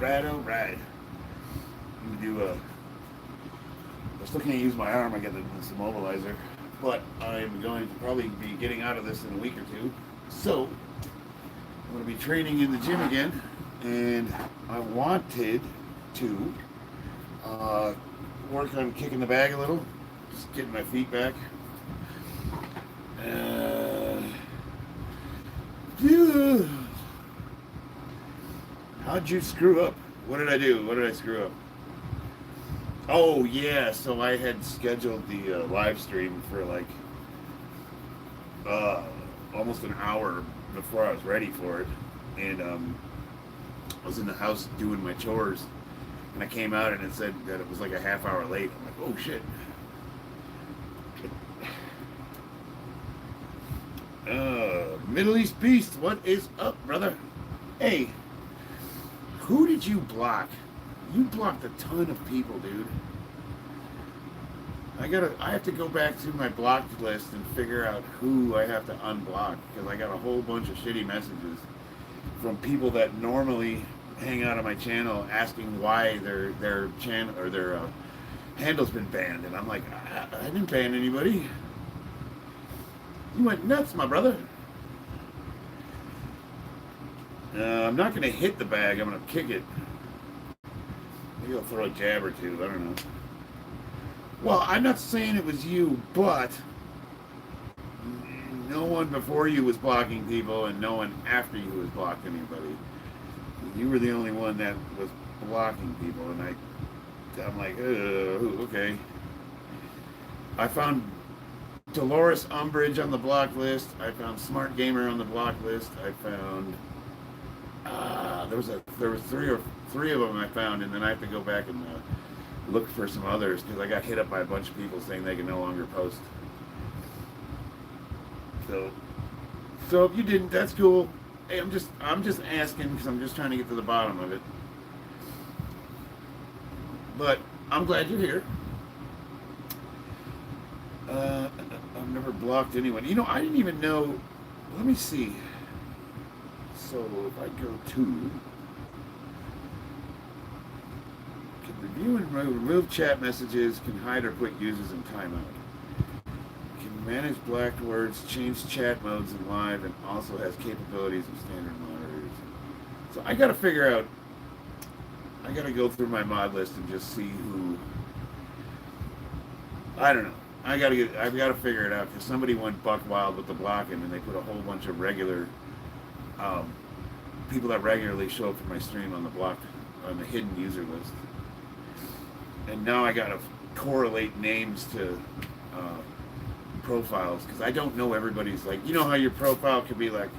Right. I'm gonna do I still can't use my arm. I got this immobilizer, but I'm going to probably be getting out of this in a week or two. So I'm going to be training in the gym again, and I wanted to work on kicking the bag a little, just getting my feet back. Phew. How'd you screw up? What did I do? What did I screw up? Oh yeah, so I had scheduled the live stream for like almost an hour before I was ready for it, and I was in the house doing my chores, and I came out and it said that it was like a half hour late. I'm like, oh shit. Middle East Beast, what is up, brother? Hey, who did you block? You blocked a ton of people, dude. I have to go back to my blocked list and figure out who I have to unblock, because I got a whole bunch of shitty messages from people that normally hang out on my channel asking why their channel or their handle's been banned, and I'm like, I didn't ban anybody. You went nuts, my brother. I'm not going to hit the bag. I'm going to kick it. Maybe I'll throw a jab or two. I don't know. Well, I'm not saying it was you, but no one before you was blocking people, and no one after you was blocking anybody. You were the only one that was blocking people, and I'm like, okay. I found Dolores Umbridge on the block list. I found Smart Gamer on the block list. I found there was three of them I found, and then I have to go back and look for some others, because I got hit up by a bunch of people saying they can no longer post. So if you didn't, that's cool. Hey, I'm just asking, because I'm just trying to get to the bottom of it. But I'm glad you're here. I've never blocked anyone. You know, I didn't even know. Let me see. So if I go to can review and remove chat messages, can hide or put users in timeout, can manage blacked words, change chat modes in live, and also has capabilities of standard moderators. So I got to figure out. I got to go through my mod list and just see who. I don't know. I've got to figure it out, because somebody went buck wild with the blocking, and they put a whole bunch of regular people that regularly show up for my stream on the hidden user list. And now I got to correlate names to profiles, because I don't know everybody's, like, you know how your profile could be like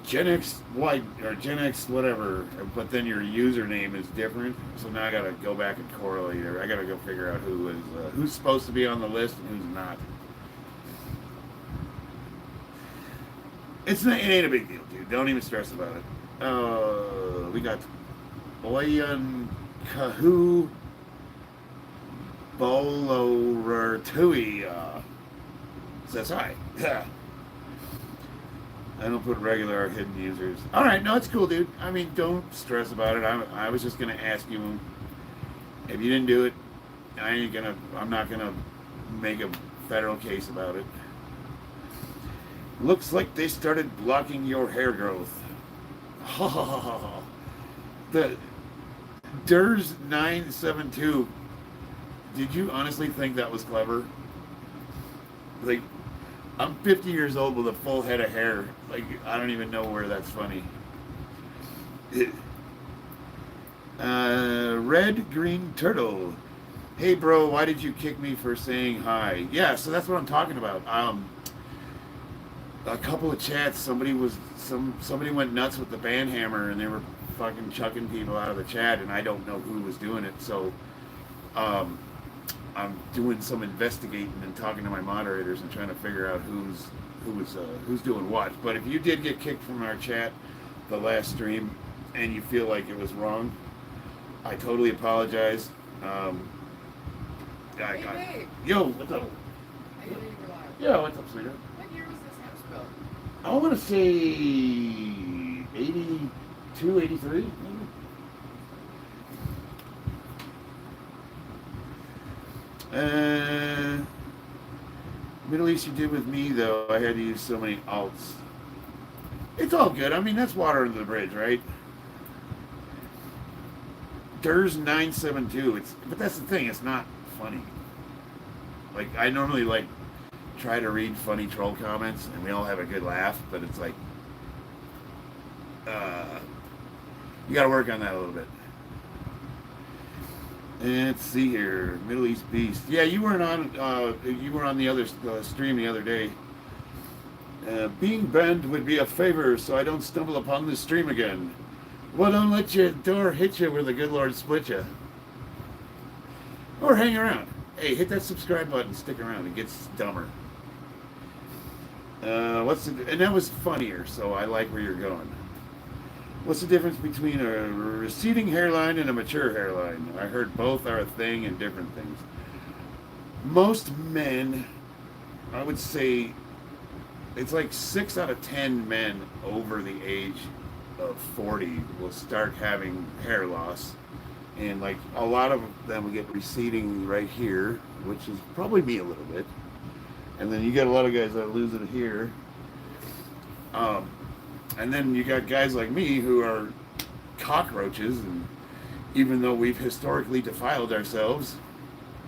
Gen X White or Gen X whatever, but then your username is different. So now I got to go back and correlate, or I got to go figure out who's supposed to be on the list and who's not. It ain't a big deal, dude. Don't even stress about it. We got Oyan Kahu Bolortui says hi. Yeah. I don't put regular or hidden users. All right, no, it's cool, dude. I mean, don't stress about it. I was just gonna ask you, if you didn't do it, I'm not gonna make a federal case about it. Looks like they started blocking your hair growth. The Durs972. Did you honestly think that was clever? Like, I'm 50 years old with a full head of hair. Like, I don't even know where that's funny. Red Green Turtle. Hey bro, why did you kick me for saying hi? Yeah, so that's what I'm talking about. A couple of chats, somebody went nuts with the band hammer, and they were fucking chucking people out of the chat, and I don't know who was doing it. So I'm doing some investigating and talking to my moderators and trying to figure out who's doing what. But if you did get kicked from our chat the last stream and you feel like it was wrong, I totally apologize. Hey, yo, what's up? Yeah, what's up, sweetheart? What year was this house built? I want to say 82, 83, maybe. Uh, Middle East you did with me, though. I had to use so many alts. It's all good. I mean, that's water under the bridge, right? Durs 972. But that's the thing. It's not funny. Like, I normally, like, try to read funny troll comments, and we all have a good laugh, but it's like, you gotta work on that a little bit. And let's see here, Middle East Beast. Yeah, you weren't on. You were on the other stream the other day. Being banned would be a favor, so I don't stumble upon this stream again. Well, don't let your door hit you where the good Lord split you. Or hang around. Hey, hit that subscribe button. Stick around. It gets dumber. And that was funnier, so I like where you're going. What's the difference between a receding hairline and a mature hairline? I heard both are a thing and different things. Most men, I would say, it's like 6 out of 10 men over the age of 40 will start having hair loss. And like a lot of them will get receding right here, which is probably me a little bit. And then you got a lot of guys that lose it here. And then you got guys like me who are cockroaches, and even though we've historically defiled ourselves,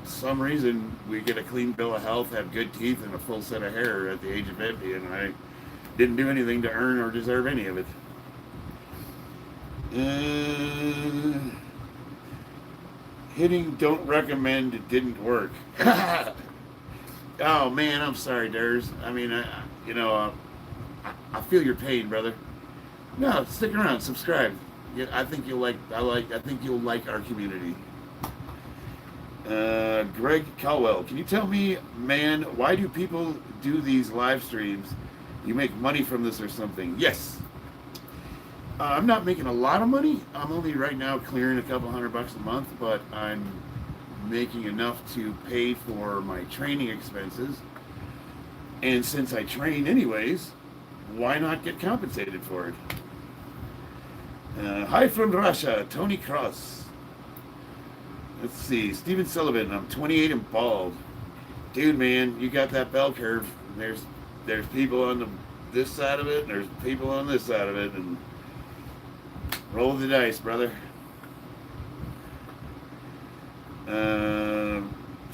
for some reason we get a clean bill of health, have good teeth, and a full set of hair at the age of 50, and I didn't do anything to earn or deserve any of it. Hitting don't recommend, it didn't work. Oh man, I'm sorry, Durs. I mean, I feel your pain, brother. No, stick around, subscribe. Yeah, I think you'll like our community. Greg Caldwell, can you tell me, man, why do people do these live streams? You make money from this or something? Yes. I'm not making a lot of money. I'm only right now clearing a couple $100 a month, but I'm making enough to pay for my training expenses. And since I train anyways, why not get compensated for it? Hi from Russia, Tony Cross. Let's see, Steven Sullivan, I'm 28 and bald. Dude, man, you got that bell curve. There's people on this side of it, and there's people on this side of it, and roll the dice, brother.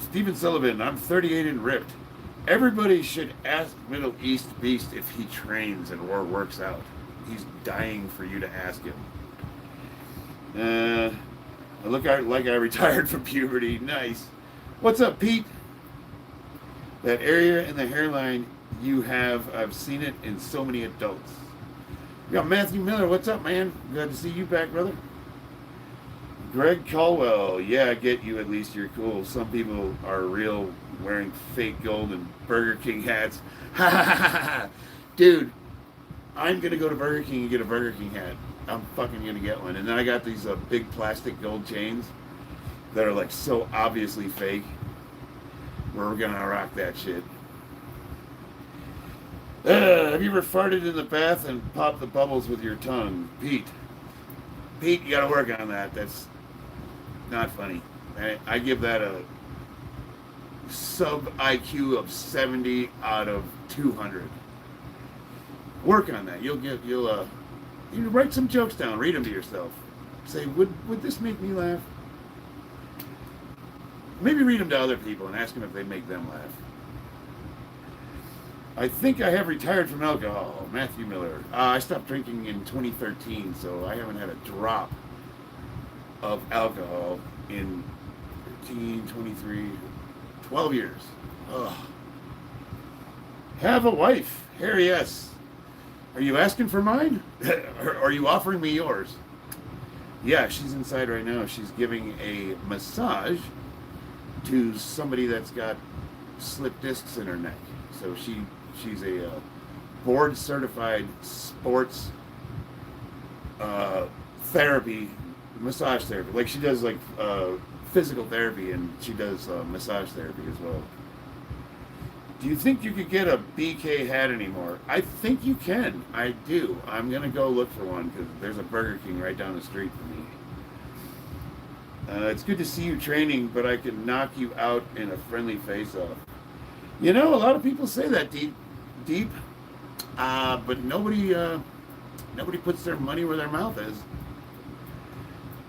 Steven Sullivan, I'm 38 and ripped. Everybody should ask Middle East Beast if he trains and or works out. He's dying for you to ask him. I look like I retired from puberty. Nice. What's up, Pete? That area in the hairline you have, I've seen it in so many adults. We got Matthew Miller. What's up, man? Glad to see you back, brother. Greg Caldwell. Yeah, I get you. At least you're cool. Some people are real, wearing fake gold and Burger King hats. Ha ha ha ha. Dude, I'm going to go to Burger King and get a Burger King hat. I'm fucking going to get one. And then I got these big plastic gold chains that are like so obviously fake. We're going to rock that shit. Have you ever farted in the bath and popped the bubbles with your tongue? Pete, you got to work on that. That's not funny. I give that a sub IQ of 70 out of 200. Work on that. You write some jokes down. Read them to yourself. Say, would this make me laugh? Maybe read them to other people and ask them if they make them laugh. I think I have retired from alcohol. Matthew Miller. I stopped drinking in 2013, so I haven't had a drop of alcohol in 13, 23, 12 years. Ugh. Have a wife. Harry S. Are you asking for mine? Or are you offering me yours? Yeah, she's inside right now. She's giving a massage to somebody that's got slip discs in her neck. So she's a board certified sports therapy, massage therapy. Like she does like physical therapy, and she does massage therapy as well. Do you think you could get a BK hat anymore? I think you can. I do. I'm going to go look for one because there's a Burger King right down the street from It's good to see you training, but I can knock you out in a friendly face-off. You know, a lot of people say that, deep, but nobody puts their money where their mouth is.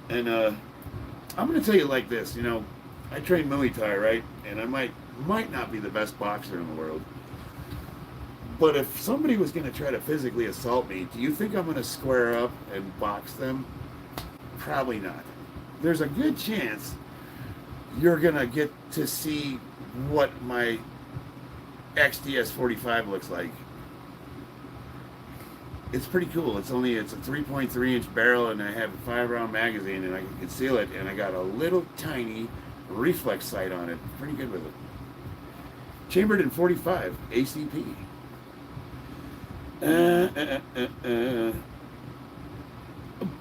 And I'm going to tell you like this, you know, I train Muay Thai, right? And I might not be the best boxer in the world. But if somebody was going to try to physically assault me, do you think I'm going to square up and box them? Probably not. There's a good chance you're going to get to see what my XDS 45 looks like. It's pretty cool. It's a 3.3 inch barrel, and I have a 5-round magazine, and I can conceal it, and I got a little tiny reflex sight on it. Pretty good with it. Chambered in 45 ACP.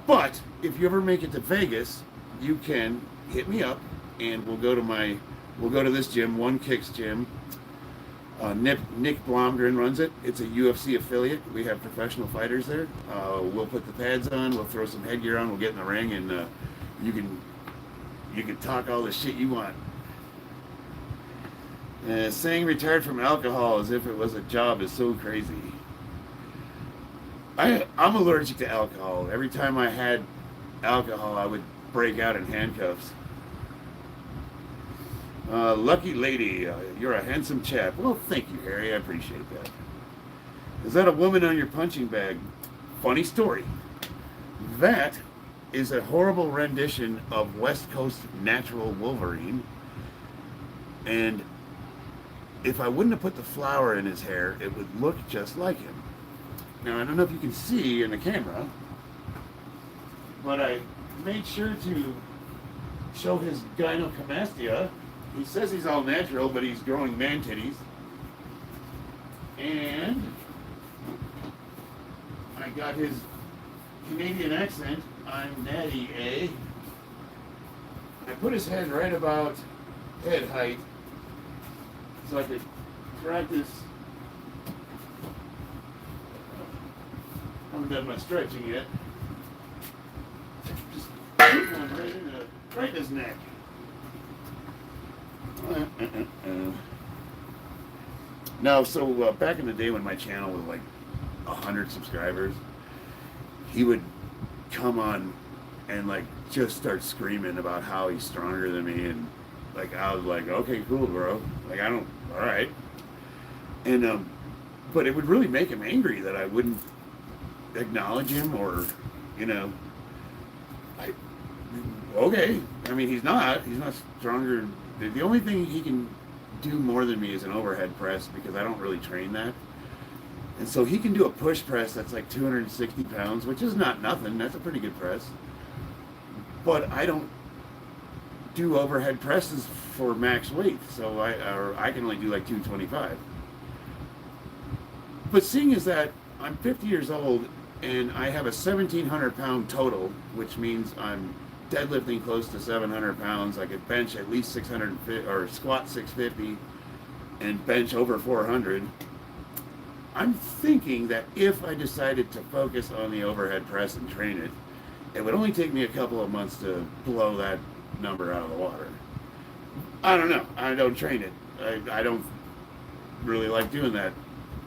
But if you ever make it to Vegas, you can hit me up, and we'll go to this gym, One Kicks gym. Nick Blomgren runs it. It's a UFC affiliate. We have professional fighters there. We'll put the pads on. We'll throw some headgear on. We'll get in the ring, and you can talk all the shit you want. Saying retired from alcohol as if it was a job is so crazy. I'm allergic to alcohol. Every time I had alcohol, I would break out in handcuffs. Lucky lady, you're a handsome chap. Well, thank you, Harry. I appreciate that. Is that a woman on your punching bag? Funny story. That is a horrible rendition of West Coast Natural Wolverine. And if I wouldn't have put the flower in his hair, it would look just like him. Now, I don't know if you can see in the camera, but I made sure to show his gynecomastia. He says he's all natural, but he's growing man titties. And I got his Canadian accent. I'm Natty A. I put his head right about head height so I could practice. I haven't done my stretching yet. Just put one right in his neck. No, so back in the day when my channel was like 100 subscribers, he would come on and like just start screaming about how he's stronger than me, and like I was like, okay, cool, bro. Like all right. And but it would really make him angry that I wouldn't acknowledge him, or okay. I mean, he's not stronger. The only thing he can do more than me is an overhead press, because I don't really train that. And so he can do a push press that's like 260 pounds, which is not nothing. That's a pretty good press. But I don't do overhead presses for max weight, so I can only do like 225. But seeing as that I'm 50 years old and I have a 1,700 pound total, which means I'm deadlifting close to 700 pounds. I could bench at least 650 or squat 650 and bench over 400. I'm thinking that if I decided to focus on the overhead press and train it, it would only take me a couple of months to blow that number out of the water. I don't know. I don't train it. I don't really like doing that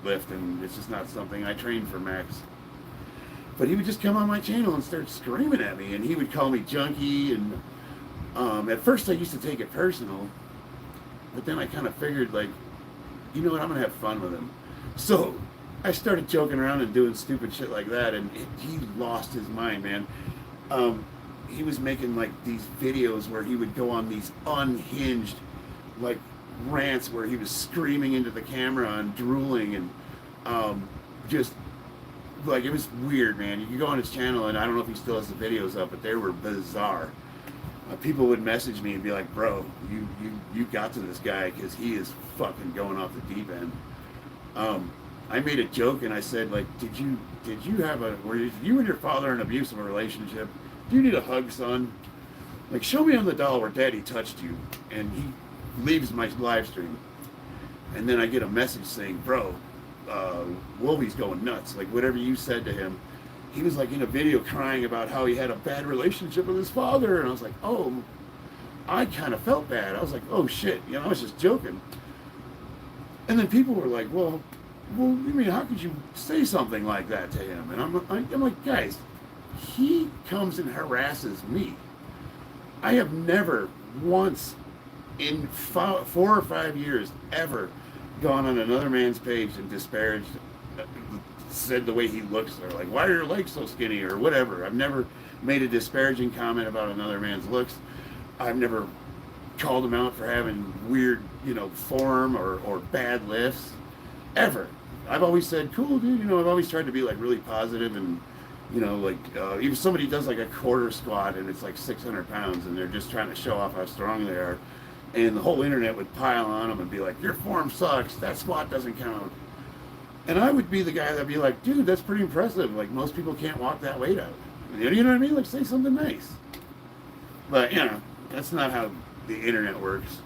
lift, and it's just not something I train for max. But he would just come on my channel and start screaming at me, and he would call me junkie, and at first I used to take it personal, but then I kind of figured, like, you know what, I'm going to have fun with him. So I started joking around and doing stupid shit like that, and he lost his mind, man. He was making, like, these videos where he would go on these unhinged, like, rants where he was screaming into the camera and drooling, and just... like, it was weird, man. You could go on his channel, and I don't know if he still has the videos up, but they were bizarre. People would message me and be like, bro, you got to this guy, because he is fucking going off the deep end. I made a joke, and I said, like, were you and your father in an abusive relationship? Do you need a hug, son? Like, show me on the doll where daddy touched you. And he leaves my live stream. And then I get a message saying, bro, Wolvie's going nuts. Like, whatever you said to him, he was like in a video crying about how he had a bad relationship with his father. And I was like, oh, I kind of felt bad. I was like, oh shit, you know, I was just joking. And then people were like, well, I mean, how could you say something like that to him? And I'm like, guys, he comes and harasses me. I have never once in 4 or 5 years ever gone on another man's page and disparaged, said the way he looks, or like, why are your legs so skinny, or whatever. I've never made a disparaging comment about another man's looks. I've never called him out for having weird, you know, form or bad lifts, ever. I've always said, cool, dude, you know, I've always tried to be like really positive, and you know, like if somebody does like a quarter squat and it's like 600 pounds and they're just trying to show off how strong they are, and the whole internet would pile on them and be like, your form sucks, that squat doesn't count. And I would be the guy that'd be like, dude, that's pretty impressive. Like, most people can't walk that weight out. You know what I mean? Like, say something nice. But, you know, that's not how the internet works.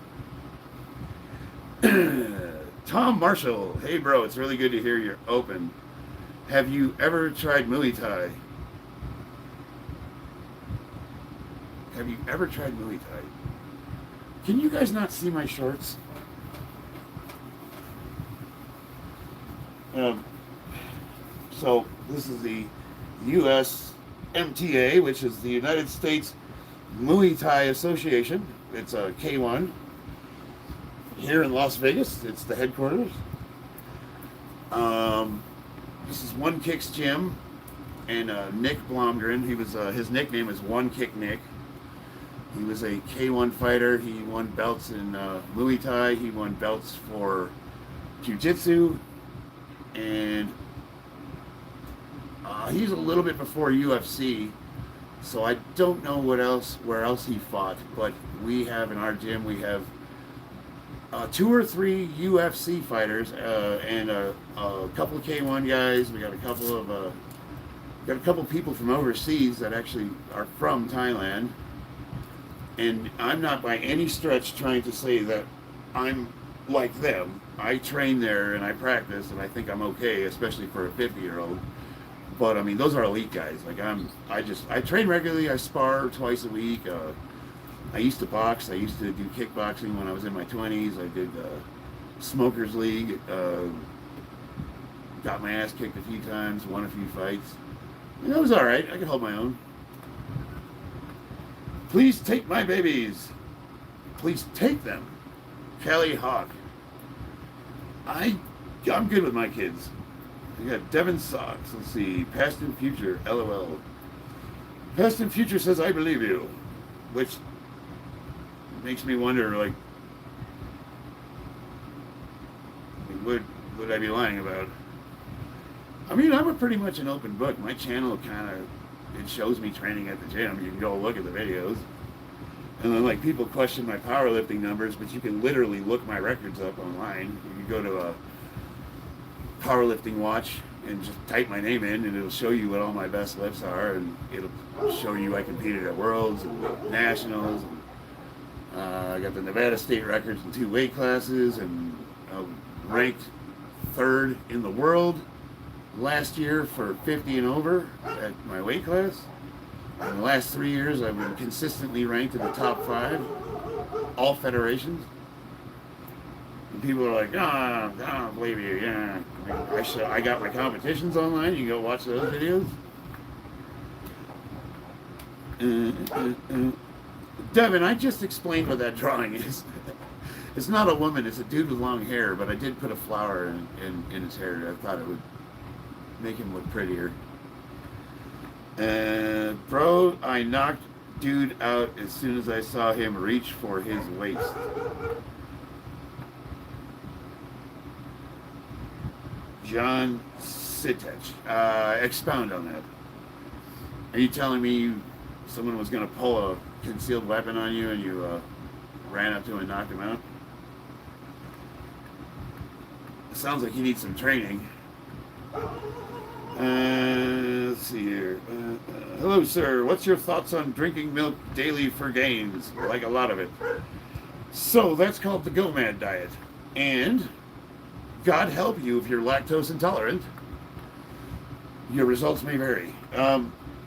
Tom Marshall. Hey, bro, it's really good to hear you're open. Have you ever tried Muay Thai? Have you ever tried Muay Thai? Can you guys not see my shorts? So this is the USMTA, which is the United States Muay Thai Association. It's a K1 here in Las Vegas. It's the headquarters. This is One Kick's gym, and Nick Blomgren. He was his nickname is One Kick Nick. He was a K1 fighter. He won belts in Muay Thai. He won belts for Jiu-Jitsu, and he's a little bit before UFC, so I don't know where else he fought. But we have in our gym, we have 2 or 3 UFC fighters and a couple of K1 guys. We got a couple people from overseas that actually are from Thailand. And I'm not by any stretch trying to say that I'm like them. I train there and I practice, and I think I'm okay, especially for a 50-year-old. But I mean, those are elite guys. Like I train regularly. I spar twice a week. I used to box. I used to do kickboxing when I was in my 20s. I did Smokers League. Got my ass kicked a few times. Won a few fights. And that was all right. I could hold my own. Please take my babies. Please take them. Kelly Hawk. I'm good with my kids. I got Devin Socks. Let's see. Past and Future. LOL. Past and Future says, I believe you. Which makes me wonder, like, what would I be lying about? I mean, I'm pretty much an open book. My channel it shows me training at the gym. You can go look at the videos. And then, like, people question my powerlifting numbers, but you can literally look my records up online. You can go to a powerlifting watch and just type my name in, and it'll show you what all my best lifts are, and it'll show you I competed at Worlds and Nationals. And, I got the Nevada State records in 2 weight classes, and ranked 3rd in the world last year for 50 and over at my weight class. In the last 3 years, I've been consistently ranked in the top 5, all federations. And people are like, I don't believe you. Yeah, I got my competitions online. You can go watch those videos. Devin, I just explained what that drawing is. It's not a woman. It's a dude with long hair, but I did put a flower in his hair. I thought it would make him look prettier. Bro, I knocked dude out as soon as I saw him reach for his waist. John Sitech. Expound on that. Are you telling me someone was going to pull a concealed weapon on you and you ran up to him and knocked him out? It sounds like you need some training. Let's see here. Hello, sir. What's your thoughts on drinking milk daily for gains? I like a lot of it. So that's called the GOMAD diet. And God help you if you're lactose intolerant. Your results may vary.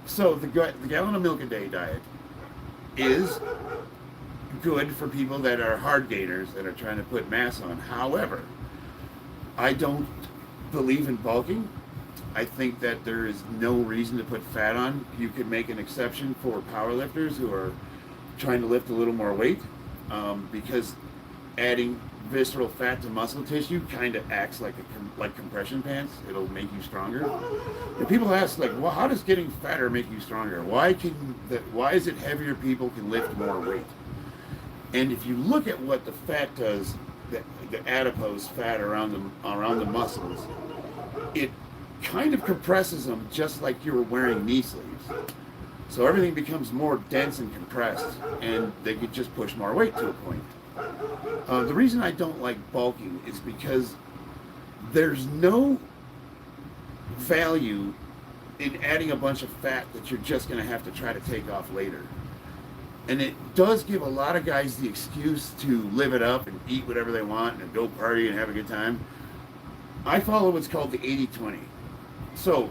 So the gallon of milk a day diet is good for people that are hard gainers that are trying to put mass on. However, I don't believe in bulking. I think that there is no reason to put fat on. You could make an exception for powerlifters who are trying to lift a little more weight, because adding visceral fat to muscle tissue kind of acts like like compression pants. It'll make you stronger. And people ask, like, well, how does getting fatter make you stronger? Why is it heavier people can lift more weight? And if you look at what the fat does, the adipose fat around the muscles, it kind of compresses them just like you were wearing knee sleeves. So everything becomes more dense and compressed, and they could just push more weight to a point. The reason I don't like bulking is because there's no value in adding a bunch of fat that you're just going to have to try to take off later. And it does give a lot of guys the excuse to live it up and eat whatever they want and go party and have a good time. I follow what's called the 80-20. So,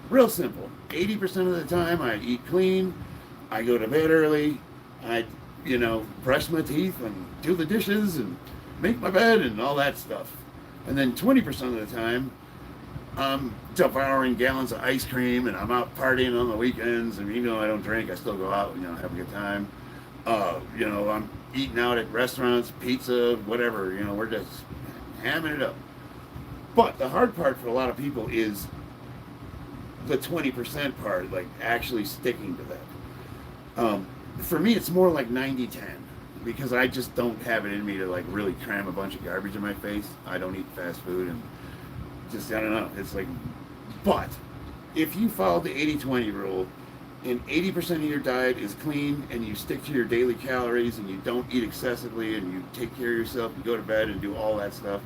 real simple. 80% of the time I eat clean, I go to bed early, I brush my teeth and do the dishes and make my bed and all that stuff. And then 20% of the time, I'm devouring gallons of ice cream and I'm out partying on the weekends, and even though I don't drink, I still go out and have a good time. I'm eating out at restaurants, pizza, whatever, we're just hamming it up. But the hard part for a lot of people is the 20% part, like actually sticking to that. For me, it's more like 90-10, because I just don't have it in me to like really cram a bunch of garbage in my face. I don't eat fast food, and just, I don't know, it's like, but if you follow the 80-20 rule, and 80% of your diet is clean, and you stick to your daily calories, and you don't eat excessively, and you take care of yourself, you go to bed and do all that stuff,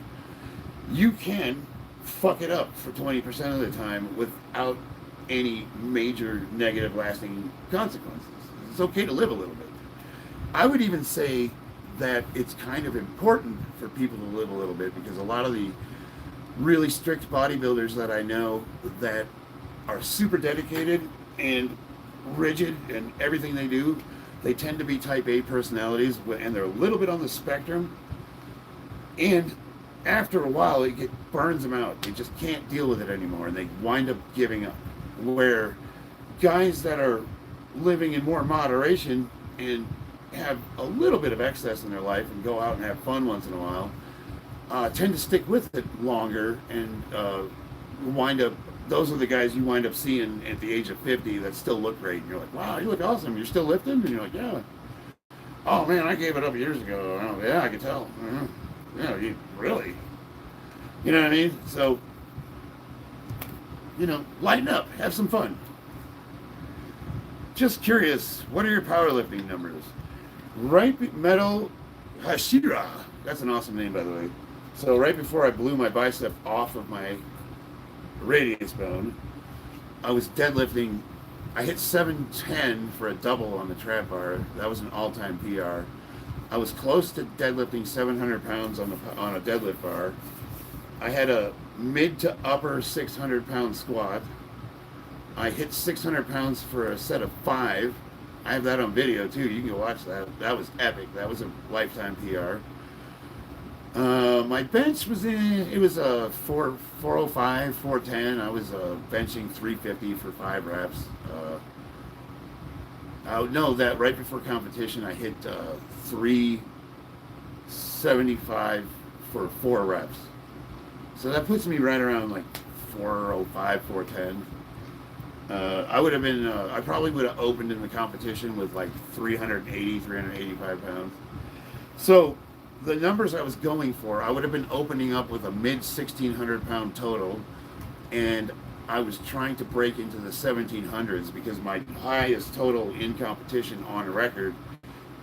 you can fuck it up for 20% of the time without any major negative lasting consequences. It's okay to live a little bit. I would even say that it's kind of important for people to live a little bit, because a lot of the really strict bodybuilders that I know that are super dedicated and rigid in everything they do, they tend to be type A personalities, and they're a little bit on the spectrum, and after a while it burns them out. They just can't deal with it anymore, and they wind up giving up. Where guys that are living in more moderation and have a little bit of excess in their life and go out and have fun once in a while, tend to stick with it longer, and those are the guys you wind up seeing at the age of 50 that still look great. And you're like, wow, you look awesome. You're still lifting? And you're like, yeah. Oh man, I gave it up years ago. Oh, yeah, I can tell. Yeah, you really? You know what I mean? So, lighten up, have some fun. Just curious, what are your powerlifting numbers? Right Metal Hashira. That's an awesome name, by the way. So right before I blew my bicep off of my radius bone, I was deadlifting. I hit 710 for a double on the trap bar. That was an all-time PR. I was close to deadlifting 700 pounds on a deadlift bar. I had a mid to upper 600 pound squat. I hit 600 pounds for a set of 5. I have that on video too. You can go watch that. That was epic. That was a lifetime PR. My bench was a 405, 410. I was benching 350 for 5 reps. That right before competition, I hit 375 for 4 reps. So that puts me right around like 405, 410. I probably would have opened in the competition with like 385 pounds. So the numbers I was going for, I would have been opening up with a mid 1,600 pound total, and I was trying to break into the 1700s, because my highest total in competition on record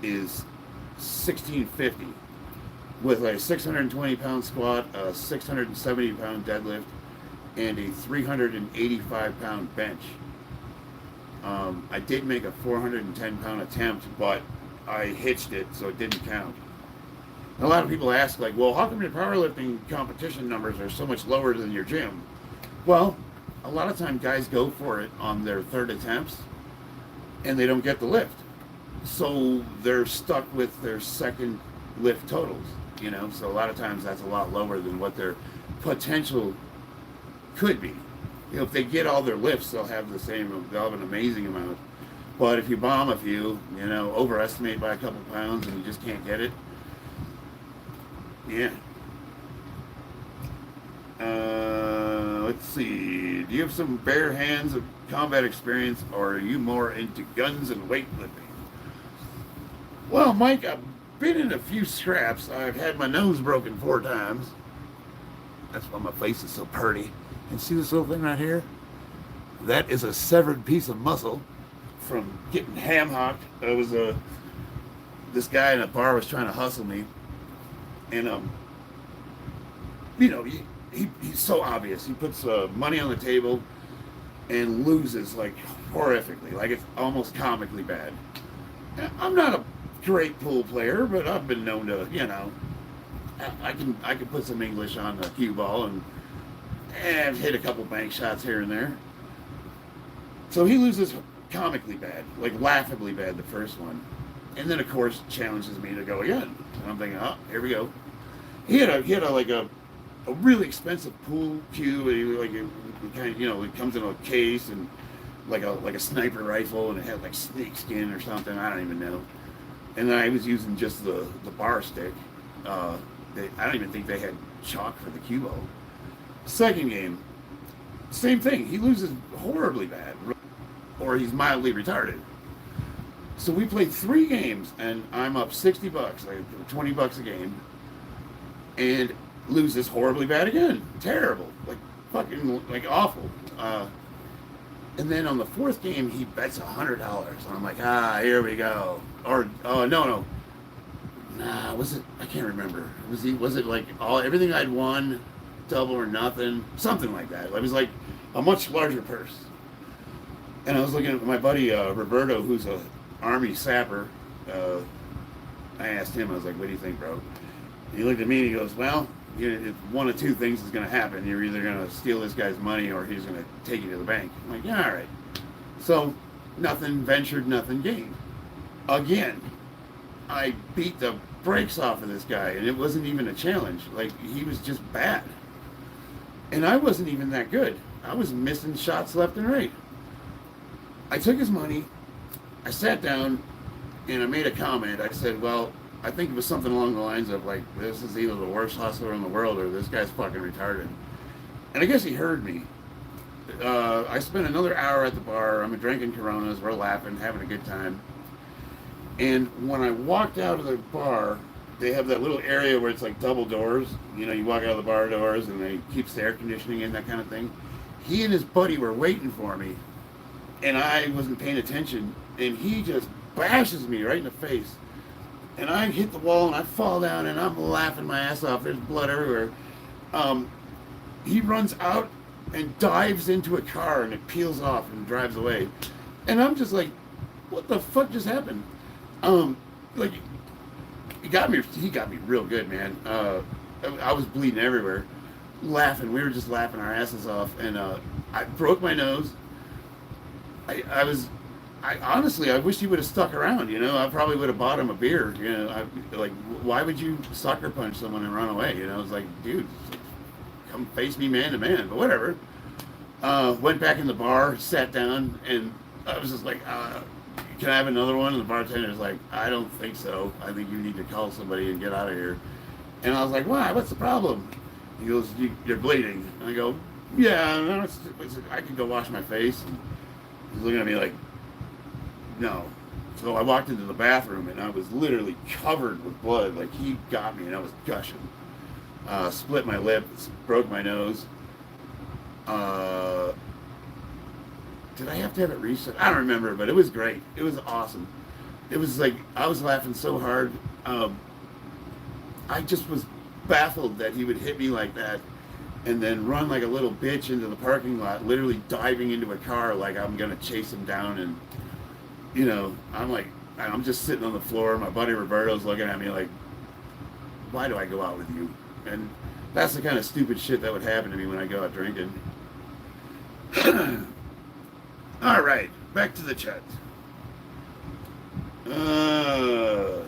is 1,650, with a 620 pound squat, a 670 pound deadlift, and a 385 pound bench. I did make a 410 pound attempt, but I hitched it, so it didn't count. And a lot of people ask, like, well, how come your powerlifting competition numbers are so much lower than your gym? Well, a lot of time guys go for it on their third attempts, and they don't get the lift. So they're stuck with their second lift totals, so a lot of times that's a lot lower than what their potential could be. If they get all their lifts, they'll have an amazing amount. But if you bomb a few, overestimate by a couple pounds and you just can't get it, yeah. Let's see. Do you have some bare hands of combat experience, or are you more into guns and weightlifting? Well, Mike, I've been in a few scraps. I've had my nose broken 4 times. That's why my face is so purty. And see this little thing right here? That is a severed piece of muscle from getting ham-hocked. It was this guy in a bar was trying to hustle me. And, he's so obvious. He puts money on the table and loses, like, horrifically. Like, it's almost comically bad. I'm not a great pool player, but I've been known to, I can put some English on the cue ball and hit a couple bank shots here and there. So he loses comically bad, like laughably bad, the first one. And then, of course, challenges me to go again. And I'm thinking, oh, here we go. He had a really expensive pool cue. It comes in a case and like a sniper rifle, and it had like snake skin or something. I don't even know. And then I was using just the bar stick. I don't even think they had chalk for the cue ball. Second game, same thing. He loses horribly bad, or he's mildly retarded. So we played 3 games, and I'm up $60, like $20 a game, and loses horribly bad again. Terrible, like fucking like awful. And then on the 4th game, he bets $100, and I'm like, here we go. Or no. Nah, was it? I can't remember. Was it like everything I'd won, double or nothing, something like that. It was like a much larger purse. And I was looking at my buddy Roberto, who's a Army sapper. I asked him, I was like, "What do you think, bro?" And he looked at me and he goes, "Well, one of 2 things is going to happen. You're either going to steal this guy's money or he's going to take you to the bank." I'm like, "Yeah, all right." So nothing ventured, nothing gained. Again, I beat the brakes off of this guy, and it wasn't even a challenge. Like, he was just bad. And I wasn't even that good. I was missing shots left and right. I took his money, I sat down, and I made a comment. I said, well, I think it was something along the lines of, like, this is either the worst hustler in the world or this guy's fucking retarded. And I guess he heard me. I spent another hour at the bar. I'm drinking Coronas. We're laughing, having a good time. And when I walked out of the bar, they have that little area where it's like double doors. You walk out of the bar doors and they keeps the air conditioning in, that kind of thing. He and his buddy were waiting for me, and I wasn't paying attention. And he just bashes me right in the face. And I hit the wall and I fall down and I'm laughing my ass off. There's blood everywhere. He runs out and dives into a car and it peels off and drives away. And I'm just like, what the fuck just happened? Like, he got me real good, man. I was bleeding everywhere, laughing. We were just laughing our asses off, and I broke my nose. I honestly, I wish he would have stuck around. I probably would have bought him a beer. Why would you sucker punch someone and run away? It's like, dude, come face me man to man. But whatever. Went back in the bar, sat down, and I was just like, can I have another one? And the bartender's like, I don't think so. I think you need to call somebody and get out of here. And I was like, why? What's the problem? He goes, you're bleeding. And I go, yeah, no, I can go wash my face. And he's looking at me like, no. So I walked into the bathroom and I was literally covered with blood. Like, he got me and I was gushing. Split my lip, broke my nose. Did I have to have it reset? I don't remember, but it was great. It was awesome. It was like, I was laughing so hard. I just was baffled that he would hit me like that and then run like a little bitch into the parking lot, literally diving into a car like I'm going to chase him down. And, I'm just sitting on the floor. My buddy Roberto's looking at me like, why do I go out with you? And that's the kind of stupid shit that would happen to me when I go out drinking. All right, back to the chat.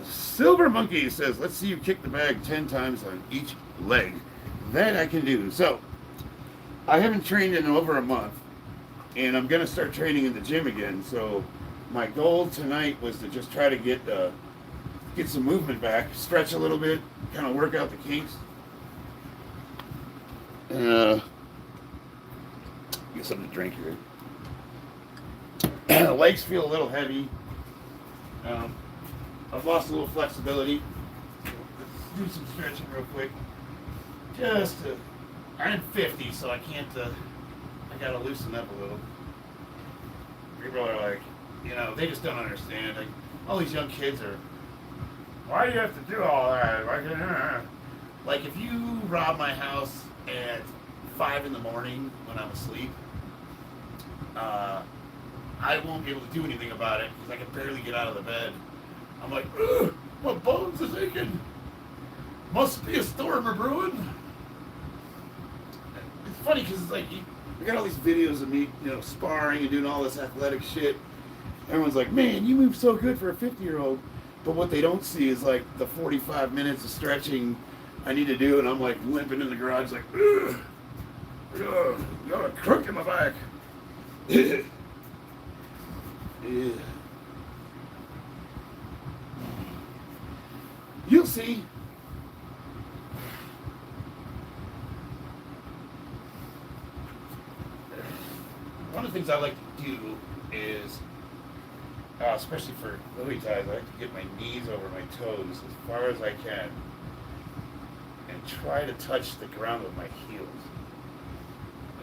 Silver Monkey says, let's see you kick the bag 10 times on each leg. That I can do. So, I haven't trained in over a month, and I'm going to start training in the gym again. So, my goal tonight was to just try to get some movement back, stretch a little bit, kind of work out the kinks. Get something to drink here. Legs feel a little heavy. I've lost a little flexibility. Let's do some stretching real quick. I'm 50, so I can't, I gotta loosen up a little. People are like, they just don't understand. Like, all these young kids are, why do you have to do all that? Like, if you rob my house at 5 in the morning when I'm asleep, I won't be able to do anything about it because I can barely get out of the bed. I'm like, ugh, my bones are aching. Must be a storm a brewing. It's funny because it's like, we got all these videos of me, sparring and doing all this athletic shit. Everyone's like, man, you move so good for a 50-year-old. But what they don't see is like the 45 minutes of stretching I need to do, and I'm like limping in the garage like, ugh, got a crook in my back. Yeah. You'll see. One of the things I like to do is, especially for Muay Thai, I like to get my knees over my toes as far as I can and try to touch the ground with my heels.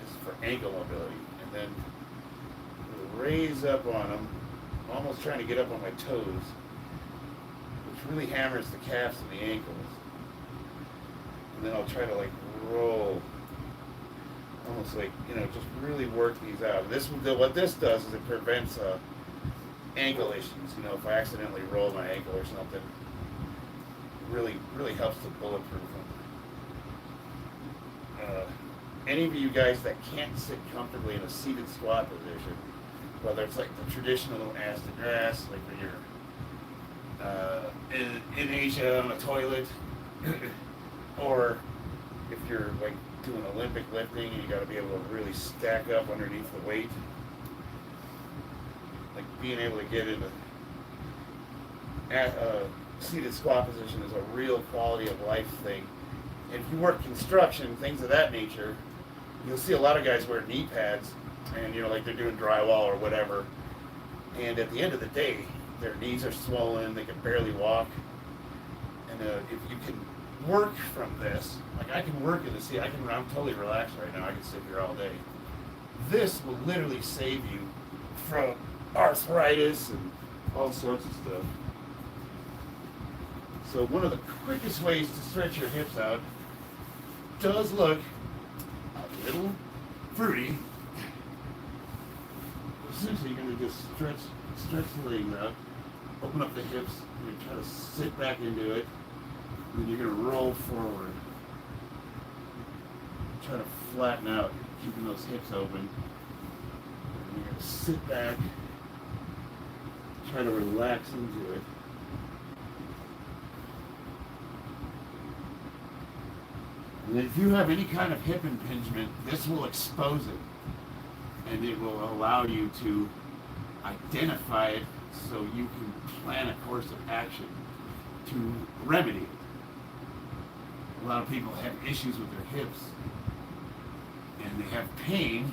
This is for ankle mobility. And then raise up on them, almost trying to get up on my toes, which really hammers the calves and the ankles. And then I'll try to like roll, almost like, just really work these out. What this does is it prevents ankle issues. If I accidentally roll my ankle or something, it really helps to bulletproof them. Any of you guys that can't sit comfortably in a seated squat position, whether it's like the traditional ass to grass, like when you're in Asia on a toilet, or if you're like doing Olympic lifting and you got to be able to really stack up underneath the weight, like being able to get into a seated squat position is a real quality of life thing. And if you work construction, things of that nature, you'll see a lot of guys wear knee pads, and like they're doing drywall or whatever, and at the end of the day their knees are swollen, they can barely walk. And if you can work from this, like I can work in the seat, I'm totally relaxed right now, I can sit here all day. This will literally save you from arthritis and all sorts of stuff. So one of the quickest ways to stretch your hips out does look a little fruity. Essentially, you're going to just stretch the legs out, open up the hips, and you try to sit back into it, and then you're going to roll forward. Try to flatten out, keeping those hips open. And you're going to sit back, try to relax into it. And if you have any kind of hip impingement, this will expose it. And it will allow you to identify it so you can plan a course of action to remedy it. A lot of people have issues with their hips and they have pain,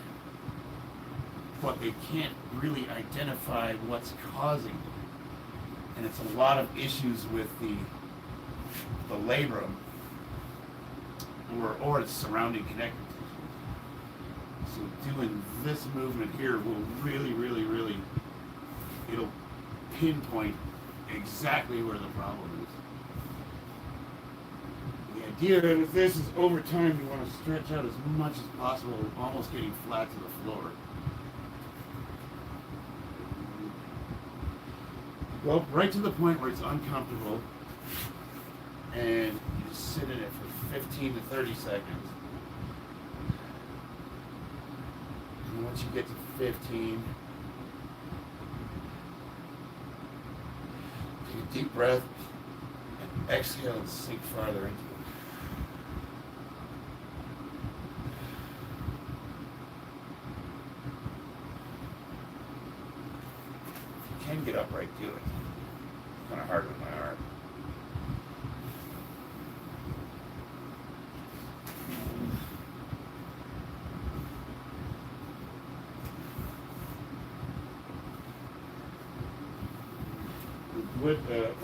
but they can't really identify what's causing it. And it's a lot of issues with the labrum or its surrounding connective tissue. So doing this movement here will really, it'll pinpoint exactly where the problem is. The idea with this is over time you want to stretch out as much as possible, almost getting flat to the floor. Go right to the point where it's uncomfortable, and you just sit in it for 15 to 30 seconds. And once you get to 15, Deep breath. And exhale and sink farther into it. If you can get upright, do it. It's kind of hard with my arm.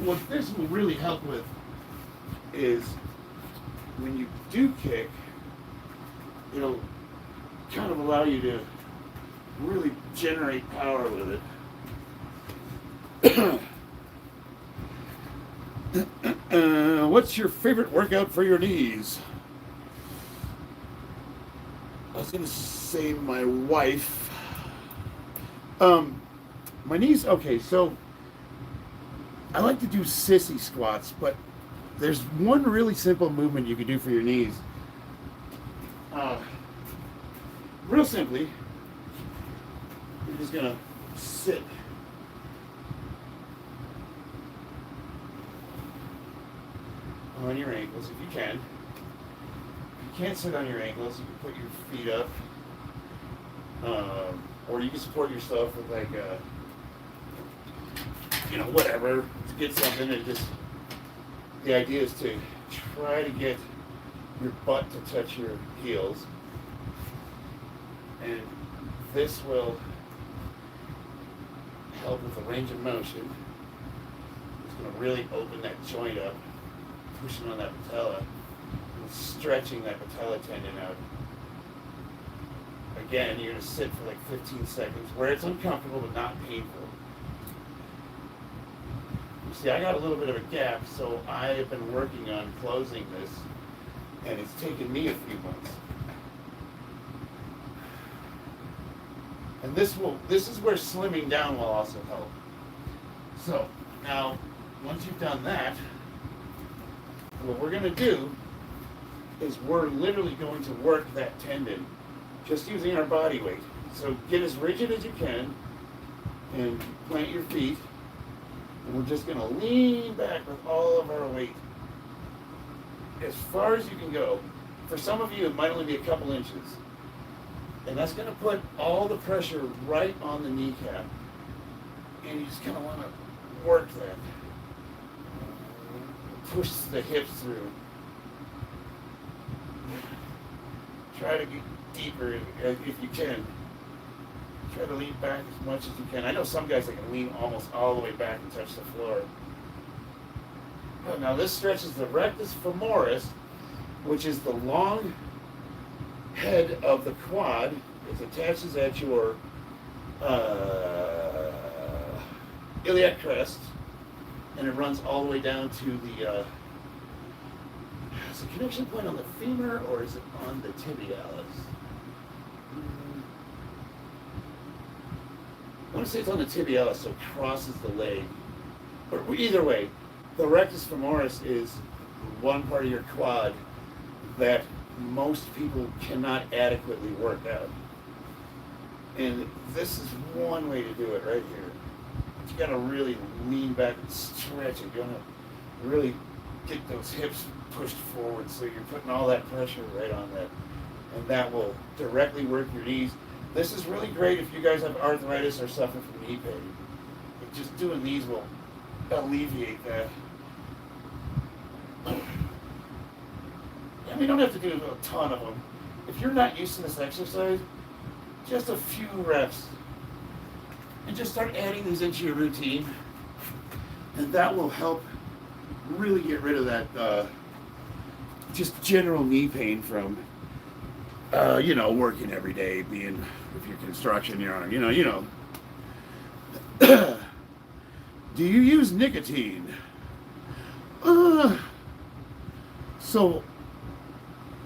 What this will really help with is when you do kick, it'll kind of allow you to really generate power with it. What's your favorite workout for your knees? I was going to say my wife. My knees, okay, so I like to do sissy squats, but there's one really simple movement you can do for your knees. Real simply, you're just gonna sit. On your ankles if you can. If you can't sit on your ankles, you can put your feet up. Or you can support yourself with like a, whatever, to get something. And just, the idea is to try to get your butt to touch your heels. And this will help with the range of motion. It's going to really open that joint up, pushing on that patella, and stretching that patella tendon out. Again, you're going to sit for like 15 seconds where it's uncomfortable but not painful. You see, I got a little bit of a gap, so I have been working on closing this, and it's taken me a few months. And this is where slimming down will also help. So, now, once you've done that, what we're going to do is we're literally going to work that tendon just using our body weight. So get as rigid as you can and plant your feet. And we're just going to lean back with all of our weight as far as you can go. For some of you, it might only be a couple inches. And that's going to put all the pressure right on the kneecap. And you just kind of want to work that. Push the hips through. Try to get deeper if you can. Try to lean back as much as you can. I know some guys that can lean almost all the way back and touch the floor. But now this stretches the rectus femoris, which is the long head of the quad. It attaches at your iliac crest, and it runs all the way down to the is the connection point on the femur, or is it on the tibialis? I want to say it's on the tibialis, so it crosses the leg. Or either way, the rectus femoris is one part of your quad that most people cannot adequately work out. And this is one way to do it right here. You gotta really lean back and stretch it. You wanna really get those hips pushed forward so you're putting all that pressure right on that. And that will directly work your knees. This is really great if you guys have arthritis or suffer from knee pain. But just doing these will alleviate that. And we don't have to do a ton of them. If you're not used to this exercise, just a few reps. And just start adding these into your routine. And that will help really get rid of that just general knee pain from working every day, being, if you're construction, you're on, Do you use nicotine? So,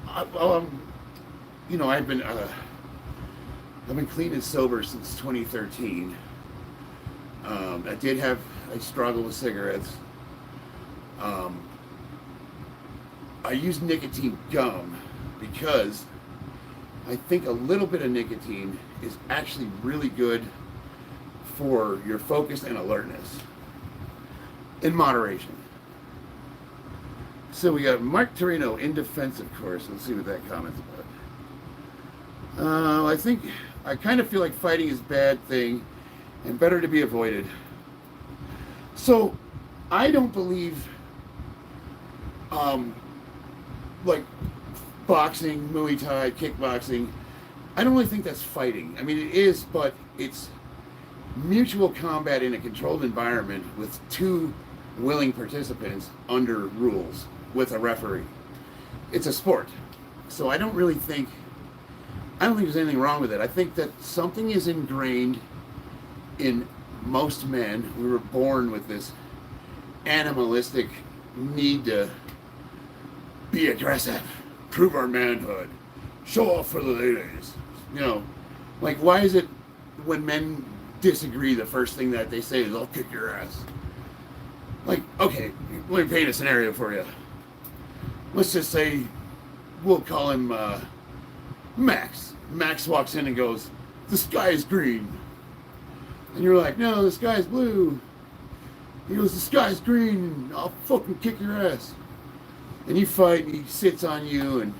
I've been clean and sober since 2013. I struggle with cigarettes. I use nicotine gum because I think a little bit of nicotine is actually really good for your focus and alertness. in moderation. So we got Mark Torino in defense, of course. Let's see what that comment's about. I kind of feel like fighting is a bad thing and better to be avoided. So I don't believe like boxing, Muay Thai, kickboxing. I don't really think that's fighting. I mean, it is, but it's mutual combat in a controlled environment with two willing participants under rules with a referee. It's a sport. So I don't think there's anything wrong with it. I think that something is ingrained in most men. We were born with this animalistic need to be aggressive, prove our manhood, show off for the ladies. You know, like, why is it when men disagree, the first thing that they say is, I'll kick your ass? Like, okay, let me paint a scenario for you. Let's just say we'll call him Max. Max walks in and goes, the sky is green. And you're like, no, the sky is blue. He goes, the sky's green, and I'll fucking kick your ass. And you fight, and he sits on you, and,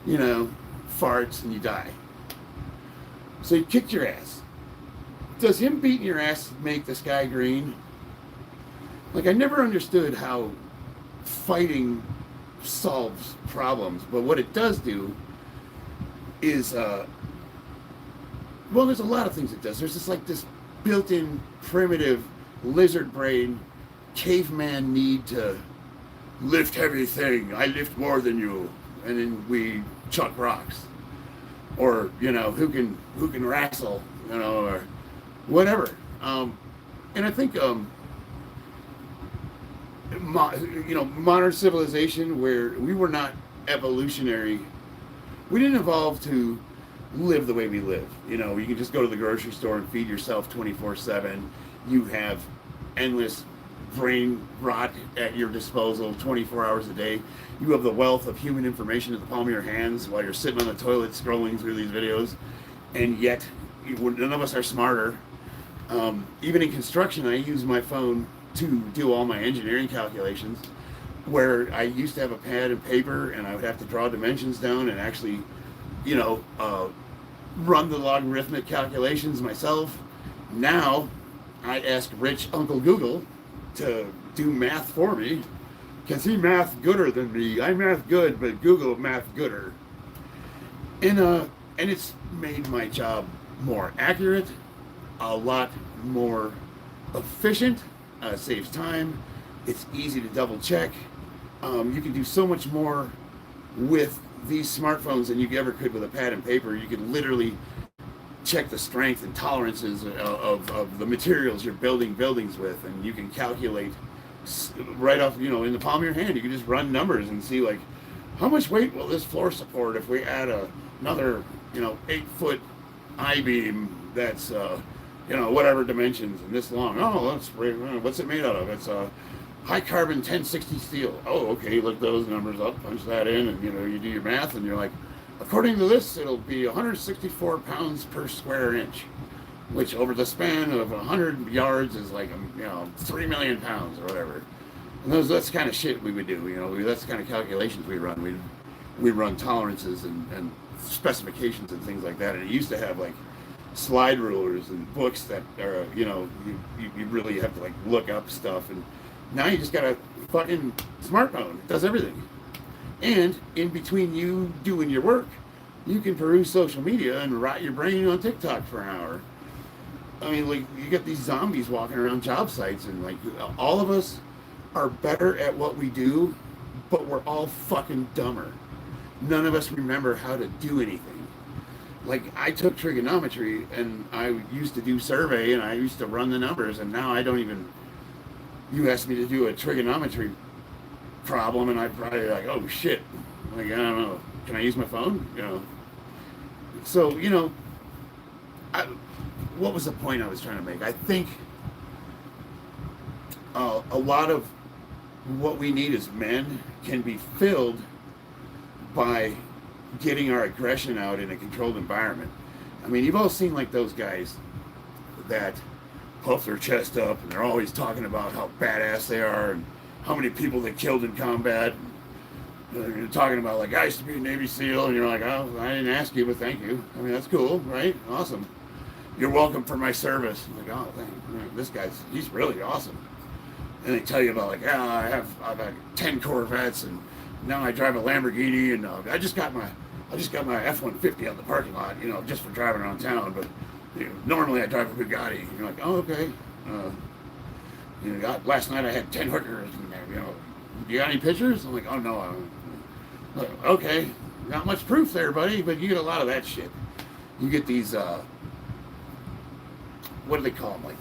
you know, farts, and you die. So he kicked your ass. Does him beating your ass make the sky green? Like, I never understood how fighting solves problems, but what it does do is, well, there's a lot of things it does. There's just like this built-in primitive lizard brain caveman need to lift heavy thing. I lift more than you, and then we chuck rocks, or, you know, who can wrestle, you know, or whatever. And I think modern civilization, where we were not evolutionary, we didn't evolve to live the way we live. You know, you can just go to the grocery store and feed yourself 24/7. You have endless brain rot at your disposal 24 hours a day. You have the wealth of human information at the palm of your hands while you're sitting on the toilet scrolling through these videos, and yet none of us are smarter. Even in construction, I use my phone to do all my engineering calculations, where I used to have a pad and paper and I would have to draw dimensions down and actually, you know, run the logarithmic calculations myself. Now I ask rich Uncle Google to do math for me, because he math gooder than me. I math good, but Google math gooder. And it's made my job more accurate, a lot more efficient, saves time, it's easy to double check. You can do so much more with these smartphones than you ever could with a pad and paper. You can literally check the strength and tolerances of the materials you're building buildings with, and you can calculate right off, you know, in the palm of your hand. You can just run numbers and see, like, how much weight will this floor support if we add another, you know, 8-foot I-beam that's, you know, whatever dimensions and this long. Oh, that's what's it made out of? It's high carbon 1060 steel. Oh, okay, look those numbers up, punch that in, and, you know, you do your math, and you're like, according to this, it'll be 164 pounds per square inch, which over the span of 100 yards is like, you know, 3 million pounds or whatever. And that's the kind of shit we would do, you know. That's the kind of calculations we run. We run tolerances and specifications and things like that. And it used to have, like, slide rulers and books that are, you know, you really have to, like, look up stuff. And now you just got a fucking smartphone. It does everything. And in between you doing your work, you can peruse social media and rot your brain on TikTok for an hour. I mean, like, you get these zombies walking around job sites, and, like, all of us are better at what we do, but we're all fucking dumber. None of us remember how to do anything. Like, I took trigonometry, and I used to do survey, and I used to run the numbers, and now I don't even... You asked me to do a trigonometry problem, and I'd probably like, oh shit, like, I don't know, can I use my phone? You know. So, you know, what was the point I was trying to make? I think a lot of what we need as men can be filled by getting our aggression out in a controlled environment. I mean, you've all seen, like, those guys that puff their chest up, and they're always talking about how badass they are and how many people they killed in combat. And you're talking about, like, I used to be a Navy SEAL, and you're like, oh, I didn't ask you, but thank you. I mean, that's cool, right? Awesome. You're welcome for my service. I'm like, oh, this guy's, he's really awesome. And they tell you about, like, yeah, I've had 10 Corvettes, and now I drive a Lamborghini, and I just got my F-150 out in the parking lot, you know, just for driving around town. But you know, normally I drive a Bugatti. And you're like, oh, okay. You know, last night I had 10 hookers, and you know, you got any pictures? I'm like, oh no. Okay, not much proof there, buddy, but you get a lot of that shit. You get these, what do they call them? Like,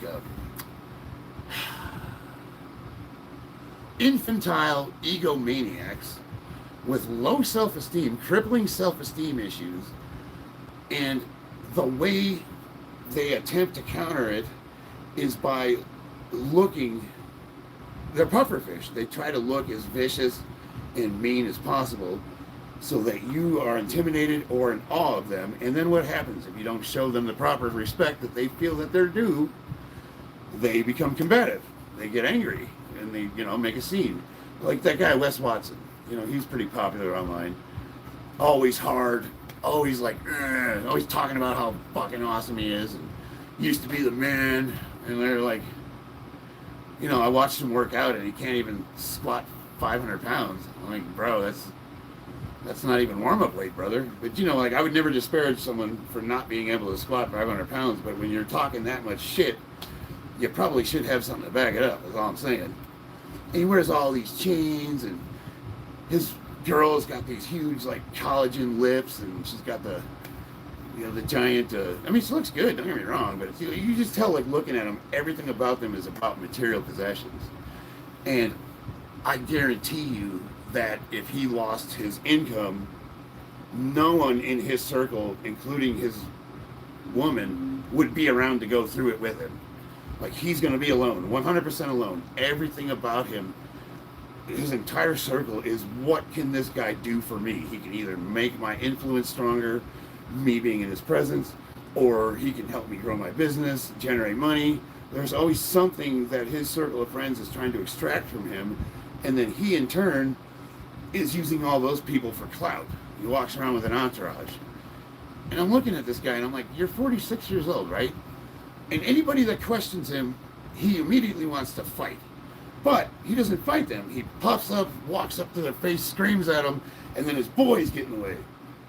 infantile egomaniacs with low self-esteem, crippling self-esteem issues, and the way they attempt to counter it is by looking, they're pufferfish. They try to look as vicious and mean as possible so that you are intimidated or in awe of them. And then what happens if you don't show them the proper respect that they feel that they're due? They become combative. They get angry and they, you know, make a scene. Like that guy Wes Watson, you know, he's pretty popular online. Always hard, always like, always talking about how fucking awesome he is and used to be the man. And they're like, you know, I watched him work out and he can't even squat 500 pounds. I'm like, bro, that's not even warm-up weight, brother. But, you know, like, I would never disparage someone for not being able to squat 500 pounds, but when you're talking that much shit, you probably should have something to back it up, is all I'm saying. And he wears all these chains, and his girl's got these huge, like, collagen lips, and she's got the, you know, the giant, I mean, she looks good, don't get me wrong, but it's, you just tell, like, looking at him, everything about them is about material possessions. And I guarantee you that if he lost his income, no one in his circle, including his woman, would be around to go through it with him. Like, he's going to be alone, 100% alone. Everything about him, his entire circle is, what can this guy do for me? He can either make my influence stronger, me being in his presence, or he can help me grow my business, generate money. There's always something that his circle of friends is trying to extract from him. And then he, in turn, is using all those people for clout. He walks around with an entourage. And I'm looking at this guy, and I'm like, you're 46 years old, right? And anybody that questions him, he immediately wants to fight. But he doesn't fight them. He puffs up, walks up to their face, screams at them, and then his boys get in the way.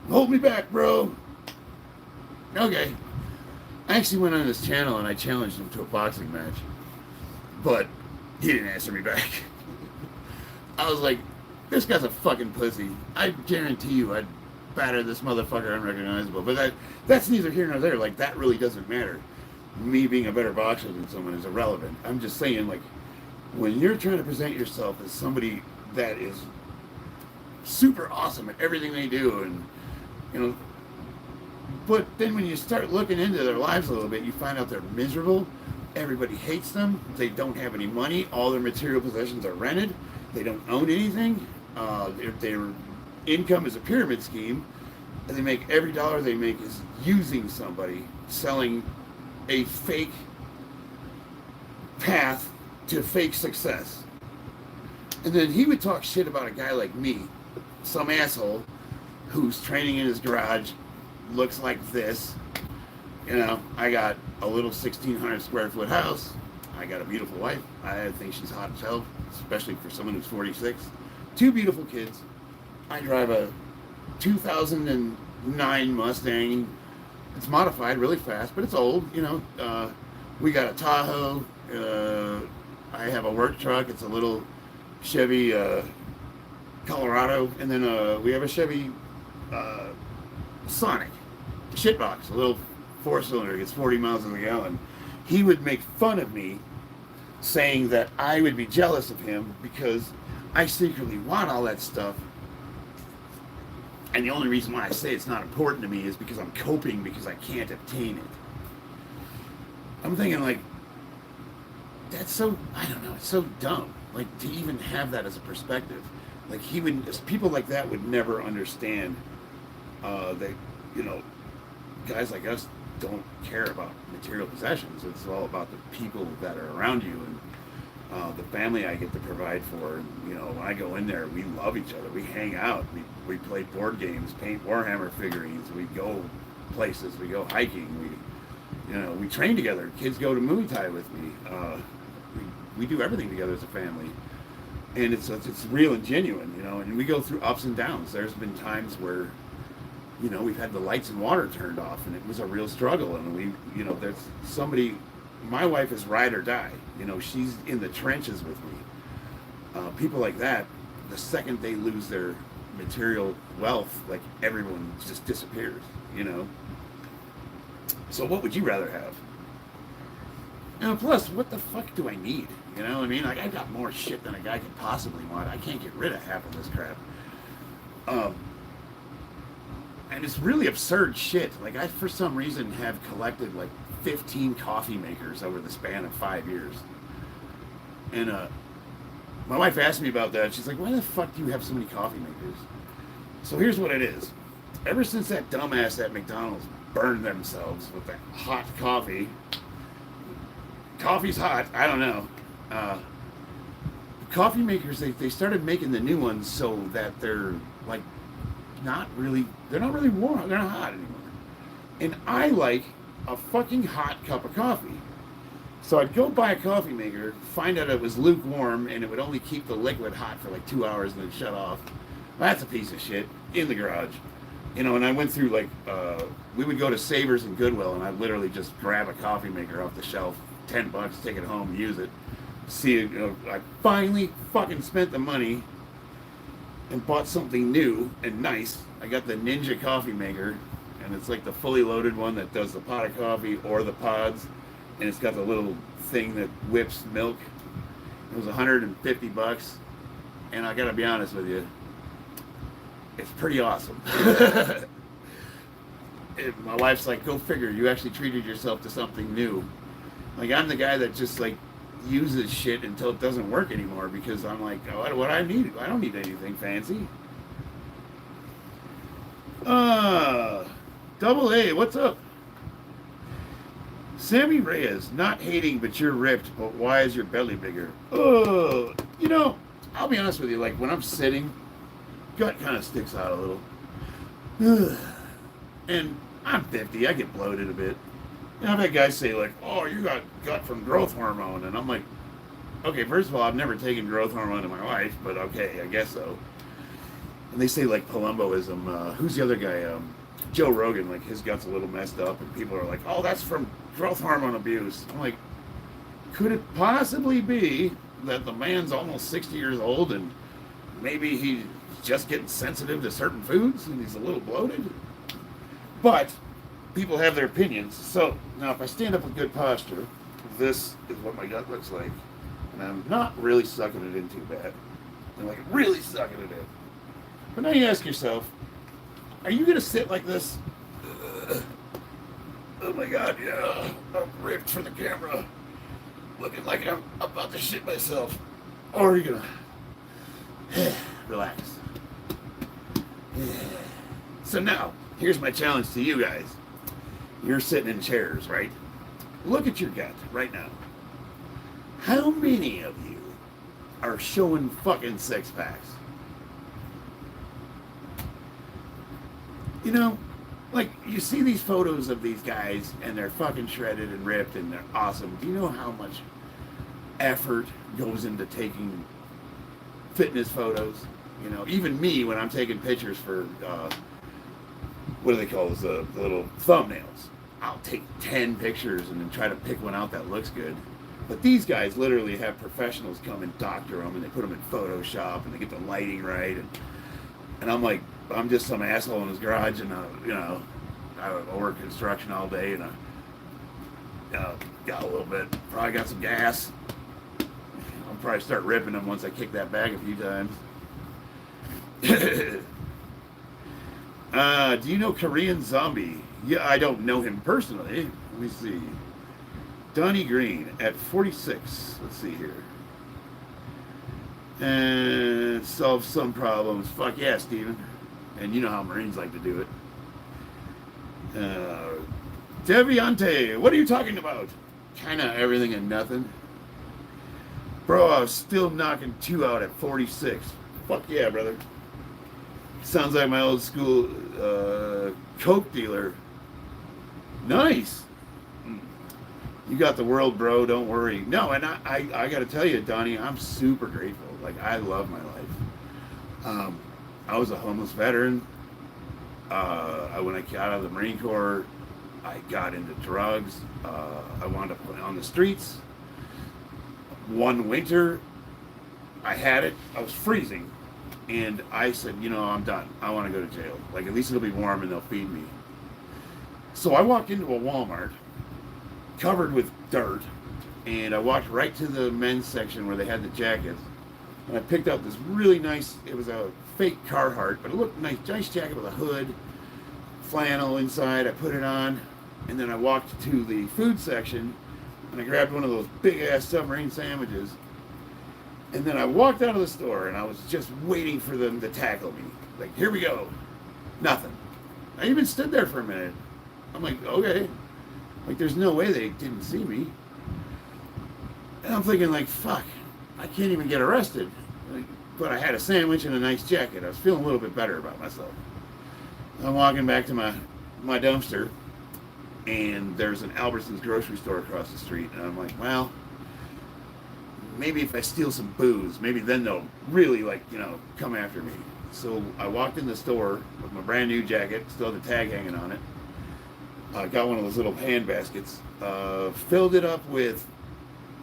Hold me back, bro. Okay. I actually went on his channel, and I challenged him to a boxing match. But he didn't answer me back. I was like, this guy's a fucking pussy. I guarantee you I'd batter this motherfucker unrecognizable. But that's neither here nor there. Like, that really doesn't matter. Me being a better boxer than someone is irrelevant. I'm just saying, like, when you're trying to present yourself as somebody that is super awesome at everything they do, and, you know, but then when you start looking into their lives a little bit, you find out they're miserable. Everybody hates them. They don't have any money. All their material possessions are rented. They don't own anything. Their income is a pyramid scheme, and they make every dollar they make is using somebody, selling a fake path to fake success. And then he would talk shit about a guy like me, some asshole who's training in his garage, looks like this. You know, I got a little 1,600 square foot house. I got a beautiful wife. I think she's hot as hell, especially for someone who's 46. 2 beautiful kids. I drive a 2009 Mustang. It's modified really fast, but it's old, you know. We got a Tahoe. I have a work truck. It's a little Chevy Colorado. And then we have a Chevy Sonic shitbox, a little 4-cylinder, gets 40 miles in the gallon. He would make fun of me, saying that I would be jealous of him because I secretly want all that stuff. And the only reason why I say it's not important to me is because I'm coping because I can't obtain it. I'm thinking, like, that's so, I don't know, it's so dumb. Like, to even have that as a perspective. Like, people like that would never understand that, you know, guys like us don't care about material possessions. It's all about the people that are around you and the family I get to provide for. And, you know, when I go in there, we love each other. We hang out. We play board games, paint Warhammer figurines. We go places. We go hiking. We train together. Kids go to Muay Thai with me. We do everything together as a family. And it's real and genuine, you know, and we go through ups and downs. There's been times where, you know, we've had the lights and water turned off and it was a real struggle. And there's somebody, my wife is ride or die, you know, she's in the trenches with me. People like that, the second they lose their material wealth, like everyone just disappears, you know. So what would you rather have? And plus, what the fuck do I need? You know what I mean? Like, I got more shit than a guy could possibly want. I can't get rid of half of this crap. And it's really absurd shit. Like, I, for some reason, have collected, like, 15 coffee makers over the span of 5 years. And, my wife asked me about that. She's like, why the fuck do you have so many coffee makers? So here's what it is. Ever since that dumbass at McDonald's burned themselves with that hot coffee, coffee's hot, I don't know. Coffee makers, they started making the new ones so that they're like not really warm, they're not hot anymore. And I like a fucking hot cup of coffee. So I'd go buy a coffee maker, find out it was lukewarm and it would only keep the liquid hot for like 2 hours and then shut off. That's a piece of shit in the garage. You know, and I went through like, we would go to Savers and Goodwill and I'd literally just grab a coffee maker off the shelf, $10, take it home, use it. I finally fucking spent the money and bought something new and nice. I got the Ninja coffee maker, and it's like the fully loaded one that does the pot of coffee or the pods, and it's got the little thing that whips milk. It was $150, and I gotta be honest with you, it's pretty awesome. My wife's like, go figure, you actually treated yourself to something new. Like, I'm the guy that just like uses shit until it doesn't work anymore because I'm like, oh, what I need? I don't need anything fancy. Double A, what's up? Sammy Reyes, not hating, but you're ripped, but why is your belly bigger? Oh, you know, I'll be honest with you, like when I'm sitting, gut kind of sticks out a little. And I'm 50, I get bloated a bit. You know, I've had guys say like, oh, you got gut from growth hormone. And I'm like, okay, first of all, I've never taken growth hormone in my life, but okay, I guess so. And they say like Palumboism. Who's the other guy? Joe Rogan, like his gut's a little messed up and people are like, oh, that's from growth hormone abuse. I'm like, could it possibly be that the man's almost 60 years old and maybe he's just getting sensitive to certain foods and he's a little bloated? But people have their opinions. So now if I stand up with good posture, this is what my gut looks like. And I'm not really sucking it in too bad. I'm like really sucking it in. But now you ask yourself, are you going to sit like this? Oh my God, yeah. I'm ripped for the camera. Looking like I'm about to shit myself. Or are you going to relax? So now, here's my challenge to you guys. You're sitting in chairs, right? Look at your gut right now. How many of you are showing fucking six packs? You know, like you see these photos of these guys and they're fucking shredded and ripped and they're awesome. Do you know how much effort goes into taking fitness photos? You know, even me when I'm taking pictures for, what do they call those, the little thumbnails? I'll take 10 pictures and then try to pick one out that looks good. But these guys literally have professionals come and doctor them and they put them in Photoshop and they get the lighting right. And I'm like, I'm just some asshole in his garage and, you know, I work construction all day and I got a little bit, probably got some gas. I'll probably start ripping them once I kick that bag a few times. Do you know Korean Zombie? Yeah, I don't know him personally. Let me see. Donnie Green at 46. Let's see here. And solve some problems. Fuck yeah, Steven. And you know how Marines like to do it. Deviante, what are you talking about? Kind of everything and nothing. Bro, I was still knocking 2 out at 46. Fuck yeah, brother. Sounds like my old school coke dealer. Nice. You got the world, bro. Don't worry. No, and I got to tell you, Donnie, I'm super grateful. Like, I love my life. I was a homeless veteran. When I got out of the Marine Corps, I got into drugs. I wound up on the streets. One winter, I had it. I was freezing. And I said, I'm done. I want to go to jail. Like, at least it'll be warm and they'll feed me. So I walked into a Walmart covered with dirt. And I walked right to the men's section where they had the jackets. And I picked out this really nice, it was a fake Carhartt, but it looked nice jacket with a hood, flannel inside. I put it on. And then I walked to the food section. And I grabbed one of those big-ass submarine sandwiches. And then I walked out of the store, and I was just waiting for them to tackle me. Like, here we go. Nothing. I even stood there for a minute. I'm like, okay. Like, there's no way they didn't see me. And I'm thinking, like, fuck. I can't even get arrested. Like, but I had a sandwich and a nice jacket. I was feeling a little bit better about myself. I'm walking back to my dumpster. And there's an Albertsons grocery store across the street. And I'm like, well, maybe if I steal some booze, maybe then they'll really, come after me. So I walked in the store with my brand new jacket, still had the tag hanging on it. I got one of those little hand baskets, filled it up with,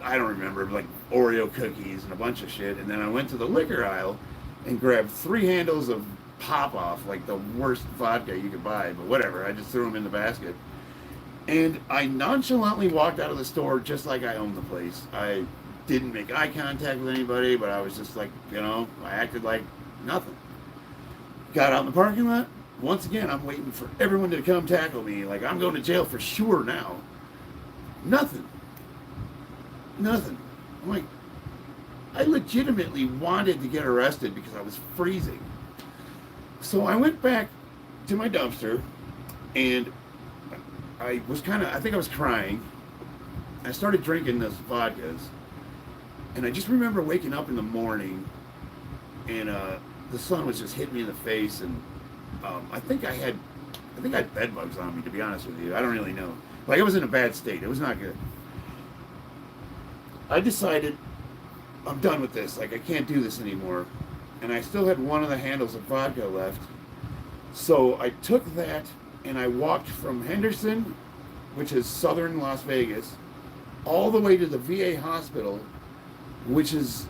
I don't remember, like Oreo cookies and a bunch of shit. And then I went to the liquor aisle and grabbed 3 handles of Pop-Off, like the worst vodka you could buy. But whatever, I just threw them in the basket. And I nonchalantly walked out of the store just like I owned the place. I didn't make eye contact with anybody, but I was just like, I acted like nothing. Got out in the parking lot. Once again, I'm waiting for everyone to come tackle me. Like, I'm going to jail for sure now. Nothing. I'm like, I legitimately wanted to get arrested because I was freezing. So I went back to my dumpster, and I think I was crying. I started drinking those vodkas. And I just remember waking up in the morning, and the sun was just hitting me in the face, and I think I had bed bugs on me, to be honest with you. I don't really know. Like, I was in a bad state. It was not good. I decided I'm done with this. Like, I can't do this anymore. And I still had one of the handles of vodka left. So I took that and I walked from Henderson, which is southern Las Vegas, all the way to the VA hospital, which is,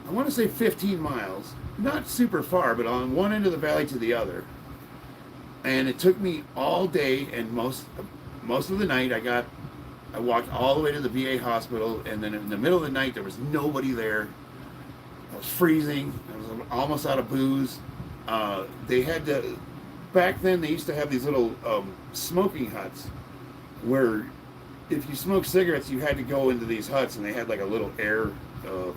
I want to say 15 miles. Not super far, but on one end of the valley to the other. And it took me all day, and most of the night I walked all the way to the VA hospital, and then in the middle of the night there was nobody there. I was freezing. I was almost out of booze. They had to, back then they used to have these little smoking huts where if you smoked cigarettes you had to go into these huts, and they had like a little air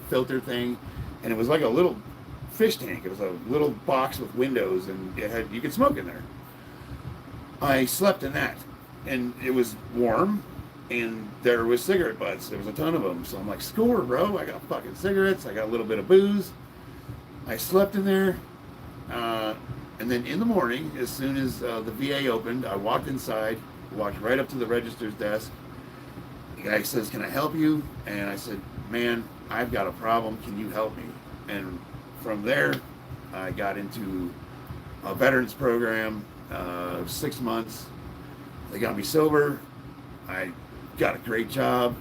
filter thing, and it was like a little fish tank. It was a little box with windows, and you could smoke in there. I slept in that, and it was warm, and there was cigarette butts. There was a ton of them. So I'm like, score, bro. I got fucking cigarettes. I got a little bit of booze. I slept in there. And then in the morning, as soon as the VA opened, I walked inside, walked right up to the register's desk. The guy says, "Can I help you?" And I said, "Man, I've got a problem. Can you help me?" And from there, I got into a veterans program, 6 months. They got me sober. I got a great job.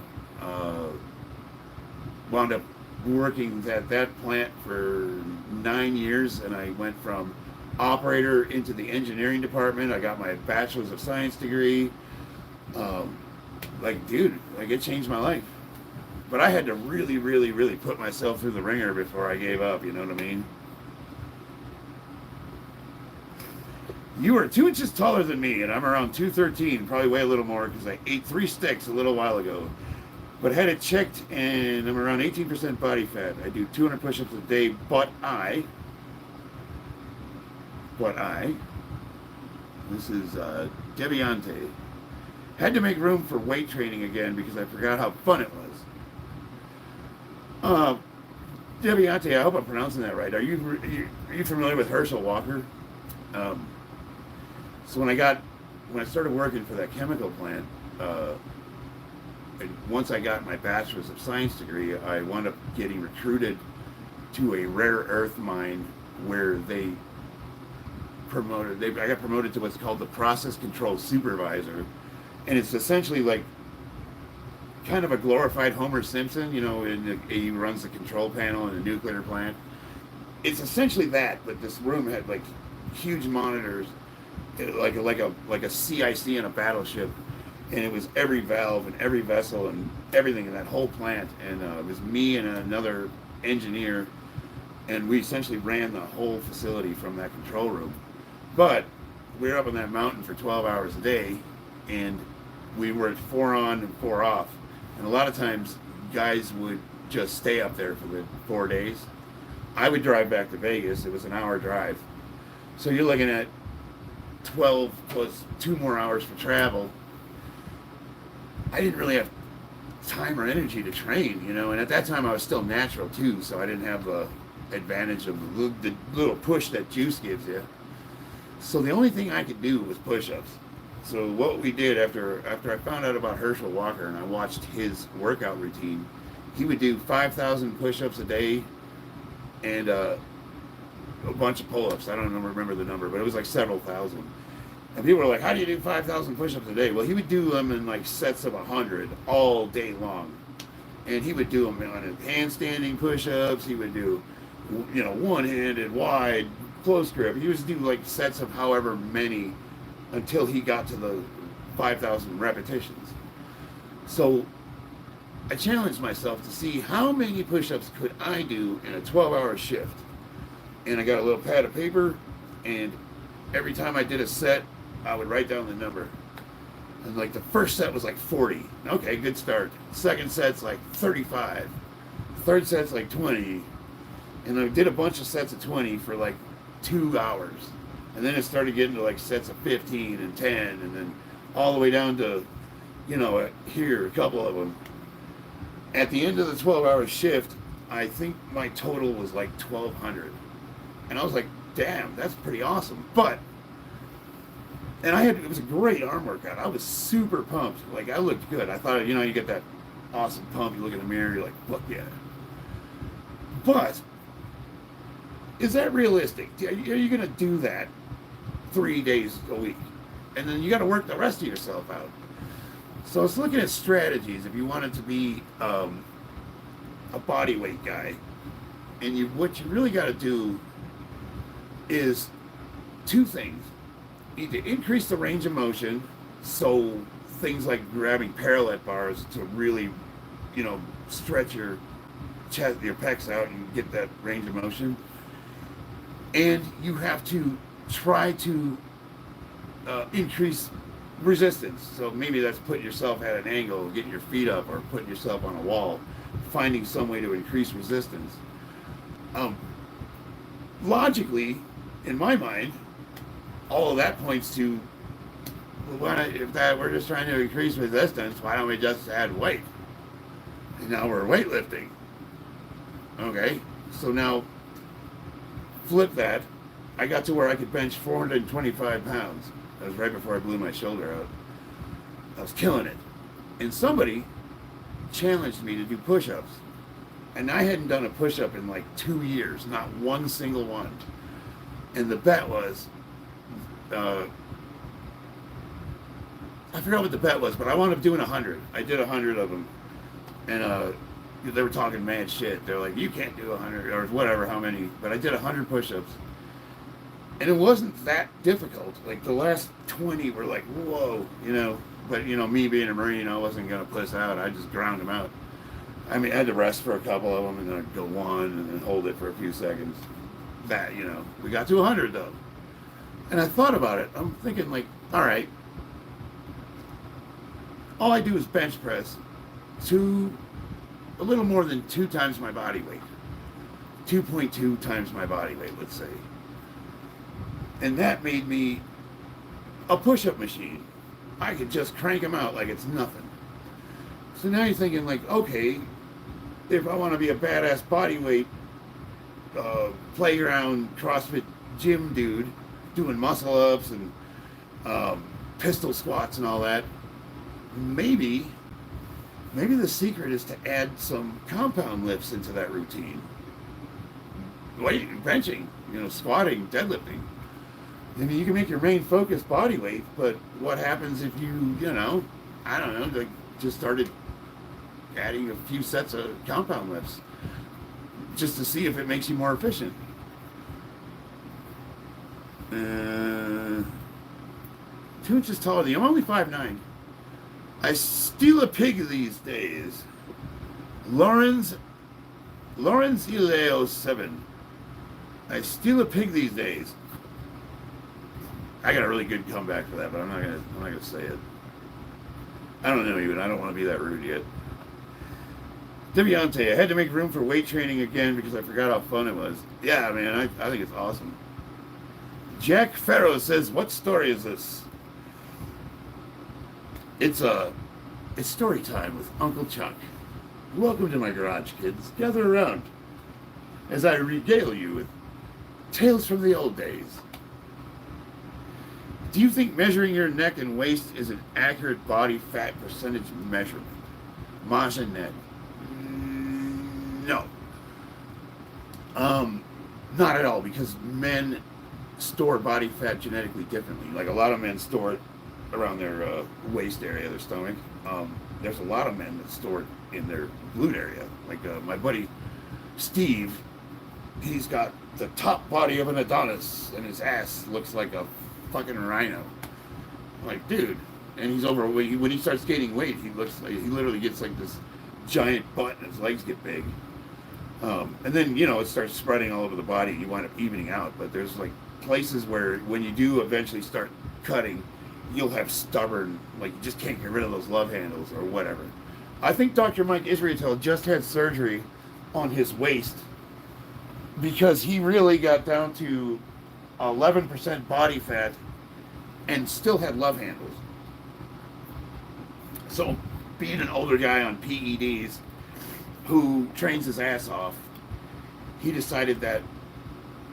Wound up working at that plant for 9 years, and I went from operator into the engineering department. I got my bachelor's of science degree. It changed my life. But I had to really, really, really put myself through the ringer before I gave up, you know what I mean? You are 2 inches taller than me, and I'm around 213, probably weigh a little more because I ate 3 sticks a little while ago. But had it checked, and I'm around 18% body fat. I do 200 push-ups a day, but I This is Deviante. Had to make room for weight training again because I forgot how fun it was. Deviante, I hope I'm pronouncing that right. Are you familiar with Herschel Walker? So when I started working for that chemical plant, and once I got my bachelor's of science degree, I wound up getting recruited to a rare earth mine where I got promoted to what's called the process control supervisor, and it's essentially like kind of a glorified Homer Simpson, he runs the control panel in a nuclear plant. It's essentially that, but this room had like huge monitors, like a CIC in a battleship, and it was every valve and every vessel and everything in that whole plant, and it was me and another engineer, and we essentially ran the whole facility from that control room. But we were up on that mountain for 12 hours a day, and we were 4 on and 4 off. And a lot of times, guys would just stay up there for the 4 days. I would drive back to Vegas. It was an hour drive. So you're looking at 12 plus 2 more hours for travel. I didn't really have time or energy to train, and at that time I was still natural too, so I didn't have the advantage of the little push that juice gives you. So the only thing I could do was push-ups. So what we did after I found out about Herschel Walker and I watched his workout routine, he would do 5,000 push-ups a day and a bunch of pull-ups. I don't remember the number, but it was like several thousand. And people were like, how do you do 5,000 push-ups a day? Well, he would do them in like sets of 100 all day long. And he would do them on handstanding push-ups. He would do, one-handed, wide, close grip. He would do like sets of however many until he got to the 5,000 repetitions. So I challenged myself to see how many push-ups could I do in a 12-hour shift. And I got a little pad of paper, and every time I did a set, I would write down the number. And like the first set was like 40. Okay, good start. Second set's like 35. Third set's like 20. And I did a bunch of sets of 20 for like 2 hours. And then it started getting to like sets of 15 and 10, and then all the way down to, here, a couple of them. At the end of the 12-hour shift, I think my total was like 1,200. And I was like, damn, that's pretty awesome. And it was a great arm workout. I was super pumped. Like, I looked good. I thought, you get that awesome pump. You look in the mirror, you're like, fuck yeah. But, is that realistic? Are you going to do that 3 days a week? And then you got to work the rest of yourself out. So I was looking at strategies if you wanted to be a bodyweight guy. And what you really got to do is 2 things. You need to increase the range of motion, so things like grabbing parallel bars to really, stretch your chest, your pecs out and get that range of motion. And you have to try to increase resistance. So maybe that's putting yourself at an angle, getting your feet up, or putting yourself on a wall, finding some way to increase resistance. Logically, in my mind, all of that points to, if we're just trying to increase resistance, why don't we just add weight? And now we're weightlifting. Okay, so now flip that. I got to where I could bench 425 pounds. That was right before I blew my shoulder out. I was killing it. And somebody challenged me to do push-ups. And I hadn't done a push-up in like 2 years, not one single one. And the bet was, I forgot what the bet was, but I wound up doing 100. I did 100 of them. And they were talking mad shit. They're like, you can't do 100 or whatever, how many. But I did 100 push-ups. And it wasn't that difficult. Like the last 20 were like, whoa, But, me being a Marine, I wasn't going to puss out. I just ground them out. I mean, I had to rest for a couple of them and then I'd go one and then hold it for a few seconds. That, we got to 100 though. And I thought about it. I'm thinking like, all right, all I do is bench press a little more than 2 times my body weight. 2.2 times my body weight, let's say. And that made me a push-up machine. I could just crank them out like it's nothing. So now you're thinking like, okay, if I want to be a badass bodyweight playground CrossFit gym dude doing muscle ups and pistol squats and all that, maybe the secret is to add some compound lifts into that routine. Benching, squatting, deadlifting. I mean, you can make your main focus body weight, but what happens if you, I don't know, like just started adding a few sets of compound lifts just to see if it makes you more efficient? 2 inches taller than you. I'm only 5'9". I steal a pig these days. Lawrence Ileo 7. I steal a pig these days. I got a really good comeback for that, but I'm not gonna say it. I don't know even. I don't want to be that rude yet. Deviante, I had to make room for weight training again because I forgot how fun it was. Yeah, man, I think it's awesome. Jack Farrow says, "What story is this?" It's story time with Uncle Chuck. Welcome to my garage, kids. Gather around as I regale you with tales from the old days. Do you think measuring your neck and waist is an accurate body fat percentage measurement? Majanet. No. Not at all, because men store body fat genetically differently. Like a lot of men store it around their waist area, their stomach. There's a lot of men that store it in their glute area. Like my buddy Steve, he's got the top body of an Adonis, and his ass looks like a fucking rhino. I'm like, dude. And he's overweight. When he starts gaining weight, he literally gets like this giant butt, and his legs get big. And then it starts spreading all over the body. You wind up evening out. But there's like places where when you do eventually start cutting, you'll have stubborn, like you just can't get rid of those love handles or whatever. I think Dr. Mike Israel just had surgery on his waist because he really got down to 11% body fat and still had love handles. So being an older guy on PEDs who trains his ass off, he decided that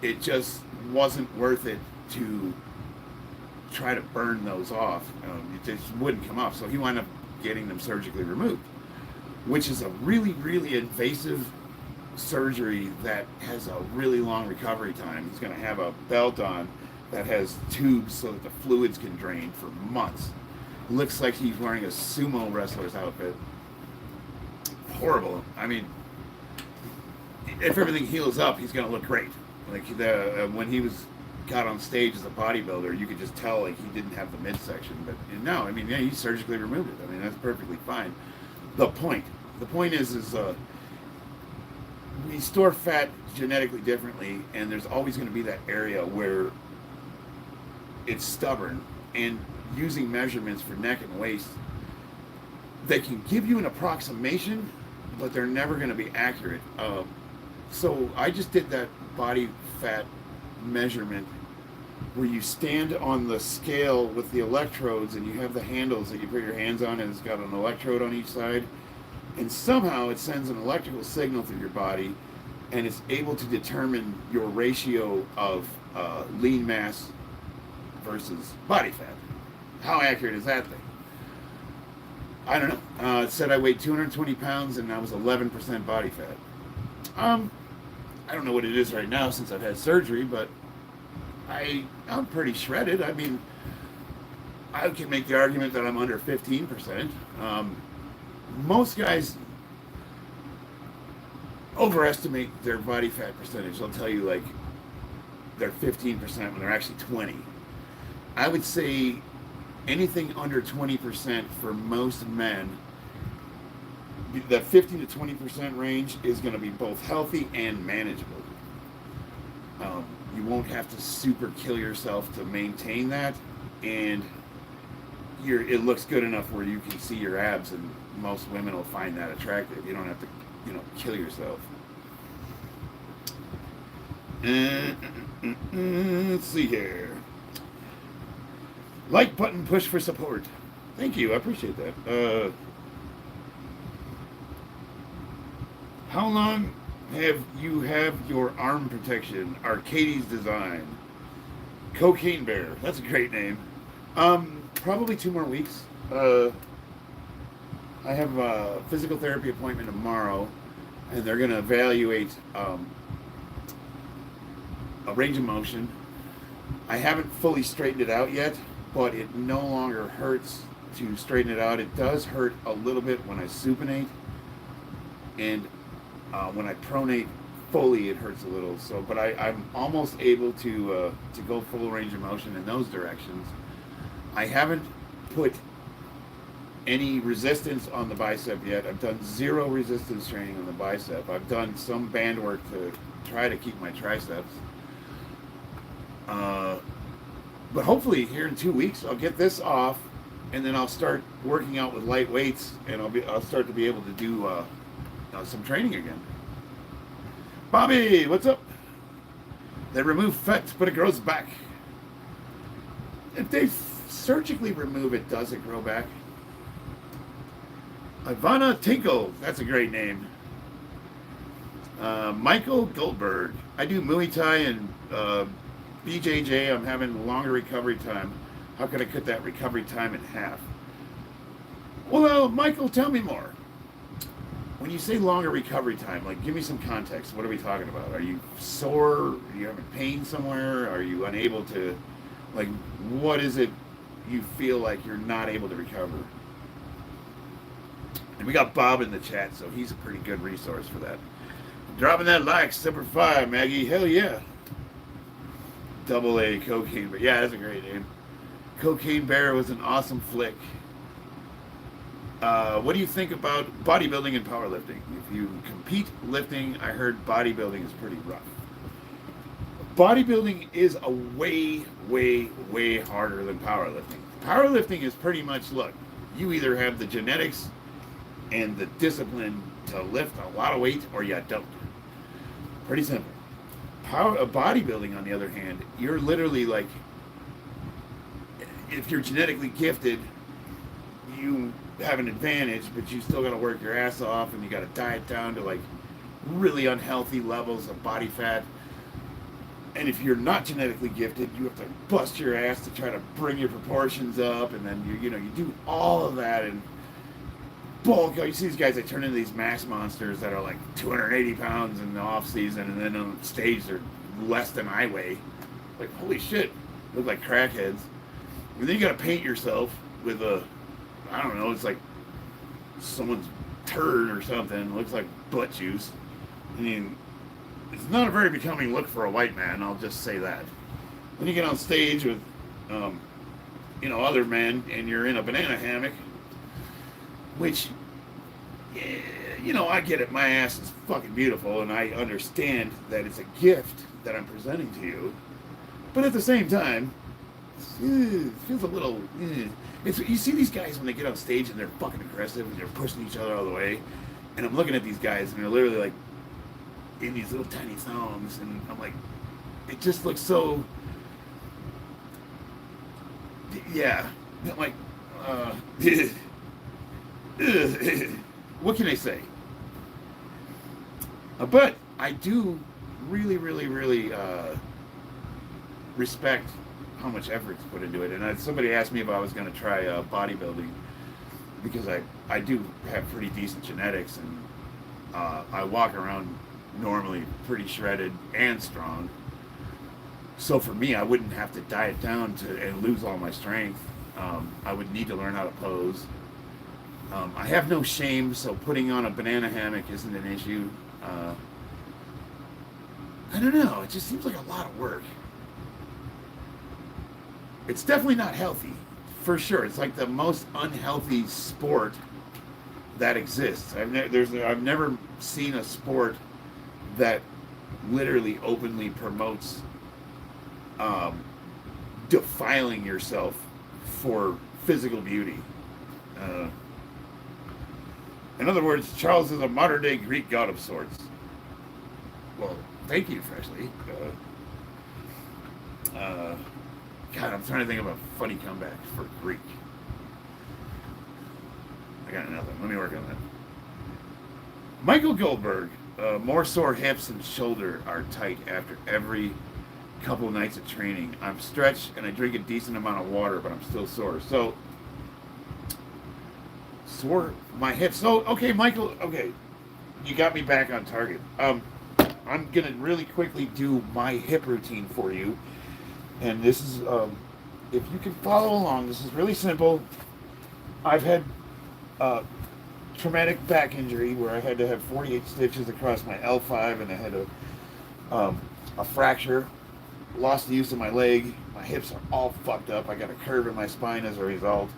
it just wasn't worth it to try to burn those off. It just wouldn't come off. So he wound up getting them surgically removed, which is a really, really invasive surgery that has a really long recovery time. He's going to have a belt on that has tubes so that the fluids can drain for months. Looks like he's wearing a sumo wrestler's outfit. Horrible. I mean, if everything heals up, he's going to look great. Like when he got on stage as a bodybuilder, you could just tell like he didn't have the midsection. But no, I mean, yeah, he surgically removed it. I mean, that's perfectly fine. The point is we store fat genetically differently, and there's always going to be that area where it's stubborn. And using measurements for neck and waist, they can give you an approximation, but they're never going to be accurate. So I just did that body fat measurement where you stand on the scale with the electrodes, and you have the handles that you put your hands on, and it's got an electrode on each side, and somehow it sends an electrical signal through your body, and it's able to determine your ratio of lean mass versus body fat. How accurate is that thing? I don't know. It said I weighed 220 pounds and I was 11% body fat. I don't know what it is right now since I've had surgery, but I'm pretty shredded. I mean, I can make the argument that I'm under 15%. Most guys overestimate their body fat percentage. They'll tell you like they're 15% when they're actually 20. I would say anything under 20% for most men, that 15 to 20% range is going to be both healthy and manageable. You won't have to super kill yourself to maintain that, and it looks good enough where you can see your abs, and most women will find that attractive. You don't have to, kill yourself. Let's see here. Like button push for support. Thank you. I appreciate that. How long have you your arm protection? Arcades design. Cocaine Bear. That's a great name. Probably 2 more weeks. I have a physical therapy appointment tomorrow, and they're going to evaluate a range of motion. I haven't fully straightened it out yet, but it no longer hurts to straighten it out. It does hurt a little bit when I supinate, and when I pronate fully, it hurts a little. So, but I'm almost able to go full range of motion in those directions. I haven't put any resistance on the bicep yet. I've done 0 resistance training on the bicep. I've done some band work to try to keep my triceps. But hopefully here in 2 weeks I'll get this off, and then I'll start working out with light weights, and I'll start to be able to do some training again. Bobby, what's up? They remove fat, but it grows back. If they surgically remove it, does it grow back? Ivana Tinkle, that's a great name. Michael Goldberg, I do Muay Thai and BJJ. I'm having longer recovery time. How can I cut that recovery time in half? Well, Michael, tell me more. When you say longer recovery time, like, give me some context. What are we talking about? Are you sore? Are you having pain somewhere? Are you unable to, like, what is it you feel like you're not able to recover? And we got Bob in the chat, so he's a pretty good resource for that. Dropping that like, Semper Fi, Maggie. Hell yeah. Double A Cocaine Bear. Yeah, that's a great name. Cocaine Bear was an awesome flick. What do you think about bodybuilding and powerlifting? If you compete lifting, I heard bodybuilding is pretty rough. Bodybuilding is a way, way, way harder than powerlifting. Powerlifting is pretty much, look, you either have the genetics and the discipline to lift a lot of weight, or you don't. Pretty simple. Bodybuilding, on the other hand, you're literally like, if you're genetically gifted, you have an advantage, but you still got to work your ass off, and you got to diet down to like really unhealthy levels of body fat. And if you're not genetically gifted, you have to bust your ass to try to bring your proportions up, and then you do all of that and bulk. You see these guys that turn into these mass monsters that are like 280 pounds in the off season, and then on stage they're less than I weigh. Like, holy shit, look like crackheads. And then you got to paint yourself with I don't know, it's like someone's turd or something. It looks like butt juice. I mean, it's not a very becoming look for a white man, I'll just say that. Then you get on stage with, other men, and you're in a banana hammock, which, I get it. My ass is fucking beautiful, and I understand that it's a gift that I'm presenting to you. But at the same time, it feels a little... you see these guys when they get on stage and they're fucking aggressive and they're pushing each other all the way. And I'm looking at these guys and they're literally like in these little tiny thongs, and I'm like, it just looks so... Yeah. I'm like, what can I say? But I do really, really, really respect how much effort's put into it. And somebody asked me if I was going to try bodybuilding, because I do have pretty decent genetics, and I walk around normally pretty shredded and strong. So for me, I wouldn't have to diet down and lose all my strength. I would need to learn how to pose. I have no shame, so putting on a banana hammock isn't an issue. I don't know, it just seems like a lot of work. It's definitely not healthy, for sure. It's like the most unhealthy sport that exists. I've never seen a sport that literally openly promotes defiling yourself for physical beauty. In other words, Charles is a modern-day Greek god of sorts. Well, thank you, Freshly. God, I'm trying to think of a funny comeback for Greek. I got nothing. Let me work on that. Michael Goldberg, more sore hips and shoulder are tight after every couple of nights of training. I'm stretched and I drink a decent amount of water, but I'm still sore. So, sore my hips. So, okay, Michael, okay, you got me back on target. I'm going to really quickly do my hip routine for you. And this is, if you can follow along, this is really simple. I've had traumatic back injury where I had to have 48 stitches across my L5 and I had a fracture, lost the use of my leg. My hips are all fucked up. I got a curve in my spine as a result.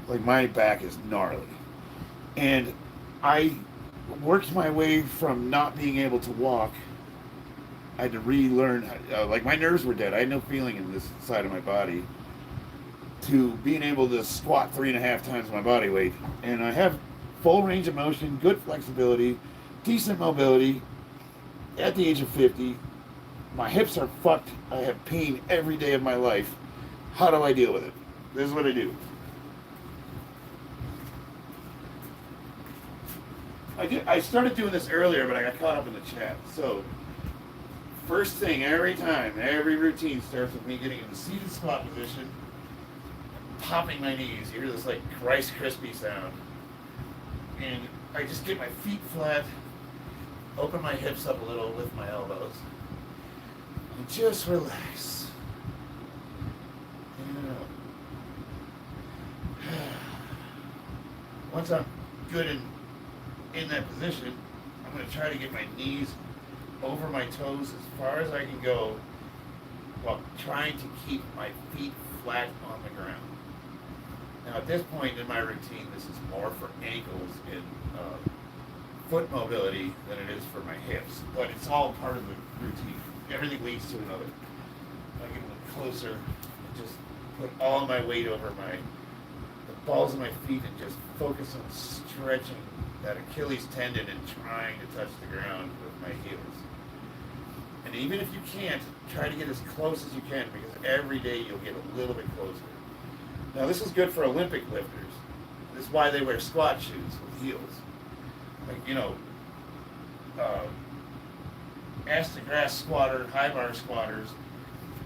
Like, my back is gnarly. And I worked my way from not being able to walk. I had to relearn, like, my nerves were dead. I had no feeling in this side of my body, to being able to squat 3.5 times my body weight. And I have full range of motion, good flexibility, decent mobility. At the age of 50, my hips are fucked. I have pain every day of my life. How do I deal with it? This is what I do. I started doing this earlier, but I got caught up in the chat. So, first thing, every time, every routine starts with me getting in the seated squat position, popping my knees. You hear this like Rice Krispie sound. And I just get my feet flat, open my hips up a little with my elbows, and just relax. And once I'm good in that position, I'm going to try to get my knees over my toes as far as I can go while trying to keep my feet flat on the ground. Now, at this point in my routine, this is more for ankles and foot mobility than it is for my hips, but it's all part of the routine. Everything leads to another. I get a little closer and just put all my weight over the balls of my feet and just focus on stretching that Achilles tendon and trying to touch the ground with my heels. And even if you can't, try to get as close as you can, because every day you'll get a little bit closer. Now, this is good for Olympic lifters. This is why they wear squat shoes with heels. Like, you know, ass to grass squatter, high bar squatters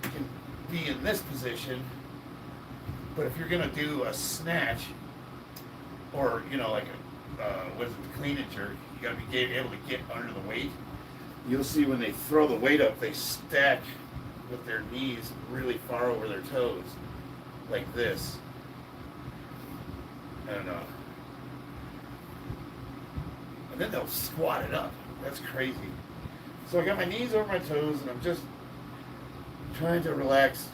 can be in this position, but if you're going to do a snatch, or, you know, like what is it, the clean and jerk, you got to be able to get under the weight. You'll see when they throw the weight up, they stack with their knees really far over their toes, like this. And then they'll squat it up. That's crazy. So I got my knees over my toes, and I'm just trying to relax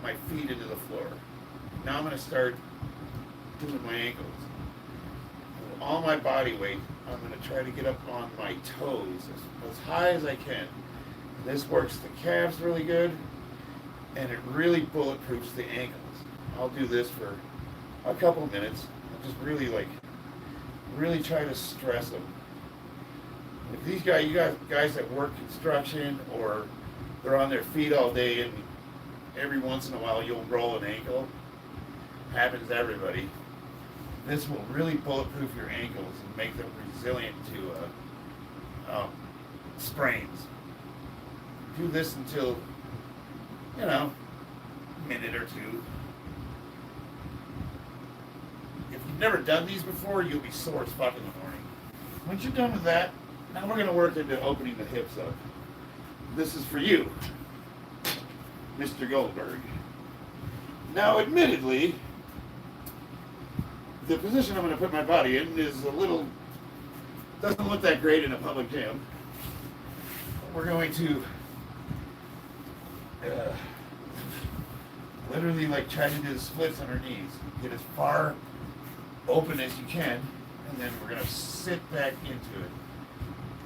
my feet into the floor. Now I'm going to start doing my ankles. With all my body weight, I'm going to try to get up on my toes as high as I can. And this works the calves really good, and it really bulletproofs the ankles. I'll do this for a couple minutes. I'll just really try to stress them. If these guys, guys that work construction, or they're on their feet all day, and every once in a while you'll roll an ankle, happens to everybody. This will really bulletproof your ankles and make them resilient to sprains. Do this until, you know, a minute or two. If you've never done these before, you'll be sore as fuck in the morning. Once you're done with that, now we're going to work into opening the hips up. This is for you, Mr. Goldberg. Now, admittedly, the position I'm going to put my body in is doesn't look that great in a public gym. We're going to literally like try to do the splits on our knees. Get as far open as you can, and then we're going to sit back into it.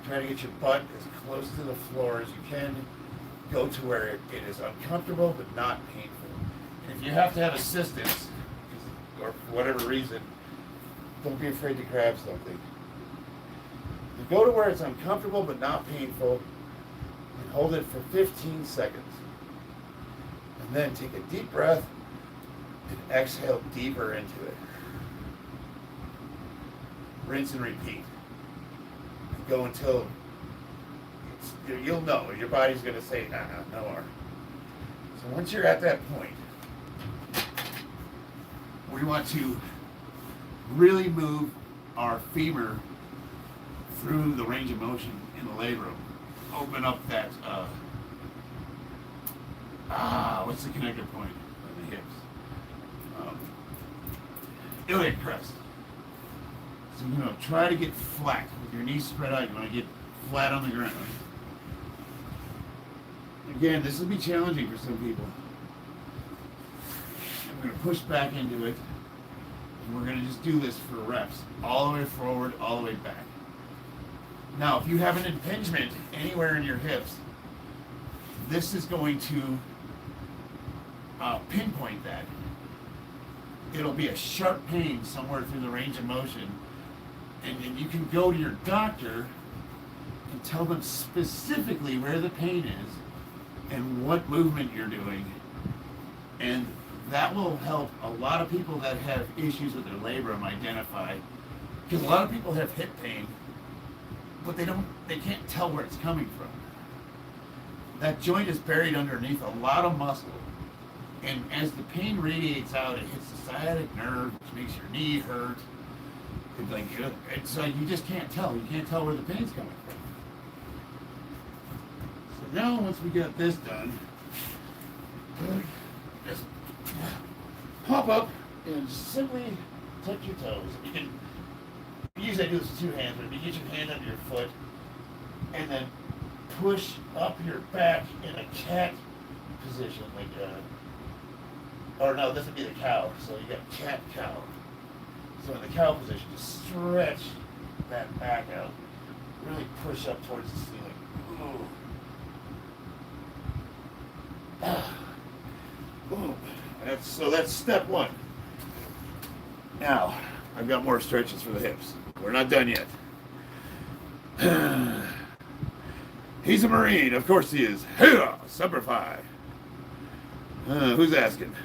Try to get your butt as close to the floor as you can. Go to where it is uncomfortable but not painful. And if you have to have assistance, or for whatever reason, don't be afraid to grab something. You go to where it's uncomfortable but not painful, and hold it for 15 seconds. And then take a deep breath and exhale deeper into it. Rinse and repeat. And go until you'll know. Your body's going to say, no more. So once you're at that point, we want to really move our femur through the range of motion in the labrum. Open up that, what's the connector point of the hips? Iliac crest. So you're going to try to get flat with your knees spread out. You want to get flat on the ground. Again, this will be challenging for some people. I'm going to push back into it. And we're going to just do this for reps. All the way forward, all the way back. Now, if you have an impingement anywhere in your hips, this is going to pinpoint that. It'll be a sharp pain somewhere through the range of motion. And you can go to your doctor and tell them specifically where the pain is and what movement you're doing. And that will help a lot of people that have issues with their labrum identify. Because a lot of people have hip pain, but they can't tell where it's coming from. That joint is buried underneath a lot of muscle. And as the pain radiates out, it hits the sciatic nerve, which makes your knee hurt. It's like you just can't tell. You can't tell where the pain's coming from. So now once we got this done, just pop up and simply touch your toes. You can usually I do this with two hands, but if you get your hand under your foot and then push up your back in a cat position, or no, this would be the cow. So you got cat cow. So in the cow position, just stretch that back out. Really push up towards the ceiling. Boom. That's step one. Now, I've got more stretches for the hips. We're not done yet. He's a Marine. Of course he is. Hey, Semper Fi. Who's asking?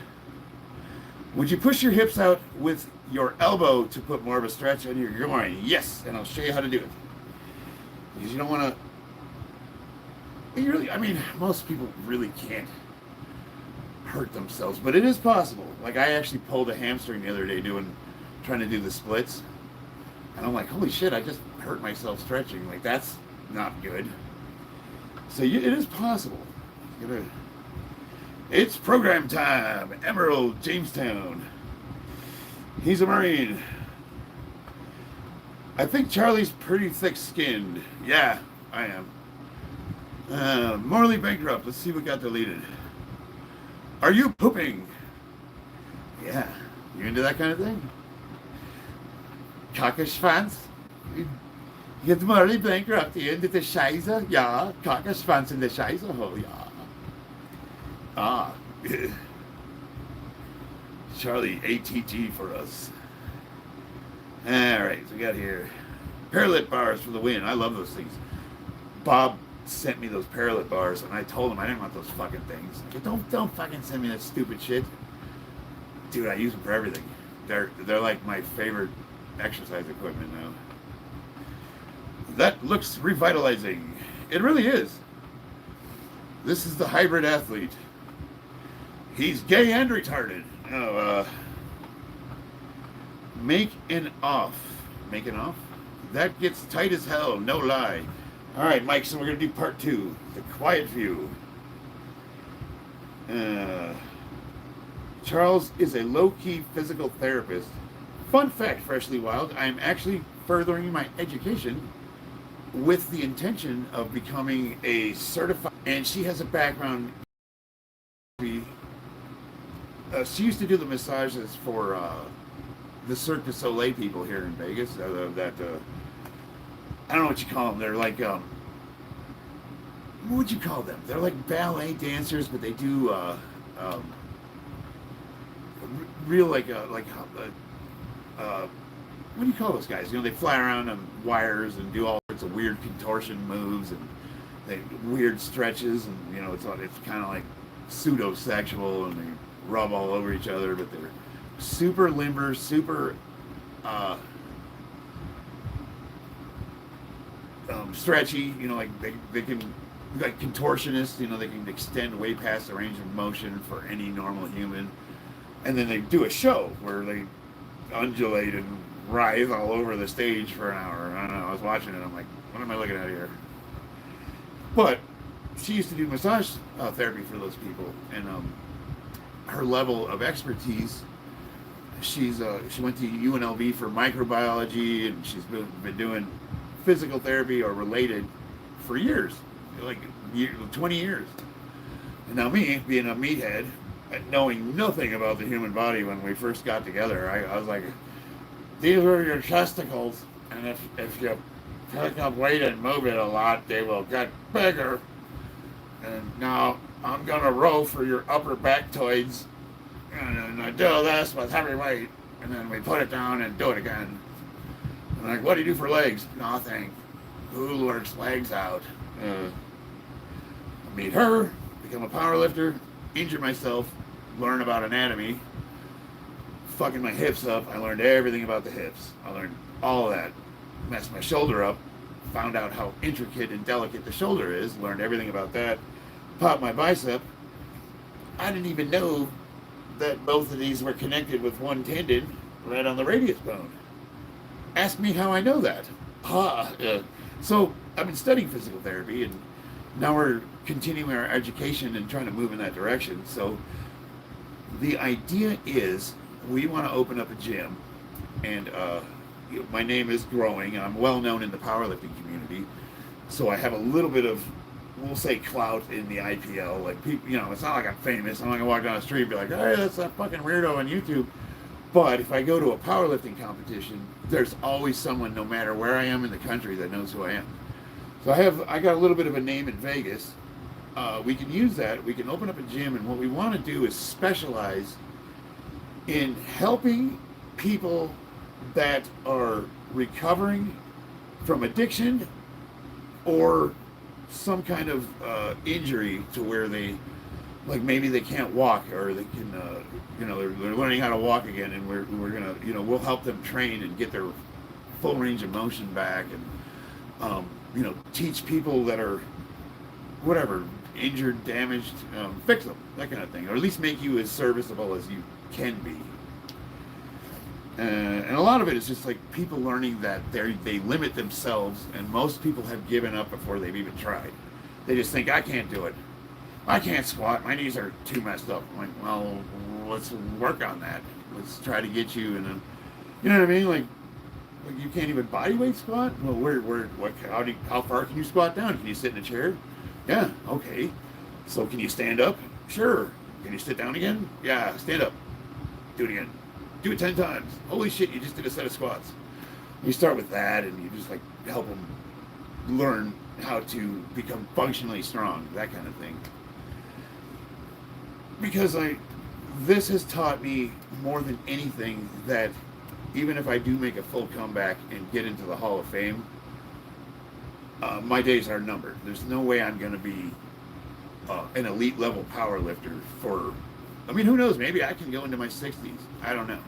Would you push your hips out with your elbow to put more of a stretch on your groin? Yes, and I'll show you how to do it. Because you don't want to... most people really can't hurt themselves, but it is possible. Like, I actually pulled a hamstring the other day trying to do the splits. And I'm like, holy shit, I just hurt myself stretching. Like, that's not good. So it is possible. It's program time. Emerald, Jamestown. He's a Marine. I think Charlie's pretty thick-skinned. Yeah, I am. Morally bankrupt. Let's see what got deleted. Are you pooping? Yeah. You into that kind of thing? Kackerschwanz? Get morally bankrupt. You into the Scheiße? Ja. Kackerschwanz in the Scheiße? Oh, ja. Charlie, ATG for us. Alright, so we got here Paralit bars for the win. I love those things. Bob sent me those Paralit bars and I told him I didn't want those fucking things. Like, don't fucking send me that stupid shit. Dude, I use them for everything. They're like my favorite exercise equipment now. That looks revitalizing. It really is. This is the hybrid athlete. He's gay and retarded. Make an off. Make an off? That gets tight as hell, no lie. Alright, Mike, so we're going to do part 2. The quiet view. Charles is a low-key physical therapist. Fun fact, Freshly Wild, I'm actually furthering my education with the intention of becoming a certified... And she has a background... she used to do the massages for the Cirque du Soleil people here in Vegas. I don't know what you call them. They're like, what would you call them? They're like ballet dancers, but they do real what do you call those guys? You know, they fly around on wires and do all sorts of weird contortion moves and weird stretches, and you know, it's kind of like pseudo-sexual and they rub all over each other, but they're super limber, super stretchy, you know, like they can, like contortionists, you know, they can extend way past the range of motion for any normal human. And then they do a show where they undulate and writhe all over the stage for an hour. I don't know, I was watching it, I'm like, what am I looking at here? But she used to do massage therapy for those people, and her level of expertise, she went to UNLV for microbiology, and she's been doing physical therapy or related for years, like 20 years. And now me, being a meathead, knowing nothing about the human body when we first got together, I was like, these are your testicles, and if you pick up weight and move it a lot, they will get bigger. And now I'm gonna row for your upper bactoids, and I do this with heavy weight, and then we put it down and do it again. And like, what do you do for legs? Nothing. Who works legs out? Meet her, become a power lifter, injure myself, learn about anatomy, fucking my hips up. I learned everything about the hips. I learned all of that. Messed my shoulder up, found out how intricate and delicate the shoulder is, learned everything about that. Popped my bicep. I didn't even know that both of these were connected with one tendon right on the radius bone. Ask me how I know that. So I've been studying physical therapy, and now we're continuing our education and trying to move in that direction. So the idea is we want to open up a gym, and my name is growing. I'm well known in the powerlifting community, so I have a little bit of, we'll say, clout in the IPL. Like, people, you know, it's not like I'm famous. I'm not gonna walk down the street and be like, hey, that's that fucking weirdo on YouTube. But if I go to a powerlifting competition, there's always someone, no matter where I am in the country, that knows who I am. So I got a little bit of a name in Vegas. We can use that. We can open up a gym, and what we want to do is specialize in helping people that are recovering from addiction or some kind of injury to where they, like, maybe they can't walk, or they can, you know, they're learning how to walk again, and we're gonna, you know, we'll help them train and get their full range of motion back, and you know, teach people that are whatever, injured, damaged, fix them, that kind of thing, or at least make you as serviceable as you can be. And a lot of it is just like people learning that they limit themselves, and most people have given up before they've even tried. They just think, I can't do it. I can't squat. My knees are too messed up. I'm like, well, let's work on that. Let's try to get you in a, you know what I mean? Like you can't even bodyweight squat? Well, how far can you squat down? Can you sit in a chair? Yeah, okay. So can you stand up? Sure. Can you sit down again? Yeah, stand up. Do it again. Do it 10 times. Holy shit, you just did a set of squats. You start with that, and you just like help them learn how to become functionally strong, that kind of thing. Because this has taught me more than anything that even if I do make a full comeback and get into the Hall of Fame, my days are numbered. There's no way I'm going to be an elite level power lifter for, I mean, who knows? Maybe I can go into my 60s. I don't know.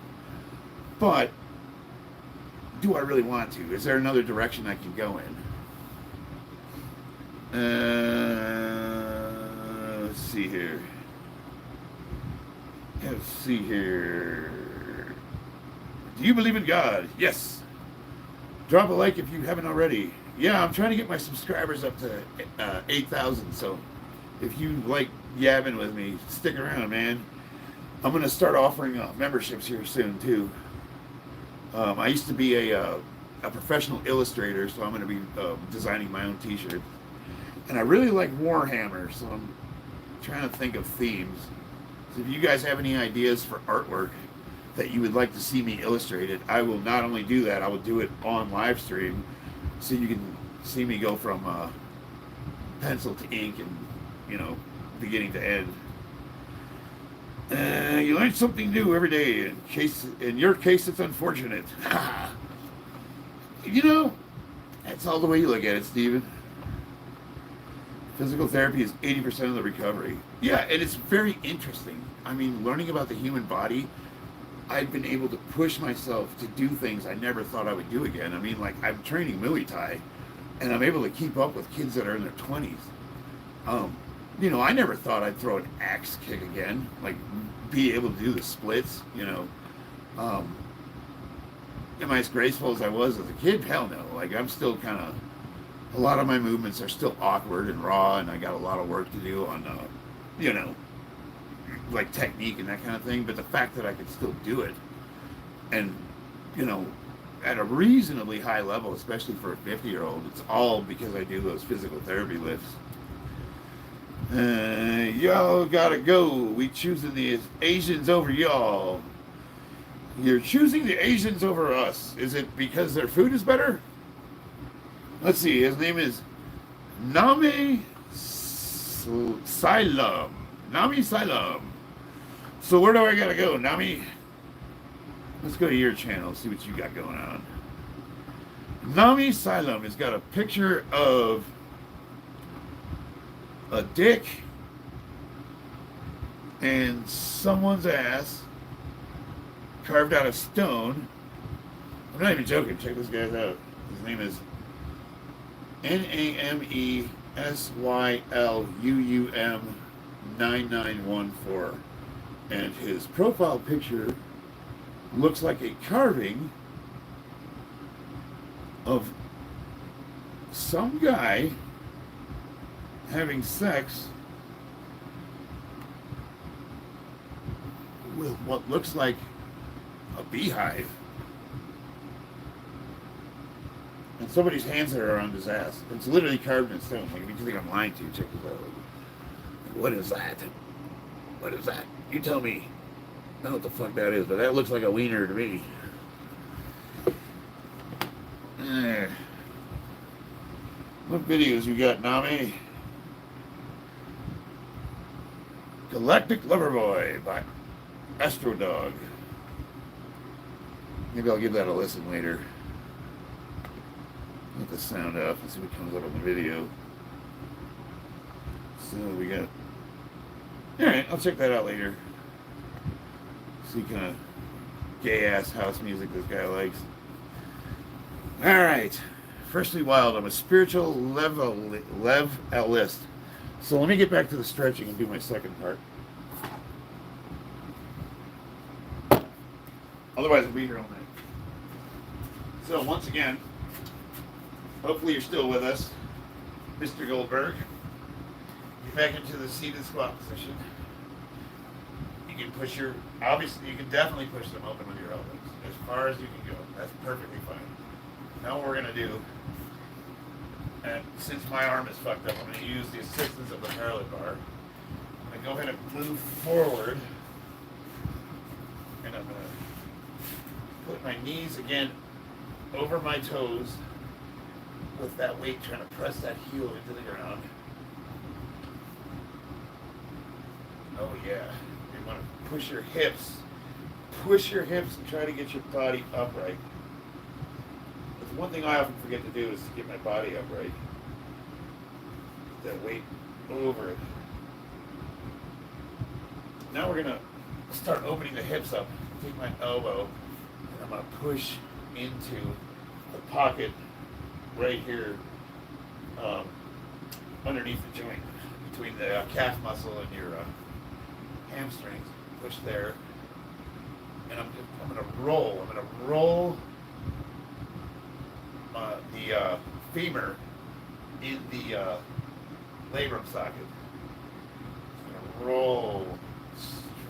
But do I really want to? Is there another direction I can go in? Let's see here. Let's see here. Do you believe in God? Yes. Drop a like if you haven't already. Yeah, I'm trying to get my subscribers up to 8,000. So if you like yabbing with me, stick around, man. I'm going to start offering memberships here soon, too. I used to be a professional illustrator, so I'm going to be designing my own t-shirt. And I really like Warhammer, so I'm trying to think of themes. So if you guys have any ideas for artwork that you would like to see me illustrated, I will not only do that, I will do it on live stream, so you can see me go from pencil to ink and, you know, beginning to end. You learn something new every day. In your case, it's unfortunate. You know, that's all the way you look at it, Steven. Physical therapy is 80% of the recovery. Yeah, and it's very interesting. I mean, learning about the human body, I've been able to push myself to do things I never thought I would do again. I mean, like, I'm training Muay Thai, and I'm able to keep up with kids that are in their 20s. I never thought I'd throw an axe kick again, like, be able to do the splits, Am I as graceful as I was as a kid? Hell no. Like, I'm still kind of, a lot of my movements are still awkward and raw, and I got a lot of work to do on, like technique and that kind of thing. But the fact that I could still do it, and, at a reasonably high level, especially for a 50-year-old, it's all because I do those physical therapy lifts. Y'all gotta go. We choosing the Asians over y'all. You're choosing the Asians over us. Is it because their food is better? Let's see. His name is Nami Silam. Nami Silam. So where do I gotta go, Nami? Let's go to your channel, see what you got going on. Nami Silam has got a picture of a dick and someone's ass carved out of stone. I'm not even joking. Check this guy out. His name is NAMESYLUUM9914, and his profile picture looks like a carving of some guy having sex with what looks like a beehive, and somebody's hands are around his ass. It's literally carved in stone. Like, if you think I'm lying to you, check this out. What is that? What is that? You tell me. I don't know what the fuck that is, but that looks like a wiener to me. What videos you got, Nami? Galactic Loverboy by Astro Dog. Maybe I'll give that a listen later. Let the sound up and see what comes up on the video. So we got... Alright, I'll check that out later. See kind of gay-ass house music this guy likes. Alright. Firstly Wild, I'm a spiritual levelist. So let me get back to the stretching and do my second part. Otherwise, I'll be here all night. So, once again, hopefully you're still with us, Mr. Goldberg. Get back into the seated squat position. You can push your, obviously, you can definitely push them open with your elbows, as far as you can go. That's perfectly fine. Now what we're going to do, and since my arm is fucked up, I'm going to use the assistance of the parallel bar. I'm going to go ahead and move forward, and I'm going to put my knees again over my toes with that weight, trying to press that heel into the ground. Oh yeah. You want to push your hips. Push your hips and try to get your body upright. That's one thing I often forget to do, is to get my body upright. Put that weight over it. Now we're going to start opening the hips up. Take my elbow, and I'm going to push into the pocket right here, underneath the joint, between the calf muscle and your hamstrings. Push there, and I'm going to roll. I'm going to roll the femur in the labrum socket. I'm going to roll,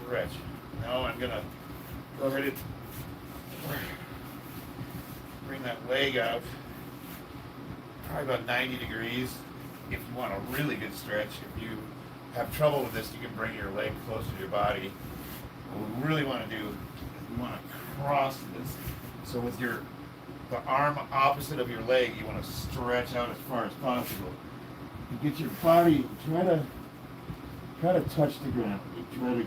stretch. Now I'm going to go ahead and bring that leg out, probably about 90 degrees. If you want a really good stretch, if you have trouble with this, you can bring your leg closer to your body. What we really want to do is we want to cross this. So with the arm opposite of your leg, you want to stretch out as far as possible. You get your body, try to touch the ground. You try to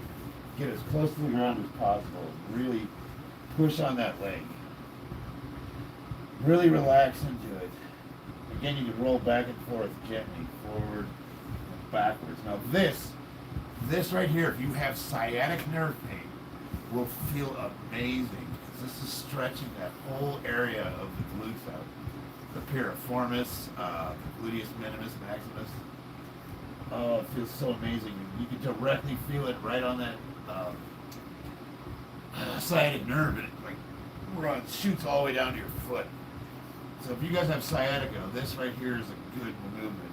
get as close to the ground as possible. Really push on that leg. Really relax into it. Again, you can roll back and forth gently, forward, backwards. Now this right here, if you have sciatic nerve pain, will feel amazing. This is stretching that whole area of the glutes out. The piriformis, gluteus minimus, maximus. Oh, it feels so amazing. You can directly feel it right on that sciatic nerve, and it shoots all the way down to your foot. So if you guys have sciatica, this right here is a good movement.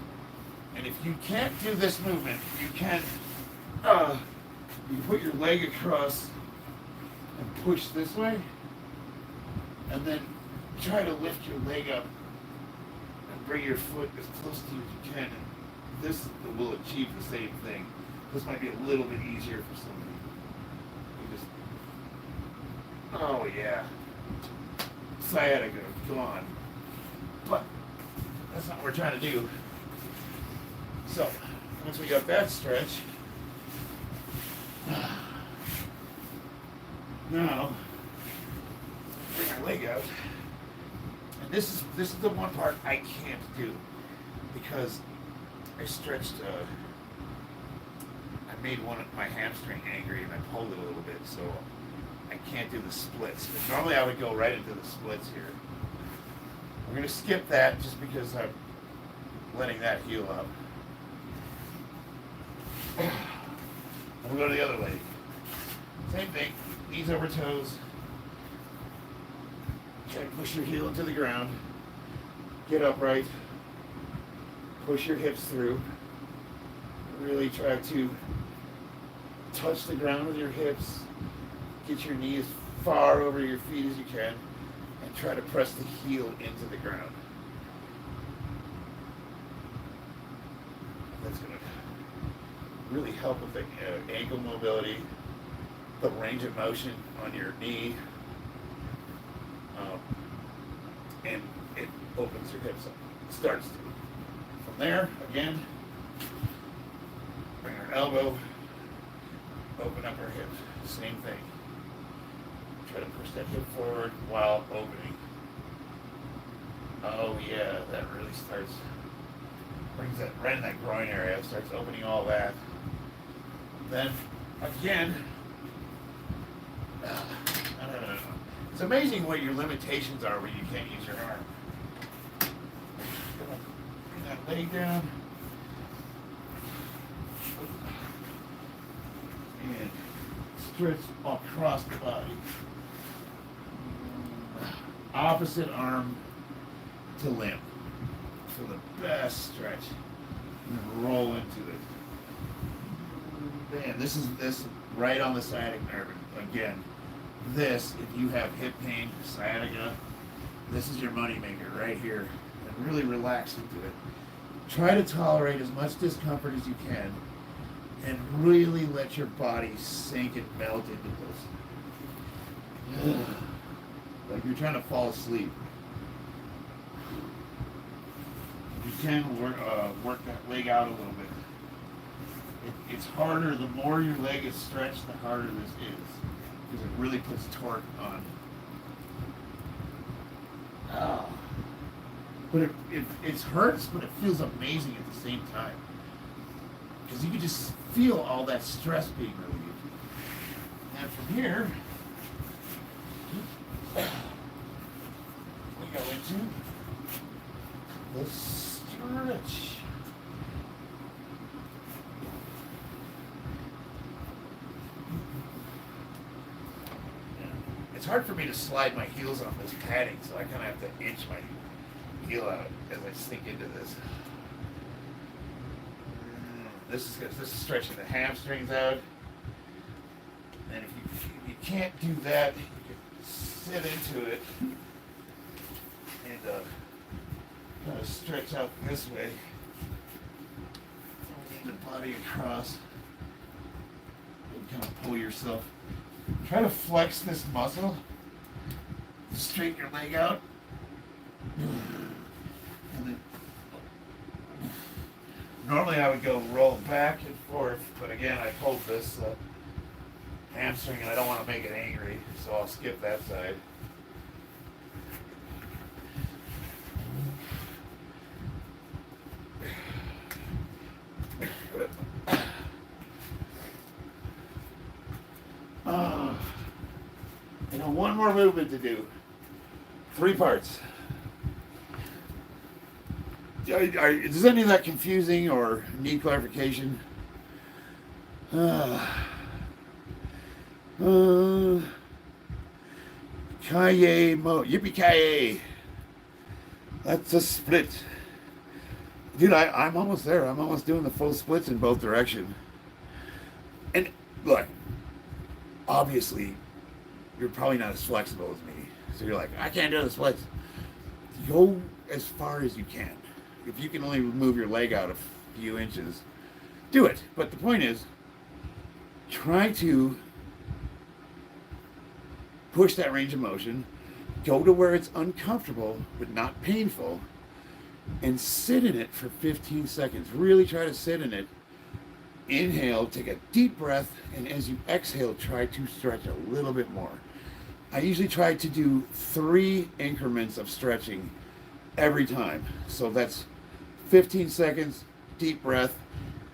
And if you can't do this movement, you can you put your leg across and push this way, and then try to lift your leg up and bring your foot as close to you as you can. And this will achieve the same thing. This might be a little bit easier for somebody. You just, oh yeah, sciatica gone. But that's not what we're trying to do. So once we got that stretch, now bring our leg out. And this is the one part I can't do because I stretched. I made one of my hamstring angry and I pulled it a little bit, so I can't do the splits. But normally I would go right into the splits here. We're gonna skip that just because I'm letting that heal up. And we'll go to the other leg. Same thing, knees over toes. Try to push your heel into the ground. Get upright. Push your hips through. Really try to touch the ground with your hips. Get your knee as far over your feet as you can. And try to press the heel into the ground. That's going to really help with the ankle mobility, the range of motion on your knee, and it opens your hips up. It starts to. From there, again, bring our elbow, open up our hip. Same thing. Try to push that hip forward while opening. Oh yeah, that really brings that right in that groin area, starts opening all that. Then, again, I don't know. It's amazing what your limitations are when you can't use your arm. Bring that leg down. And stretch across the body. Opposite arm to limb. For the best stretch. And roll into it. Man, this is right on the sciatic nerve. Again, this, if you have hip pain, sciatica, this is your money maker right here. And really relax into it. Try to tolerate as much discomfort as you can and really let your body sink and melt into this. Like you're trying to fall asleep. You can work that leg out a little bit. It's harder, the more your leg is stretched, the harder this is. Because it really puts torque on. But it hurts, but it feels amazing at the same time. Because you can just feel all that stress being relieved. And from here, we go into the stretch. It's hard for me to slide my heels on this padding, so I kind of have to inch my heel out as I sink into this. This is stretching the hamstrings out. And if you can't do that, you can sit into it and kind of stretch out this way. Lean the body across and kind of pull yourself. Try to flex this muscle. Straighten your leg out. And then normally I would go roll back and forth, but again I pulled this hamstring and I don't want to make it angry, so I'll skip that side. got one more movement to do. 3 parts. Is any of that confusing or need clarification? Yippee-ki-yay. That's a split. Dude, I'm almost there. I'm almost doing the full splits in both directions. And look, obviously, you're probably not as flexible as me. So you're like, I can't do the splits. Go as far as you can. If you can only move your leg out a few inches, do it. But the point is, try to push that range of motion, go to where it's uncomfortable but not painful, and sit in it for 15 seconds. Really try to sit in it. Inhale, take a deep breath, and as you exhale, try to stretch a little bit more. I usually try to do 3 increments of stretching every time. So that's 15 seconds, deep breath,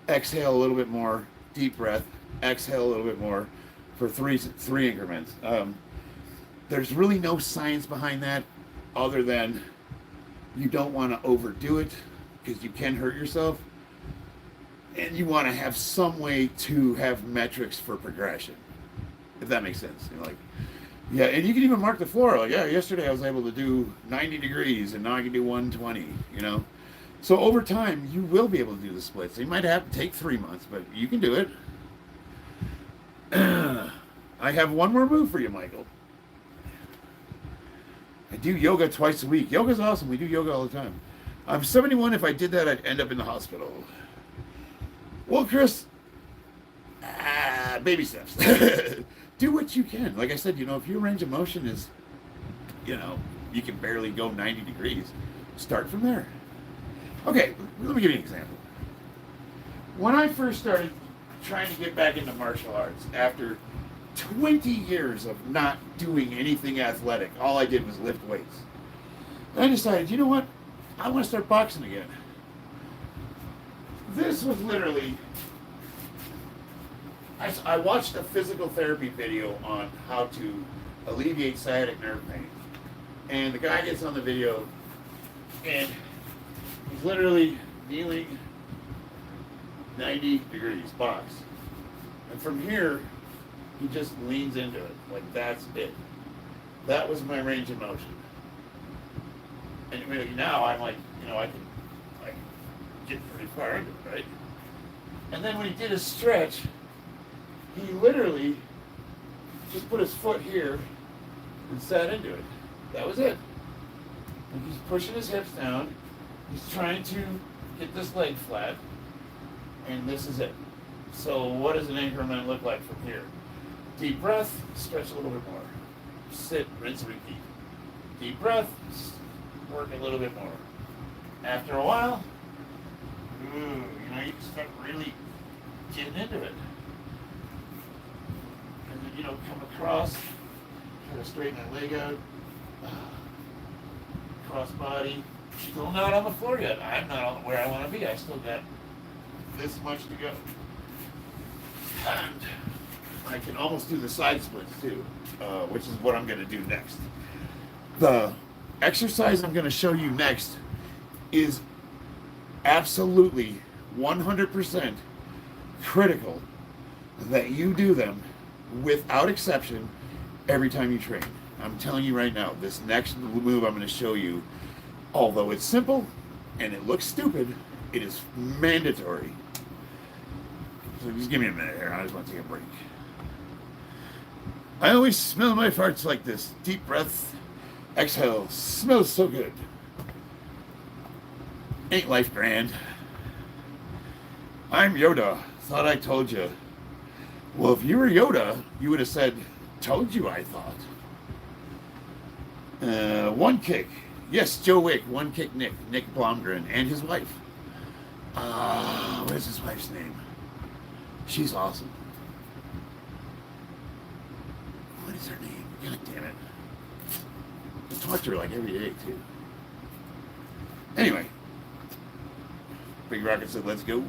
exhale a little bit more, deep breath, exhale a little bit more for three increments. There's really no science behind that other than you don't want to overdo it because you can hurt yourself, and you want to have some way to have metrics for progression, if that makes sense. You're like, yeah, and you can even mark the floor. Like, yeah, yesterday I was able to do 90 degrees, and now I can do 120, you know? So over time, you will be able to do the splits. You might have to take 3 months, but you can do it. I have one more move for you, Michael. I do yoga twice a week. Yoga's awesome. We do yoga all the time. I'm 71. If I did that, I'd end up in the hospital. Well, Chris, baby steps. Do what you can. Like I said, you know, if your range of motion is, you know, you can barely go 90 degrees, start from there. Okay, let me give you an example. When I first started trying to get back into martial arts, after 20 years of not doing anything athletic, all I did was lift weights. I decided, you know what? I want to start boxing again. This was literally, I watched a physical therapy video on how to alleviate sciatic nerve pain. And the guy gets on the video and he's literally kneeling 90 degrees, box. And from here, he just leans into it. Like, that's it. That was my range of motion. And really now I'm like, you know, I can get pretty far into it, right? And then when he did his stretch, he literally just put his foot here and sat into it. That was it. And he's pushing his hips down. He's trying to get this leg flat. And this is it. So what does an increment look like from here? Deep breath, stretch a little bit more. Sit, rinse, repeat. Deep breath, work a little bit more. After a while, you know, you can start really getting into it. And then, you know, come across, try to straighten that leg out. Cross body. Still not on the floor yet. I'm not on where I want to be. I still got this much to go. And I can almost do the side splits too, which is what I'm going to do next. The exercise I'm going to show you next is absolutely 100% critical that you do them without exception every time you train. I'm telling you right now, this next move I'm going to show you, although it's simple and it looks stupid, it is mandatory. So just give me a minute here. I just want to take a break. I always smell my farts like this. Deep breath, exhale. Smells so good. Ain't life grand? I'm Yoda. Thought I told you. Well, if you were Yoda, you would have said, told you I thought. One kick. Yes, Joe Wick. One kick Nick. Nick Blomgren and his wife. What is his wife's name? She's awesome. What is her name? God damn it. I talk to her like every day, too. Anyway. Big Rocket said, let's go.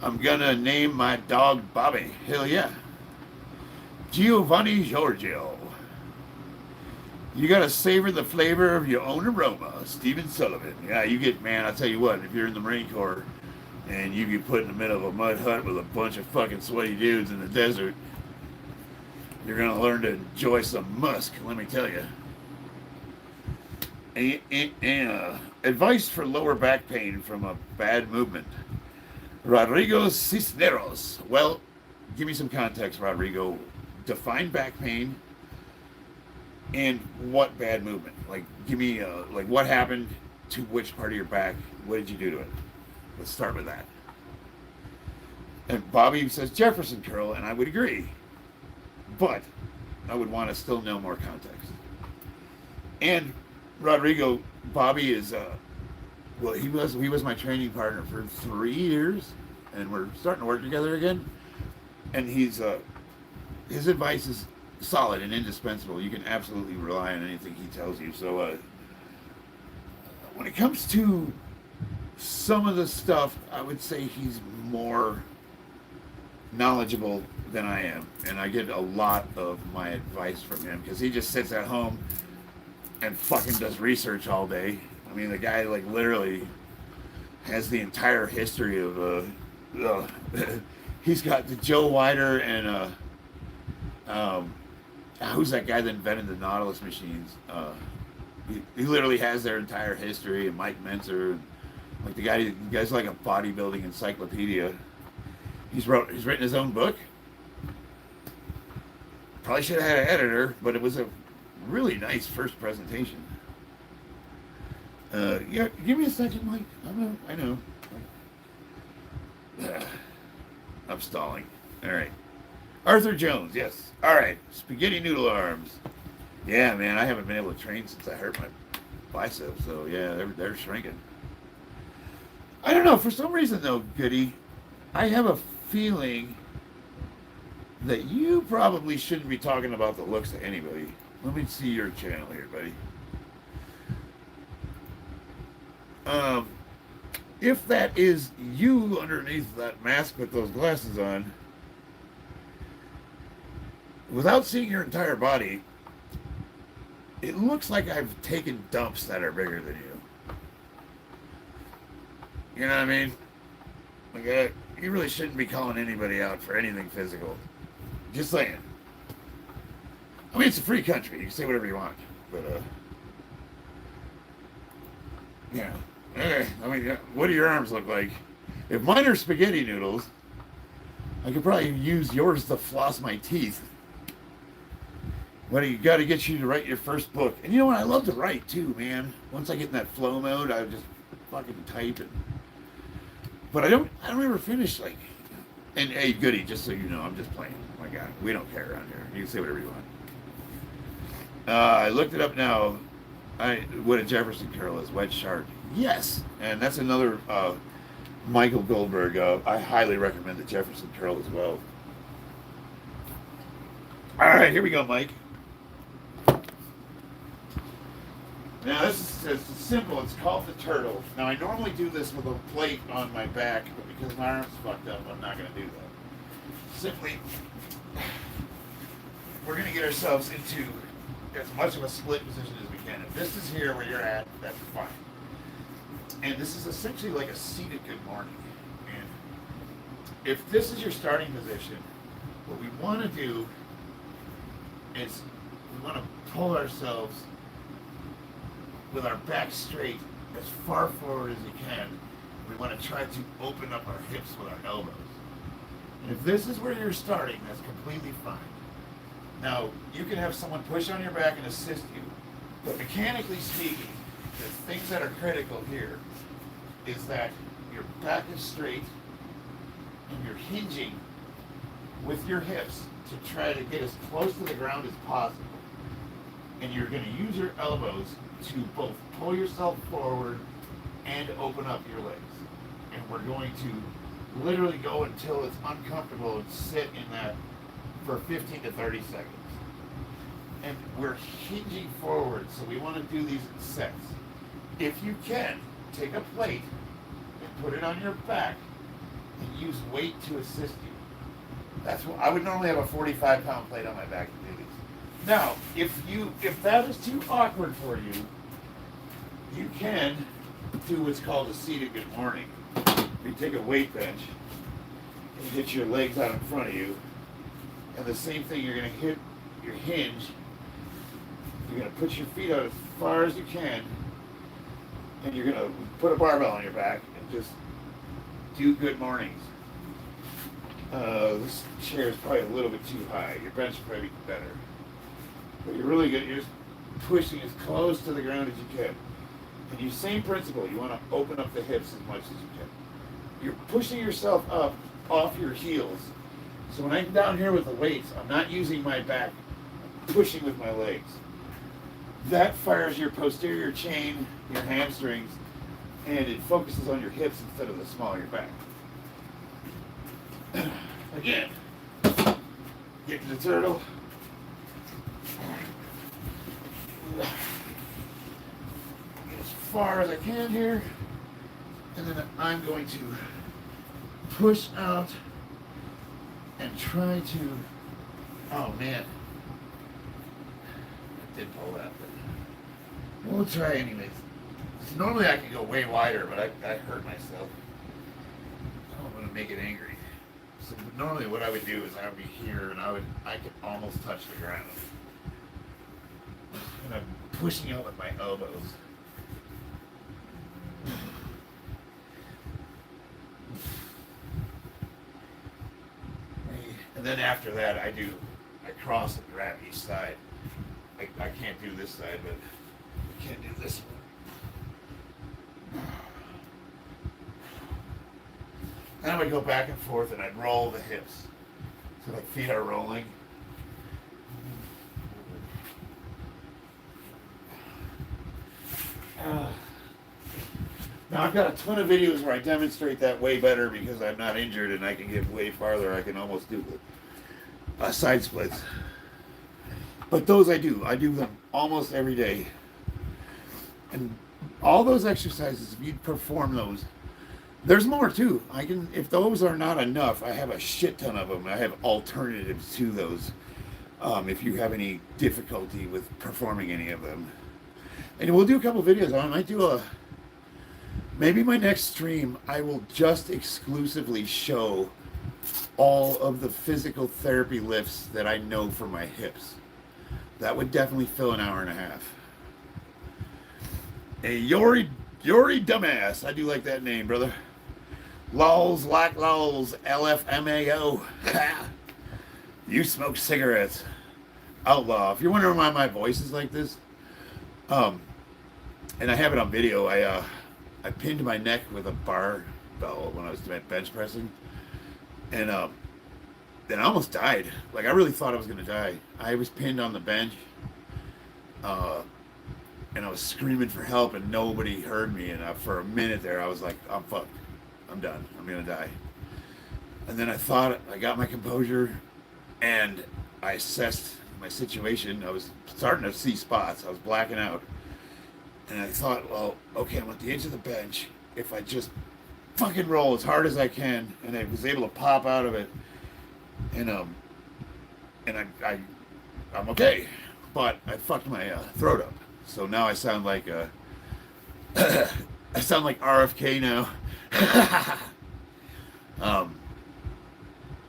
I'm gonna name my dog Bobby. Hell yeah. Giovanni Giorgio. You gotta savor the flavor of your own aroma. Stephen Sullivan. Yeah, you get, man, I'll tell you what, if you're in the Marine Corps and you get put in the middle of a mud hut with a bunch of fucking sweaty dudes in the desert, you're gonna learn to enjoy some musk, let me tell you. Advice for lower back pain from a bad movement. Rodrigo Cisneros. Well, give me some context, Rodrigo. Define back pain and what bad movement. Like, give me, like, what happened to which part of your back? What did you do to it? Let's start with that. And Bobby says Jefferson curl, and I would agree. But I would want to still know more context. And Rodrigo, Bobby is, well, he was my training partner for 3 years, and we're starting to work together again. And his advice is solid and indispensable. You can absolutely rely on anything he tells you. So when it comes to some of the stuff, I would say he's more knowledgeable than I am, and I get a lot of my advice from him because he just sits at home and fucking does research all day. I mean, the guy, like, literally has the entire history of he's got the Joe Weider and who's that guy that invented the Nautilus machines? He literally has their entire history, and Mike Menzer, like the guy's like a bodybuilding encyclopedia. He's written his own book. Probably should have had an editor, but it was a really nice first presentation. Yeah, give me a second, Mike. I know. I'm stalling. All right. Arthur Jones, yes. All right. Spaghetti noodle arms. Yeah, man, I haven't been able to train since I hurt my biceps, so yeah, they're shrinking. I don't know. For some reason, though, Goody, I have a feeling that you probably shouldn't be talking about the looks of anybody. Let me see your channel here, buddy. If that is you underneath that mask with those glasses on, without seeing your entire body, it looks like I've taken dumps that are bigger than you. You know what I mean? Like, you really shouldn't be calling anybody out for anything physical. Just saying. I mean, it's a free country. You can say whatever you want. But, yeah. I mean, what do your arms look like? If mine are spaghetti noodles, I could probably use yours to floss my teeth. Well, you got to get you to write your first book. And you know what? I love to write, too, man. Once I get in that flow mode, I just fucking type it. But I don't ever finish, like... And, hey, Goody, just so you know, I'm just playing. Oh, my God. We don't care around here. You can say whatever you want. I looked it up now. What a Jefferson curl is. Wedge shark. Yes. And that's another Michael Goldberg. I highly recommend the Jefferson curl as well. All right, here we go, Mike. Now, this is simple. It's called the turtle. Now, I normally do this with a plate on my back, but because my arm's fucked up, I'm not going to do that. Simply, we're going to get ourselves into as much of a split position as we can. If this is here where you're at, that's fine. And this is essentially like a seated good morning. And if this is your starting position, what we want to do is we want to pull ourselves with our back straight as far forward as you can. We want to try to open up our hips with our elbows. And if this is where you're starting, that's completely fine. Now, you can have someone push on your back and assist you, but mechanically speaking, the things that are critical here is that your back is straight and you're hinging with your hips to try to get as close to the ground as possible. And you're going to use your elbows to both pull yourself forward and open up your legs. And we're going to literally go until it's uncomfortable and sit in that for 15 to 30 seconds. And we're hinging forward, so we want to do these in sets. If you can, take a plate and put it on your back and use weight to assist you. That's what I would normally have a 45-pound plate on my back to do these. Now, if that is too awkward for you, you can do what's called a seated good morning. You take a weight bench and hit your legs out in front of you, and the same thing, you're going to hit your hinge. You're going to put your feet out as far as you can, and you're going to put a barbell on your back and just do good mornings. This chair is probably a little bit too high. Your bench is probably better. But you're really good. You're just pushing as close to the ground as you can. And you same principle. You want to open up the hips as much as you can. You're pushing yourself up off your heels. So when I'm down here with the weights, I'm not using my back. I'm pushing with my legs. That fires your posterior chain, your hamstrings, and it focuses on your hips instead of the small of your back. Again, get to the turtle. Get as far as I can here, and then I'm going to push out and try to. Oh man, I did pull that, but we'll try anyways. So normally I can go way wider, but I hurt myself. I don't want to make it angry. So normally what I would do is I would be here and I could almost touch the ground. And I'm pushing out with my elbows. And then after that I cross and grab each side. I can't do this side, but I can do this one. Then I would go back and forth and I'd roll the hips. So my feet are rolling. Now I've got a ton of videos where I demonstrate that way better because I'm not injured and I can get way farther. I can almost do side splits. But those I do them almost every day. And all those exercises, if you perform those, there's more too. If those are not enough, I have a shit ton of them. I have alternatives to those. If you have any difficulty with performing any of them, and we'll do a couple videos. I might do maybe my next stream. I will just exclusively show all of the physical therapy lifts that I know for my hips. That would definitely fill an hour and a half. Hey, Yori dumbass. I do like that name, brother. Lols like lols, LFMAO. You smoke cigarettes. Outlaw. If you're wondering why my voice is like this, and I have it on video, I pinned my neck with a barbell when I was bench pressing, and then I almost died. Like I really thought I was gonna die. I was pinned on the bench, and I was screaming for help, and nobody heard me. And for a minute there, I was like, I'm fucked. I'm done. I'm gonna die. And then I got my composure, and I assessed my situation. I was starting to see spots. I was blacking out. And I thought, well, okay, I'm at the edge of the bench. If I just fucking roll as hard as I can, and I was able to pop out of it, and I'm okay. But I fucked my throat up. So now I sound like I sound like RFK now.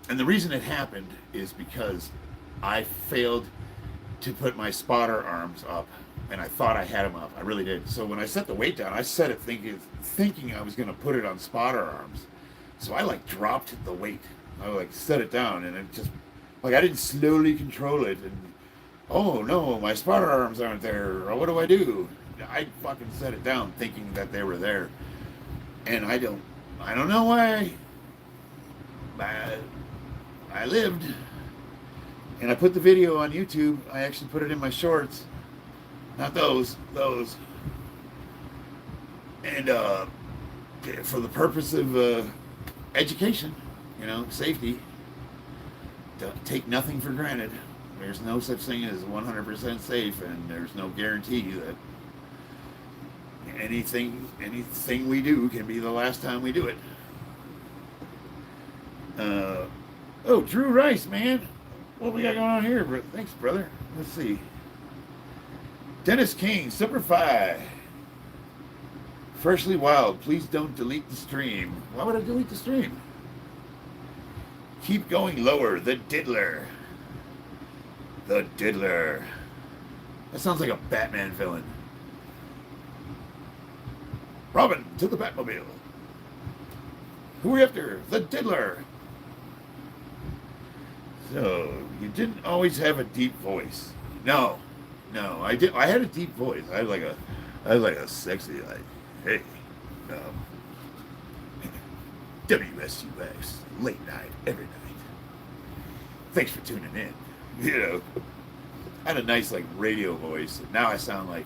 And the reason it happened is because I failed to put my spotter arms up, and I thought I had them up. I really did. So when I set the weight down, I set it thinking I was going to put it on spotter arms. So I dropped the weight. I set it down, and it just I didn't slowly control it. And oh no, my spotter arms aren't there. Or what do I do? I fucking set it down thinking that they were there, and I don't know why. I lived, and I put the video on YouTube. I actually put it in my shorts, not those, and for the purpose of education, safety. Don't take nothing for granted. There's no such thing as 100% safe, and there's no guarantee that anything we do can be the last time we do it. Oh, Drew Rice, man. What we got going on here? Thanks, brother. Let's see. Dennis King, Superfy. Freshly Wild, please don't delete the stream. Why would I delete the stream? Keep going lower, the Diddler. The Diddler. That sounds like a Batman villain. Robin, to the Batmobile. Who are we after? The Diddler. So, you didn't always have a deep voice. No, I did. I had a deep voice. I had like a sexy, like, hey, WSUX, late night, every night. Thanks for tuning in. You know, I had a nice like radio voice. Now I sound like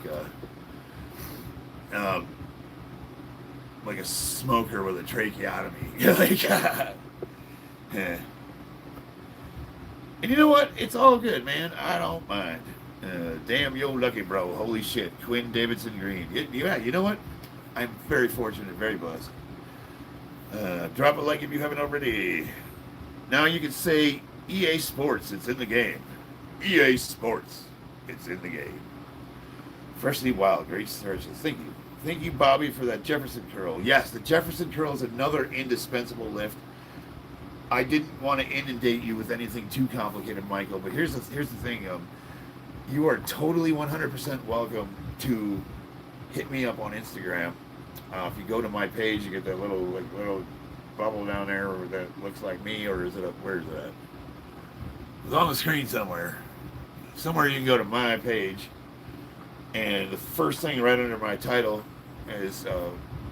a smoker with a tracheotomy. Like, yeah. And you know what? It's all good, man. I don't mind. Damn, yo, lucky bro. Holy shit. Quinn Davidson Green. Yeah, you know what? I'm very fortunate, very blessed. Drop a like if you haven't already. Now you can say EA Sports. It's in the game. EA Sports. It's in the game. Freshly Wild. Great searches. Thank you. Thank you, Bobby, for that Jefferson curl. Yes, the Jefferson curl is another indispensable lift. I didn't want to inundate you with anything too complicated, Michael, but here's the thing. You are totally 100% welcome to hit me up on Instagram. If you go to my page, you get that little bubble down there that looks like me, or is it up? Where's that? It's on the screen somewhere. Somewhere you can go to my page, and the first thing right under my title is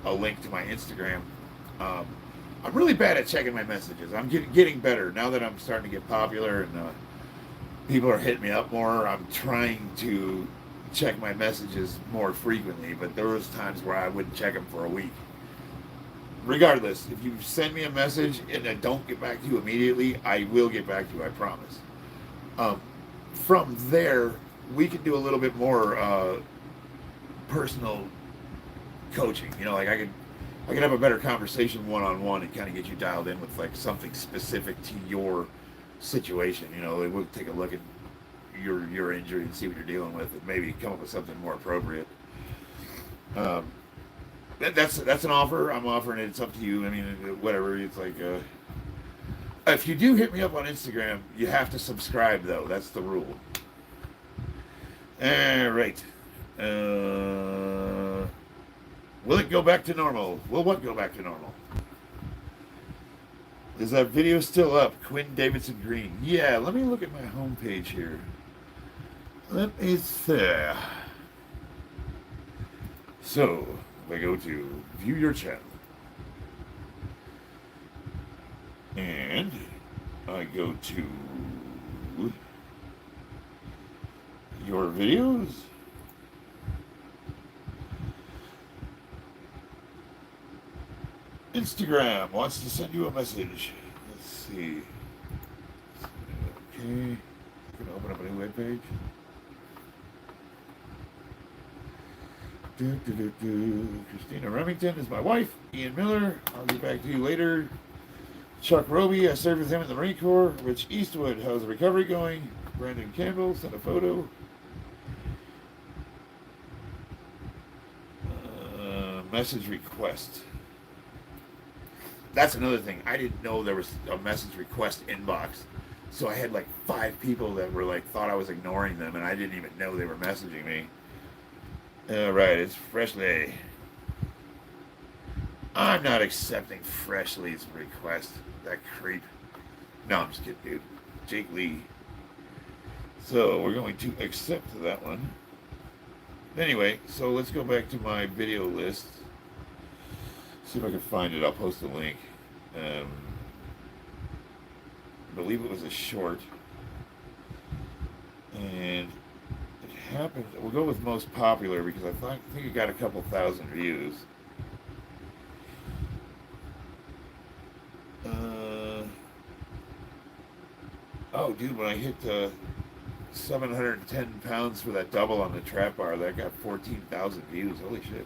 a link to my Instagram. I'm really bad at checking my messages. I'm getting better now that I'm starting to get popular and people are hitting me up more. I'm trying to check my messages more frequently, but there was times where I wouldn't check them for a week. Regardless, if you send me a message and I don't get back to you immediately, I will get back to you, I promise. From there, we can do a little bit more personal coaching. You know, like I could have a better conversation one-on-one and kind of get you dialed in with like something specific to your situation. You know, we'll take a look at your injury and see what you're dealing with, and maybe come up with something more appropriate. That's an offer. I'm offering it. It's up to you. I mean, whatever. It's like if you do hit me up on Instagram, you have to subscribe though. That's the rule. All right. Will it go back to normal? Will what go back to normal? Is that video still up? Quinn Davidson Green. Yeah, let me look at my homepage here. Let me see. So, if I go to view your channel, and I go to your videos, Instagram wants to send you a message. Let's see. Okay. I'm going to open up a new web page. Christina Remington is my wife. Ian Miller, I'll get back to you later. Chuck Roby, I served with him in the Marine Corps. Rich Eastwood, how's the recovery going? Brandon Campbell, sent a photo. Message request. That's another thing. I didn't know there was a message request inbox. So I had like 5 people that were like, thought I was ignoring them, and I didn't even know they were messaging me. Alright, it's Freshly. I'm not accepting Freshly's request. That creep. No, I'm just kidding, dude. Jake Lee. So we're going to accept that one. Anyway, so let's go back to my video list. See if I can find it. I'll post a link. I believe it was a short. And it happened. We'll go with most popular because I think it got a couple thousand views. Oh, dude, when I hit 710 pounds for that double on the trap bar, that got 14,000 views. Holy shit.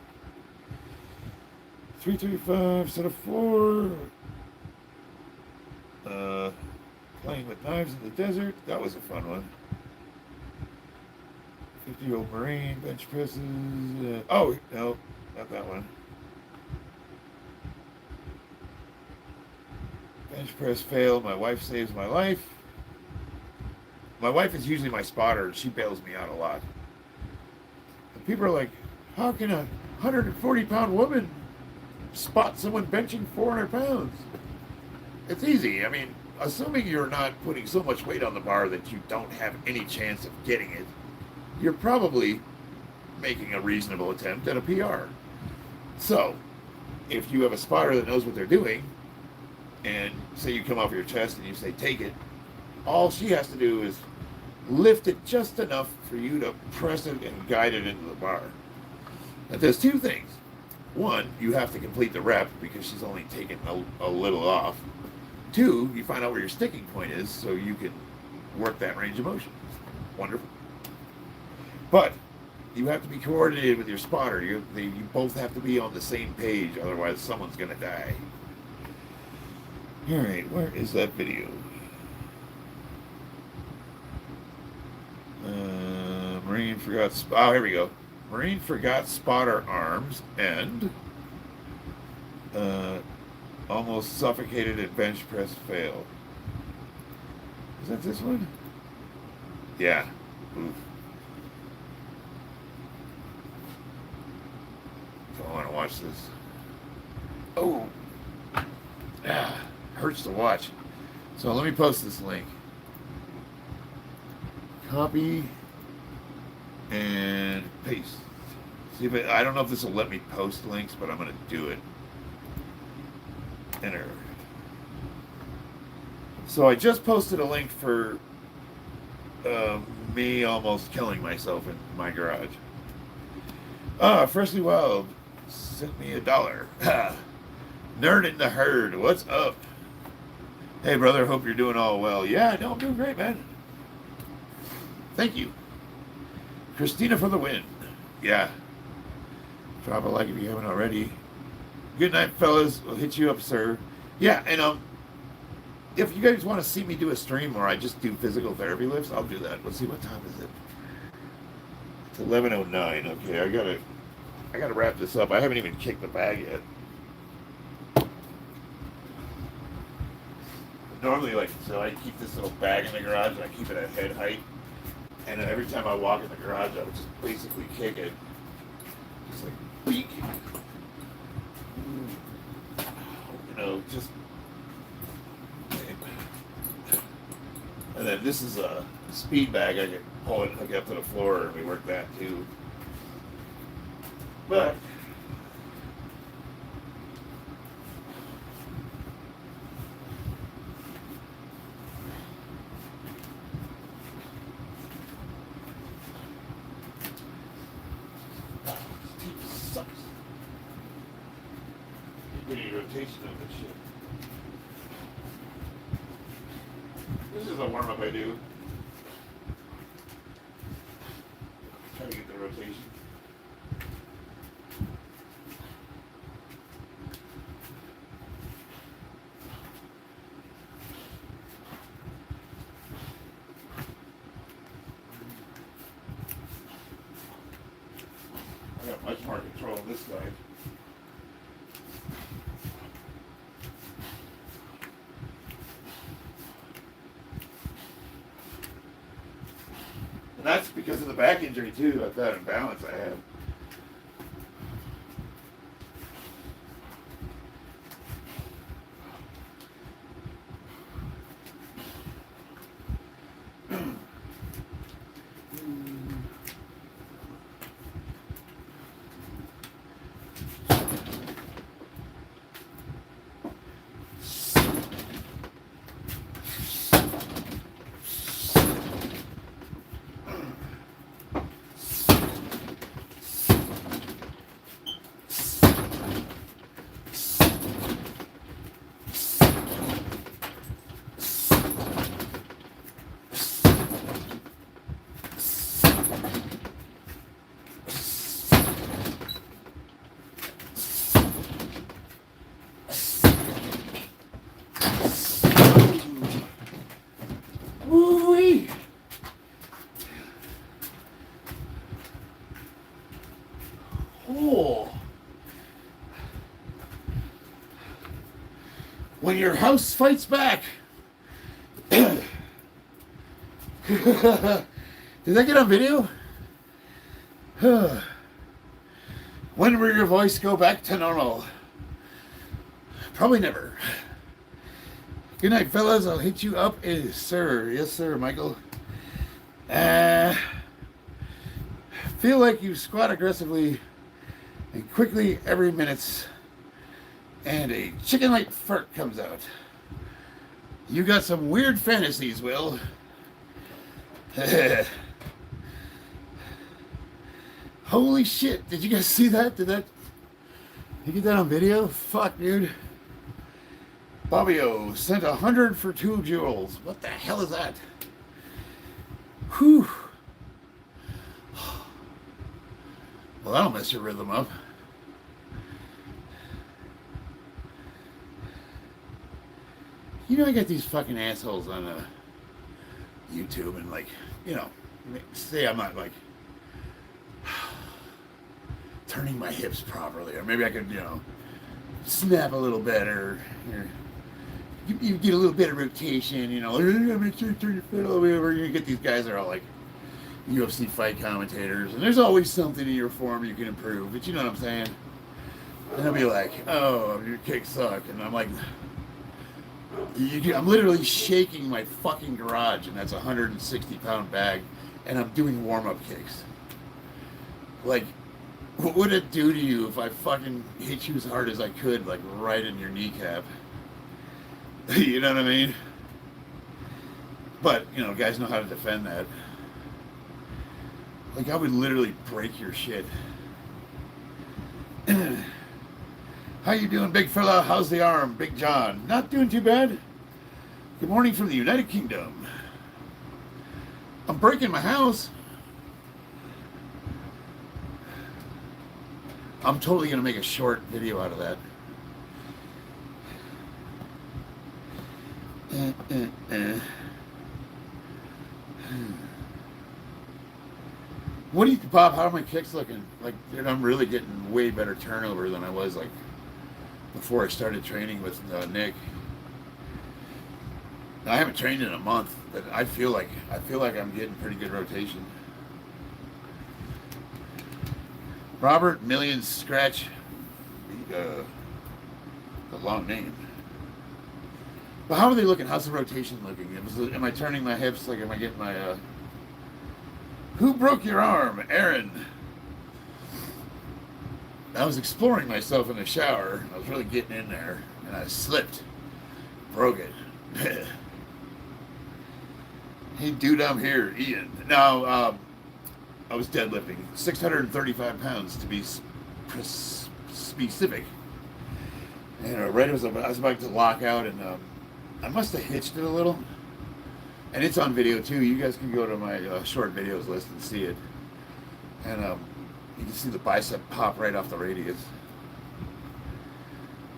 335, set of 4. Playing with knives in the desert. That was a fun one. 50-year-old Marine, bench presses. Oh, no, not that one. Bench press failed. My wife saves my life. My wife is usually my spotter, and she bails me out a lot. And people are like, how can a 140-pound woman spot someone benching 400 pounds? It's easy. I mean, assuming you're not putting so much weight on the bar that you don't have any chance of getting it, you're probably making a reasonable attempt at a PR. So, if you have a spotter that knows what they're doing, and say you come off your chest and you say, take it, all she has to do is lift it just enough for you to press it and guide it into the bar. Now, there's two things. One, you have to complete the rep because she's only taken a little off. Two, you find out where your sticking point is so you can work that range of motion. Wonderful. But you have to be coordinated with your spotter. You both have to be on the same page, otherwise someone's going to die. All right, where is that video? Marine forgot. Oh, here we go. Marine forgot spotter arms and almost suffocated at bench press fail. Is that this one? Yeah. Oof. Don't want to watch this. Oh. Ah. Hurts to watch. So let me post this link. Copy and paste. See if I don't know if this will let me post links, but I'm going to do it. Enter. So I just posted a link for me almost killing myself in my garage. Freshly Wild sent me $1. Nerd in the herd. What's up? Hey, brother, hope you're doing all well. Yeah, no, I'm doing great, man. Thank you. Christina for the win. Yeah. Drop a like if you haven't already. Good night, fellas. We'll hit you up, sir. Yeah, and if you guys want to see me do a stream where I just do physical therapy lifts, I'll do that. Let's see, what time is it? It's 11:09. Okay, I gotta wrap this up. I haven't even kicked the bag yet. Normally, so I keep this little bag in the garage and I keep it at head height. And then every time I walk in the garage, I would just basically kick it. Just like, beak. Just. And then this is a speed bag. I can pull it and hook it up to the floor, and we work that too. But. Rotation of this shit. This is a warm-up I do. Try to get the rotation. I got much more control on this side. And that's because of the back injury too, of that imbalance I have. When your house fights back. Did that get on video? When will your voice go back to normal? Probably never. Good night, fellas. I'll hit you up, sir. Yes, sir, Michael. Feel like you squat aggressively and quickly every minute, and a chicken-like fart comes out. You got some weird fantasies, Will. Holy shit! Did you guys see that? Did you get that on video? Fuck, dude. Bobbio sent 100 for 2 joules. What the hell is that? Whew. Well, that'll mess your rhythm up. You know, I get these fucking assholes on YouTube and, like, you know, say I'm not, like, turning my hips properly, or maybe I could, you know, snap a little better. You get a little bit of rotation, you know. Make sure you turn your foot all the way over. You get these guys that are all like UFC fight commentators, and there's always something in your form you can improve. But you know what I'm saying? And they'll be like, "Oh, your kicks suck," and I'm like, I'm literally shaking my fucking garage, and that's a 160-pound bag, and I'm doing warm-up kicks. Like, what would it do to you if I fucking hit you as hard as I could, like right in your kneecap? You know what I mean? But, you know, guys know how to defend that. Like, I would literally break your shit. How you doing, big fella? How's the arm, Big John? Not doing too bad. Good morning from the United Kingdom. I'm breaking my house. I'm totally going to make a short video out of that. What do you, Bob, how are my kicks looking? Like, dude, I'm really getting way better turnover than I was, like, before I started training with Nick. I haven't trained in a month, but I feel like I'm getting pretty good rotation. Robert Millions Scratch, the long name. But how are they looking? How's the rotation looking? Am I turning my hips? Like, am I getting my, Who broke your arm? Aaron. I was exploring myself in the shower. I was really getting in there, and I slipped. Broke it. Hey, dude, I'm here. Ian. Now, I was deadlifting 635 pounds to be specific. And right as I was about to lock out, and I must have hitched it a little. And it's on video too. You guys can go to my short videos list and see it. And you can see the bicep pop right off the radius.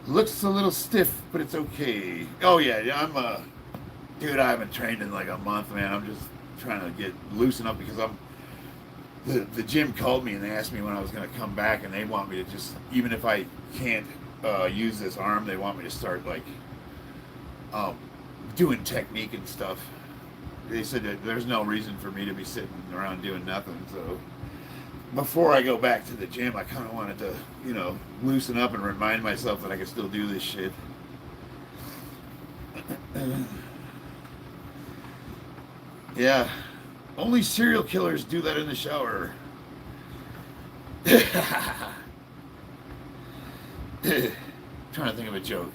Looks a little stiff, but it's okay. Oh yeah, I'm dude, I haven't trained in like a month, man. I'm just trying to loosen up because the gym called me and they asked me when I was going to come back, and they want me to just, even if I can't use this arm, they want me to start like doing technique and stuff. They said that there's no reason for me to be sitting around doing nothing. So before I go back to the gym, I kind of wanted to, you know, loosen up and remind myself that I can still do this shit. Yeah, only serial killers do that in the shower. Trying to think of a joke.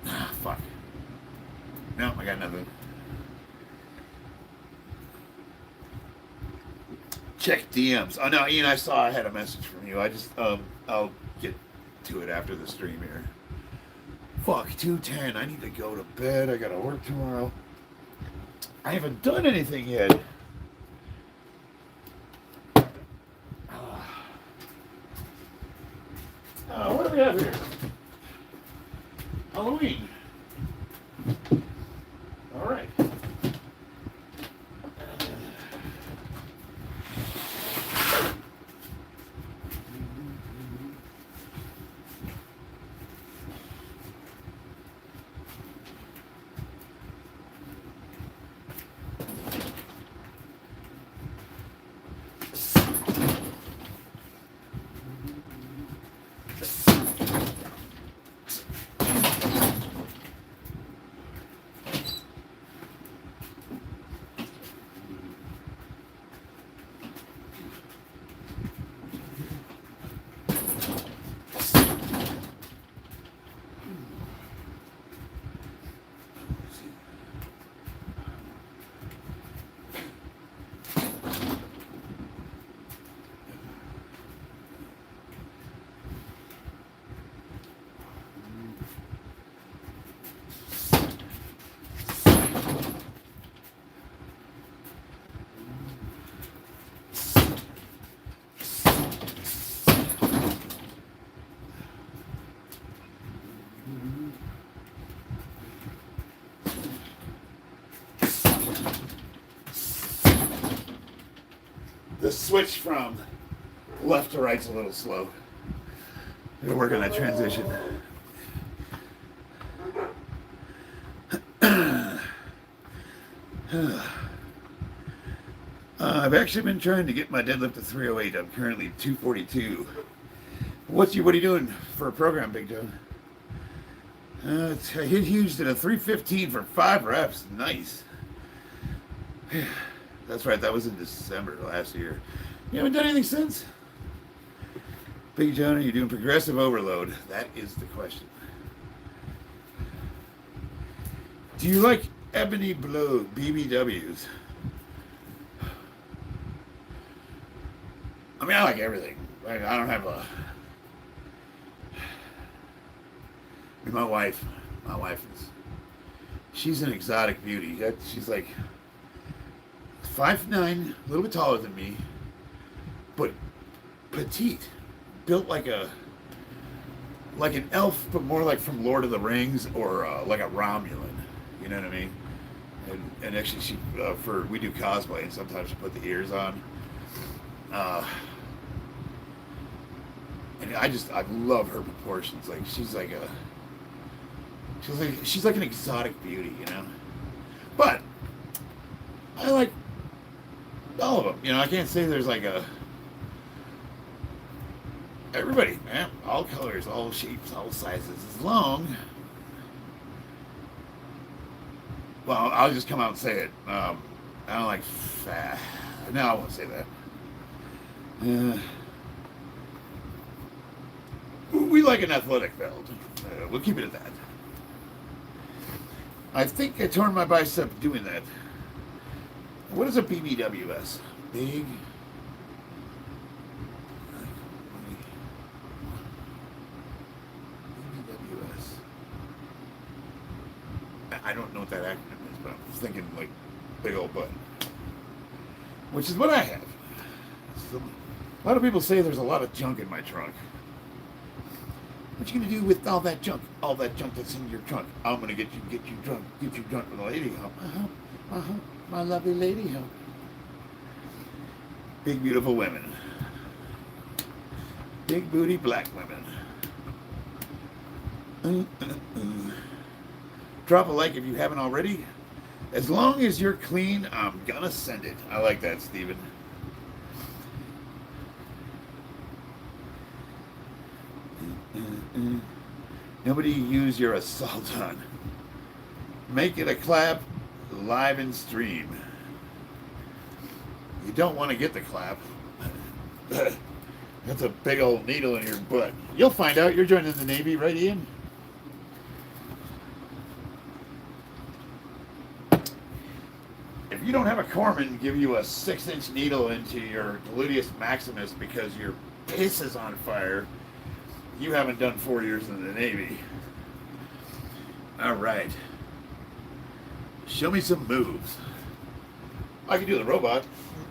Ah, fuck. No, I got nothing. Check DMs. Oh no, Ian, I saw I had a message from you. I just I'll get to it after the stream here. Fuck, 2:10. I need to go to bed. I gotta work tomorrow. I haven't done anything yet. What do we have here? Halloween. All right. the switch from left to right's a little slow. Gotta work on that transition. I've actually been trying to get my deadlift to 308. I'm currently 242. What are you doing for a program, Big Joe? I hit huge at a 315 for 5 reps. Nice. That's right, that was in December last year. You haven't done anything since? Big John, are you doing progressive overload? That is the question. Do you like ebony blue BBWs? I mean, I like everything. I don't have a... I mean, my wife is... She's an exotic beauty. She's like 5'9", a little bit taller than me, but petite. Built like an elf, but more like from Lord of the Rings or like a Romulan. You know what I mean? And actually, she we do cosplay, and sometimes she put the ears on. And I love her proportions. Like she's like an exotic beauty, you know. But I like all of them. You know, I can't say there's like a... Everybody, man, all colors, all shapes, all sizes, as long... Well, I'll just come out and say it. I don't like fat. No, I won't say that. We like an athletic build. We'll keep it at that. I think I torn my bicep doing that. What is a BBWS? Big... I don't know what that acronym is, but I'm thinking like big old butt. Which is what I have. A lot of people say there's a lot of junk in my trunk. What you gonna do with all that junk? All that junk that's in your trunk? I'm gonna get you drunk with a lady hump. My lovely lady hump. Big beautiful women. Big booty black women. Drop a like if you haven't already. As long as you're clean, I'm gonna send it. I like that, Steven. Nobody use your assault on. Make it a clap live in stream. You don't want to get the clap. That's a big old needle in your butt. You'll find out. You're joining the Navy, right, Ian? If you don't have a corpsman give you a 6-inch needle into your gluteus maximus because your piss is on fire, you haven't done 4 years in the Navy. All right. Show me some moves. I can do the robot.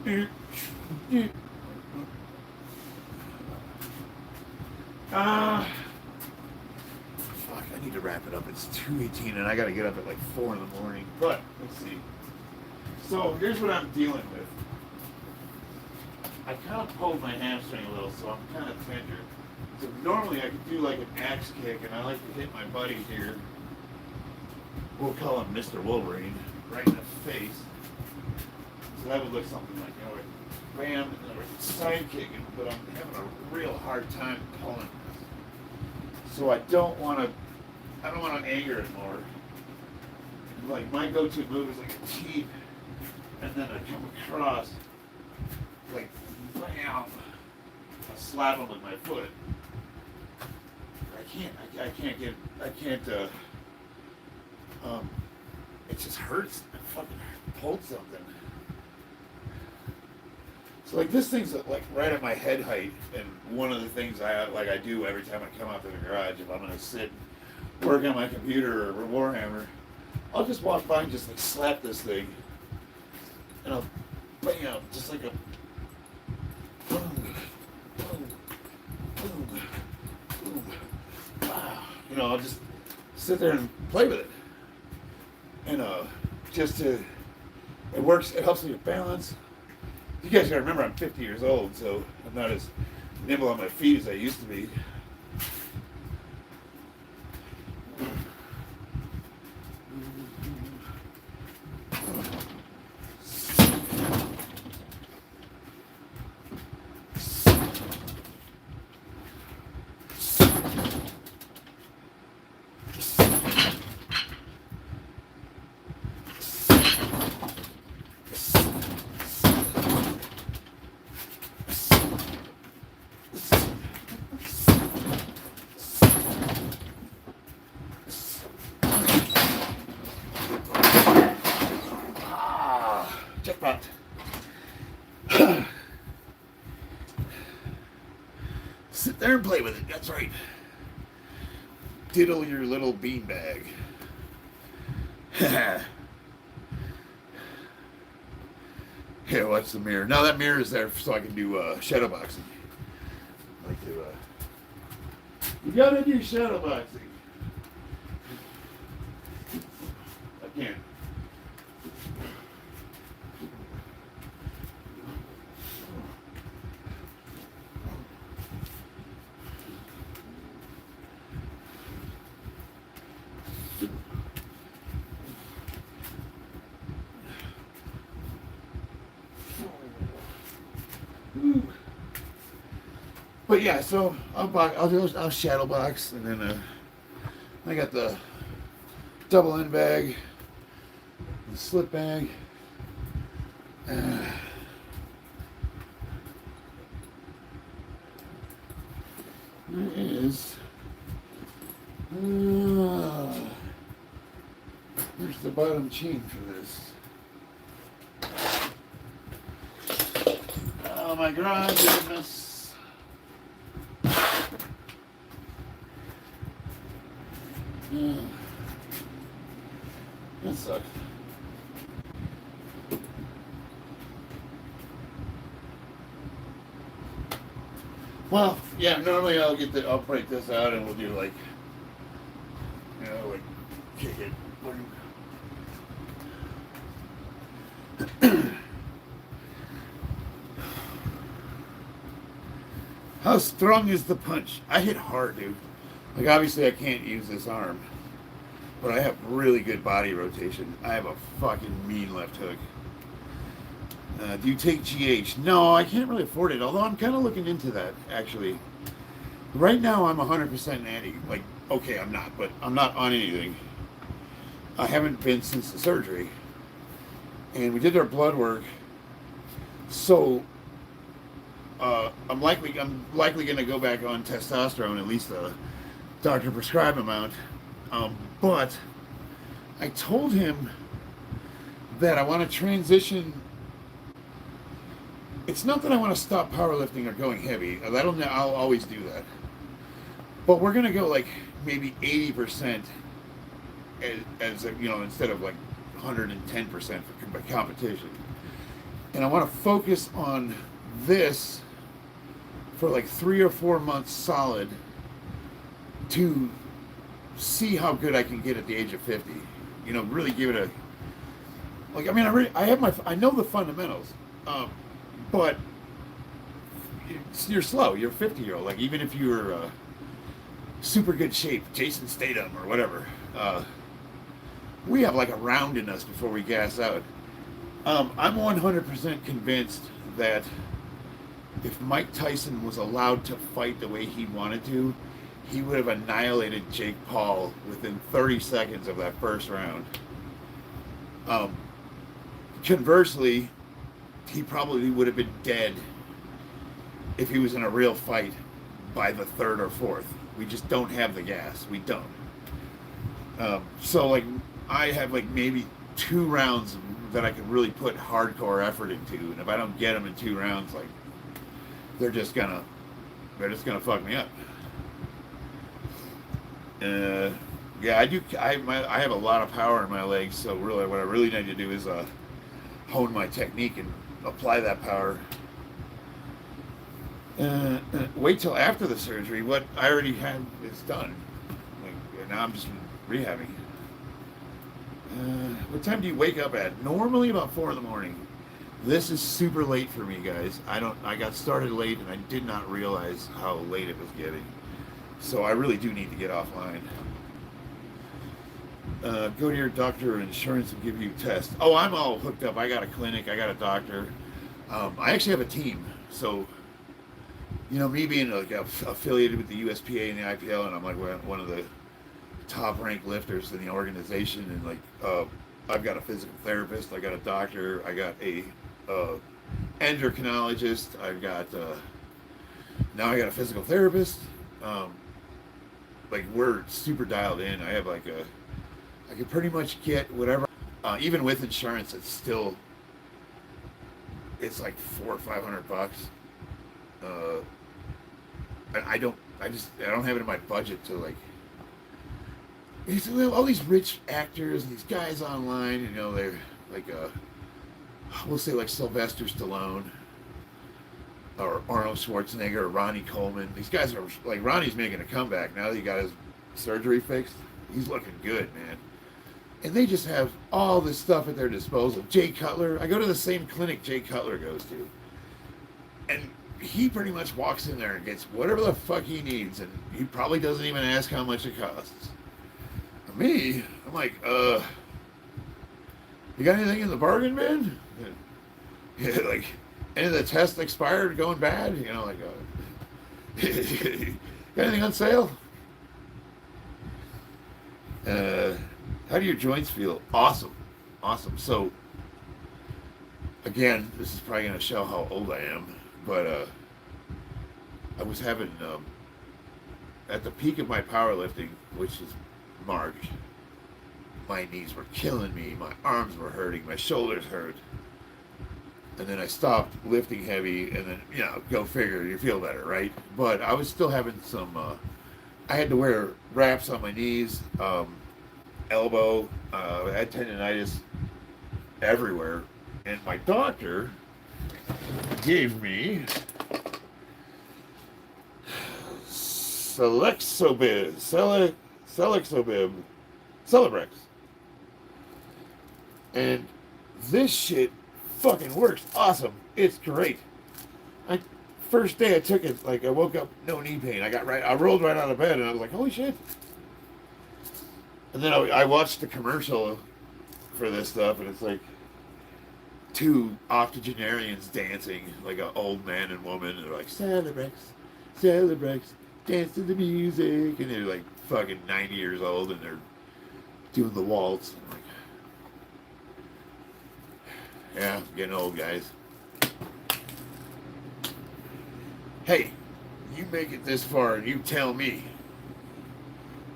Fuck, I need to wrap it up. It's 2:18 and I gotta get up at like 4 in the morning. But, let's see. So, here's what I'm dealing with. I kind of pulled my hamstring a little, so I'm kind of tender. So normally I could do like an axe kick, and I like to hit my buddy here. We'll call him Mr. Wolverine, right in the face. So that would look something like, you know, like bam, and then a side kicking, but I'm having a real hard time pulling this. So I don't want to anger it more. Like my go-to move is like a cheap, and then I come across, like bam, I slap him with my foot. It just hurts. I fucking pulled something. So like this thing's like right at my head height, and one of the things I do every time I come out to the garage, if I'm gonna sit, work on my computer or Warhammer, I'll just walk by and just like slap this thing, and I'll bam, just like a boom, boom, boom, boom. You know, I'll just sit there and play with it. And it works, it helps me with balance. You guys gotta remember I'm 50 years old, so I'm not as nimble on my feet as I used to be. Jackpot. Sit there and play with it. That's right. Diddle your little beanbag. Here, watch the mirror. Now that mirror is there so I can do shadow boxing. Like to, you gotta do shadow boxing. I can't. But yeah, so I'll shadow box, and then I got the double end bag, the slip bag. There it is. There's the bottom chain for this. Oh my God, goodness. That sucks. Well, yeah, normally I'll break this out and we'll do like, like kick it. How strong is the punch? I hit hard, dude. Like, obviously I can't use this arm, but I have really good body rotation. I have a fucking mean left hook. Do you take GH? No, I can't really afford it, although I'm kind of looking into that, actually. Right now I'm 100% anti. Like, okay, I'm not, but I'm not on anything. I haven't been since the surgery. And we did our blood work, so I'm likely going to go back on testosterone, at least the doctor prescribed amount. But I told him that I want to transition. It's not that I want to stop powerlifting or going heavy. I'll always do that. But we're going to go like maybe 80% as instead of like 110% for competition. And I want to focus on this for like 3 or 4 months solid to see how good I can get at the age of 50. Really give it I know the fundamentals, but you're slow. You're a 50-year-old. Like, even if you're super good shape, Jason Statham or whatever, we have like a round in us before we gas out. I'm 100% convinced that if Mike Tyson was allowed to fight the way he wanted to, he would have annihilated Jake Paul within 30 seconds of that first round. Conversely, he probably would have been dead if he was in a real fight by the third or fourth. We just don't have the gas. We don't. So, like, I have like maybe 2 rounds that I can really put hardcore effort into, and if I don't get them in 2 rounds, like, they're just gonna fuck me up. Yeah, I do. I have a lot of power in my legs, so really, what I really need to do is hone my technique and apply that power. Wait till after the surgery. What I already had is done. Like, now I'm just rehabbing. What time do you wake up at? Normally about 4 in the morning. This is super late for me, guys. I got started late and I did not realize how late it was getting. So I really do need to get offline. Go to your doctor or insurance and give you tests. Oh, I'm all hooked up. I got a clinic. I got a doctor. I actually have a team. So, me being like affiliated with the USPA and the IPL, and I'm like one of the top ranked lifters in the organization, and I've got a physical therapist. I got a doctor. I got a endocrinologist. I've got now I got a physical therapist. We're super dialed in. I have I can pretty much get whatever. Even with insurance, it's like $400 or $500. And I don't have it in my budget to all these rich actors and these guys online. They're we'll say like Sylvester Stallone or Arnold Schwarzenegger or Ronnie Coleman. These guys are like, Ronnie's making a comeback now that he got his surgery fixed. He's looking good, man. And they just have all this stuff at their disposal. Jay Cutler, I go to the same clinic Jay Cutler goes to. And he pretty much walks in there and gets whatever the fuck he needs, and he probably doesn't even ask how much it costs. For me, I'm like, you got anything in the bargain bin? Yeah, like, any of the tests expired going bad? Got anything on sale? How do your joints feel? Awesome. So, again, this is probably going to show how old I am, but I was having, at the peak of my powerlifting, which is March, my knees were killing me, my arms were hurting, my shoulders hurt, and then I stopped lifting heavy, and then, go figure, you feel better, right? But I was still having some, I had to wear wraps on my knees, elbow, I had tendonitis everywhere, and my doctor gave me Celebrex, and this shit fucking works awesome. It's great. First day I took it, I woke up no knee pain. I rolled right out of bed, and I was like, holy shit. And then I watched the commercial for this stuff, and it's like two octogenarians dancing, like an old man and woman, and they're like, Celebrex, dance to the music, and they're like fucking 90 years old, and they're doing the waltz. I'm like, yeah, I'm getting old, guys. Hey, you make it this far, and you tell me.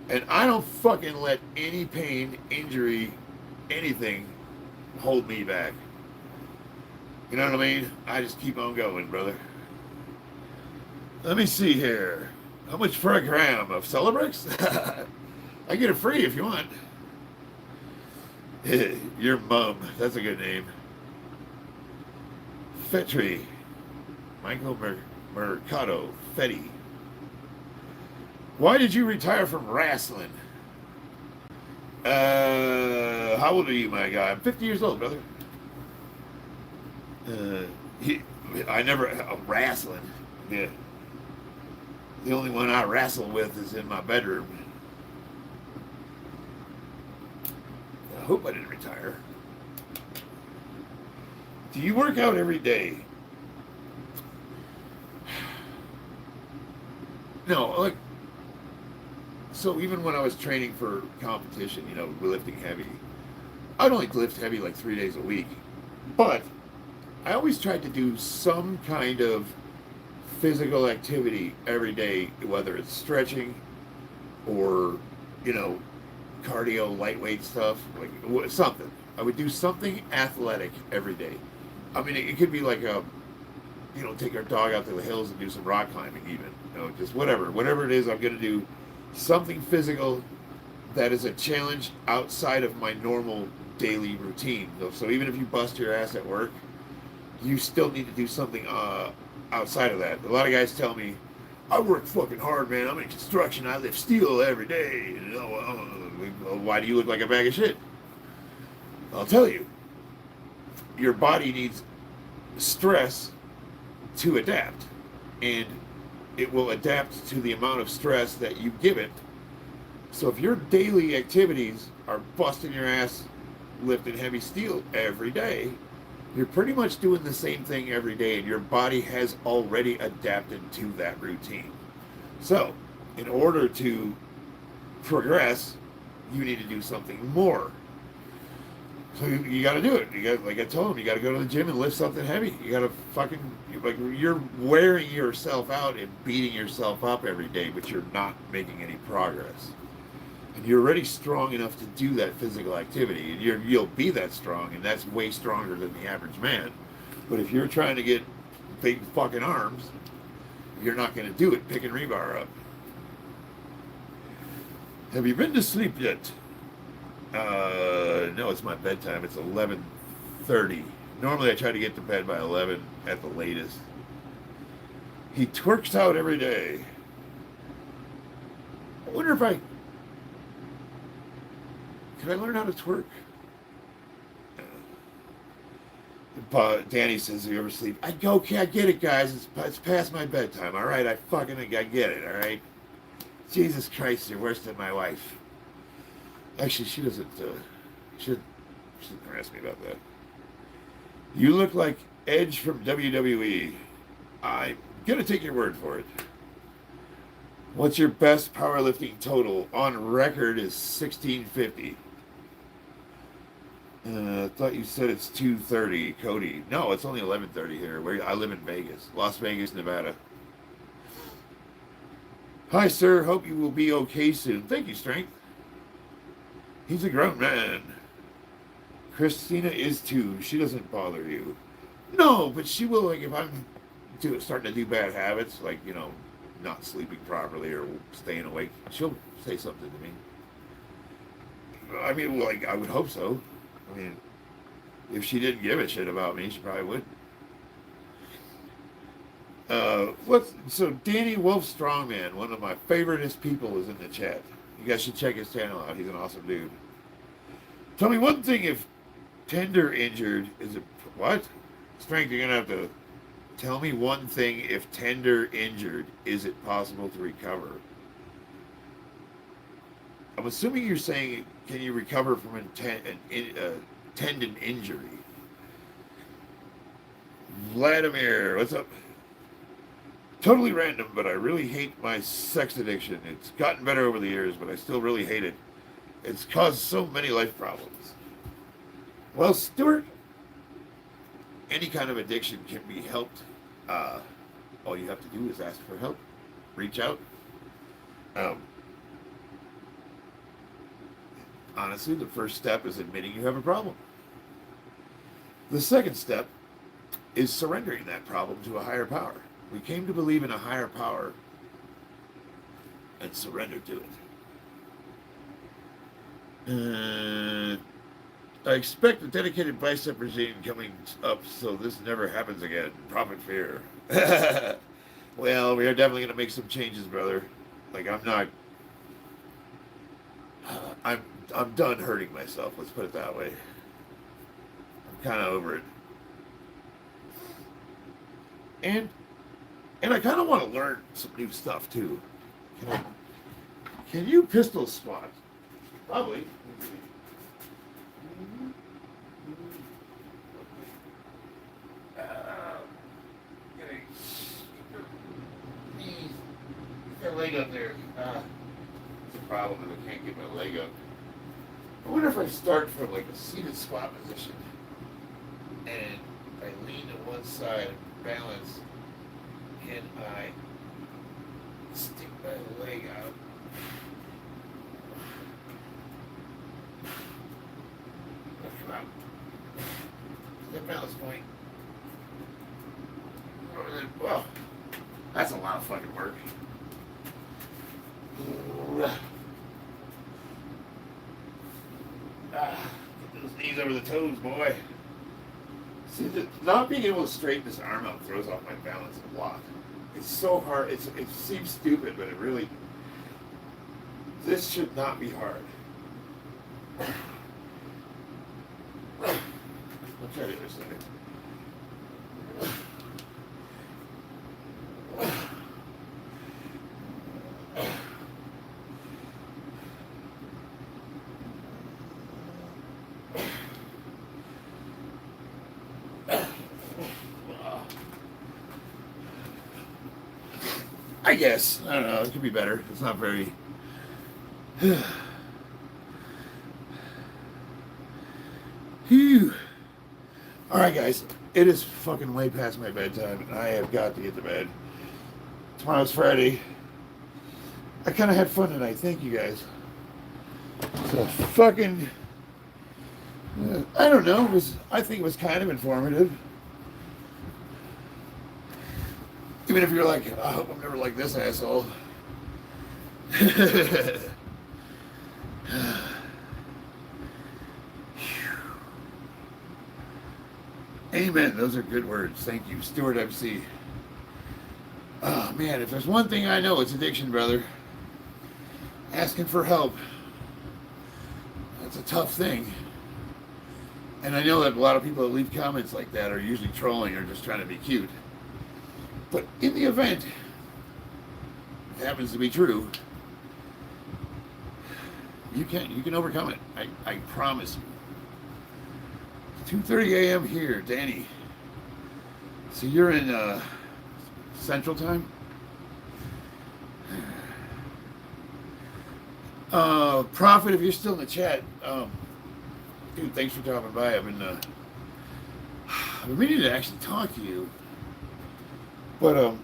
And I don't fucking let any pain, injury, anything hold me back. You know what I mean? I just keep on going, brother. Let me see here. How much for a gram of Celebrex? I get it free if you want. Your mom. That's a good name. Fetri. Michael Mercado. Fetty. Why did you retire from wrestling? How old are you, my guy? I'm 50 years old, brother. I never wrestling. Yeah. The only one I wrestle with is in my bedroom. I hope I didn't retire. Do you work out every day? No, so even when I was training for competition, lifting heavy, I'd only lift heavy 3 days a week. But I always tried to do some kind of physical activity every day, whether it's stretching or, cardio, lightweight stuff, something. I would do something athletic every day. I mean, it could be take our dog out to the hills and do some rock climbing even. Just whatever it is, I'm going to do something physical that is a challenge outside of my normal daily routine. So even if you bust your ass at work, you still need to do something outside of that. A lot of guys tell me, I work fucking hard, man. I'm in construction. I lift steel every day. Why do you look like a bag of shit? I'll tell you. Your body needs stress to adapt, and it will adapt to the amount of stress that you give it. So if your daily activities are busting your ass lifting heavy steel every day, you're pretty much doing the same thing every day, and your body has already adapted to that routine. So, in order to progress, you need to do something more. So you got to do it. You got, like I told him, you got to go to the gym and lift something heavy. You got to fucking, like, you're wearing yourself out and beating yourself up every day, but you're not making any progress. And you're already strong enough to do that physical activity, and you'll be that strong, and that's way stronger than the average man. But if you're trying to get big fucking arms, you're not going to do it picking rebar up. Have you been to sleep yet? No, it's my bedtime. It's 11:30. Normally I try to get to bed by 11 at the latest. He twerks out every day. I wonder if I... Can I learn how to twerk? Danny says, "Do you ever sleep?" I go, "Okay, I get it, guys. It's past my bedtime. All right, I get it. All right." Jesus Christ, you're worse than my wife. Actually, she doesn't. She doesn't harass me about that. You look like Edge from WWE. I'm gonna take your word for it. What's your best powerlifting total? On record is 1650. I thought you said it's 2:30, Cody. No, it's only 11:30 here. Where I live in Vegas, Las Vegas, Nevada. Hi, sir. Hope you will be okay soon. Thank you, Strength. He's a grown man. Christina is too. She doesn't bother you. No, but she will. Like if I'm starting to do bad habits, like not sleeping properly or staying awake, she'll say something to me. I mean, like I would hope so. I mean, if she didn't give a shit about me, she probably would. So Danny Wolf Strongman, one of my favoriteest people, is in the chat. You guys should check his channel out. He's an awesome dude. Tell me one thing: if tender injured, is it what? Strength, you're gonna have to tell me one thing. If tender injured, is it possible to recover? I'm assuming you're saying, can you recover from a tendon injury? Vladimir, what's up? Totally random, but I really hate my sex addiction. It's gotten better over the years, but I still really hate it. It's caused so many life problems. Well, Stuart, any kind of addiction can be helped. All you have to do is ask for help. Reach out. Honestly, the first step is admitting you have a problem. The second step is surrendering that problem to a higher power. We came to believe in a higher power and surrender to it. I expect a dedicated bicep regime coming up so this never happens again. Profit fear. Well, we are definitely going to make some changes, brother. Like, I'm done hurting myself. Let's put it that way. I'm kind of over it. And I kind of want to learn some new stuff too. Can you pistol squat? Probably. Get your leg up there. It's a problem if I can't get my leg up. I wonder if I start from like a seated squat position and I lean to one side and balance. Can I stick my leg out? Come out. That balance point. Well, that's a lot of fucking work. Get those knees over the toes, boy. See, not being able to straighten this arm out throws off my balance a lot. It's so hard. It seems stupid, but it really... This should not be hard. I'll try the other side. I guess. I don't know. It could be better. It's not very. Phew. All right, guys. It is fucking way past my bedtime, and I have got to get to bed. Tomorrow's Friday. I kind of had fun tonight. Thank you, guys. So fucking. I don't know. I think it was kind of informative. Even if you're like, I hope I'm never like this asshole. Amen. Those are good words. Thank you, Stuart MC. Oh man, if there's one thing I know, it's addiction, brother. Asking for help. That's a tough thing. And I know that a lot of people that leave comments like that are usually trolling or just trying to be cute. But in the event it happens to be true, you can overcome it. I promise you. 2:30 a.m. here, Danny. So you're in Central Time? Prophet, if you're still in the chat, dude, thanks for dropping by. I've been meaning to actually talk to you. But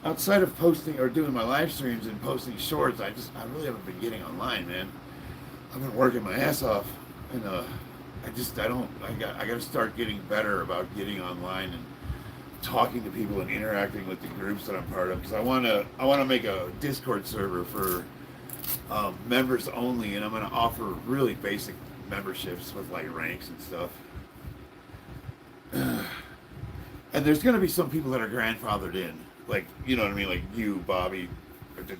outside of posting or doing my live streams and posting shorts, I really haven't been getting online, man. I've been working my ass off, and I got to start getting better about getting online and talking to people and interacting with the groups that I'm part of, because I want to make a Discord server for members only, and I'm going to offer really basic memberships with like ranks and stuff. And there's going to be some people that are grandfathered in, like, you know what I mean, like you, Bobby,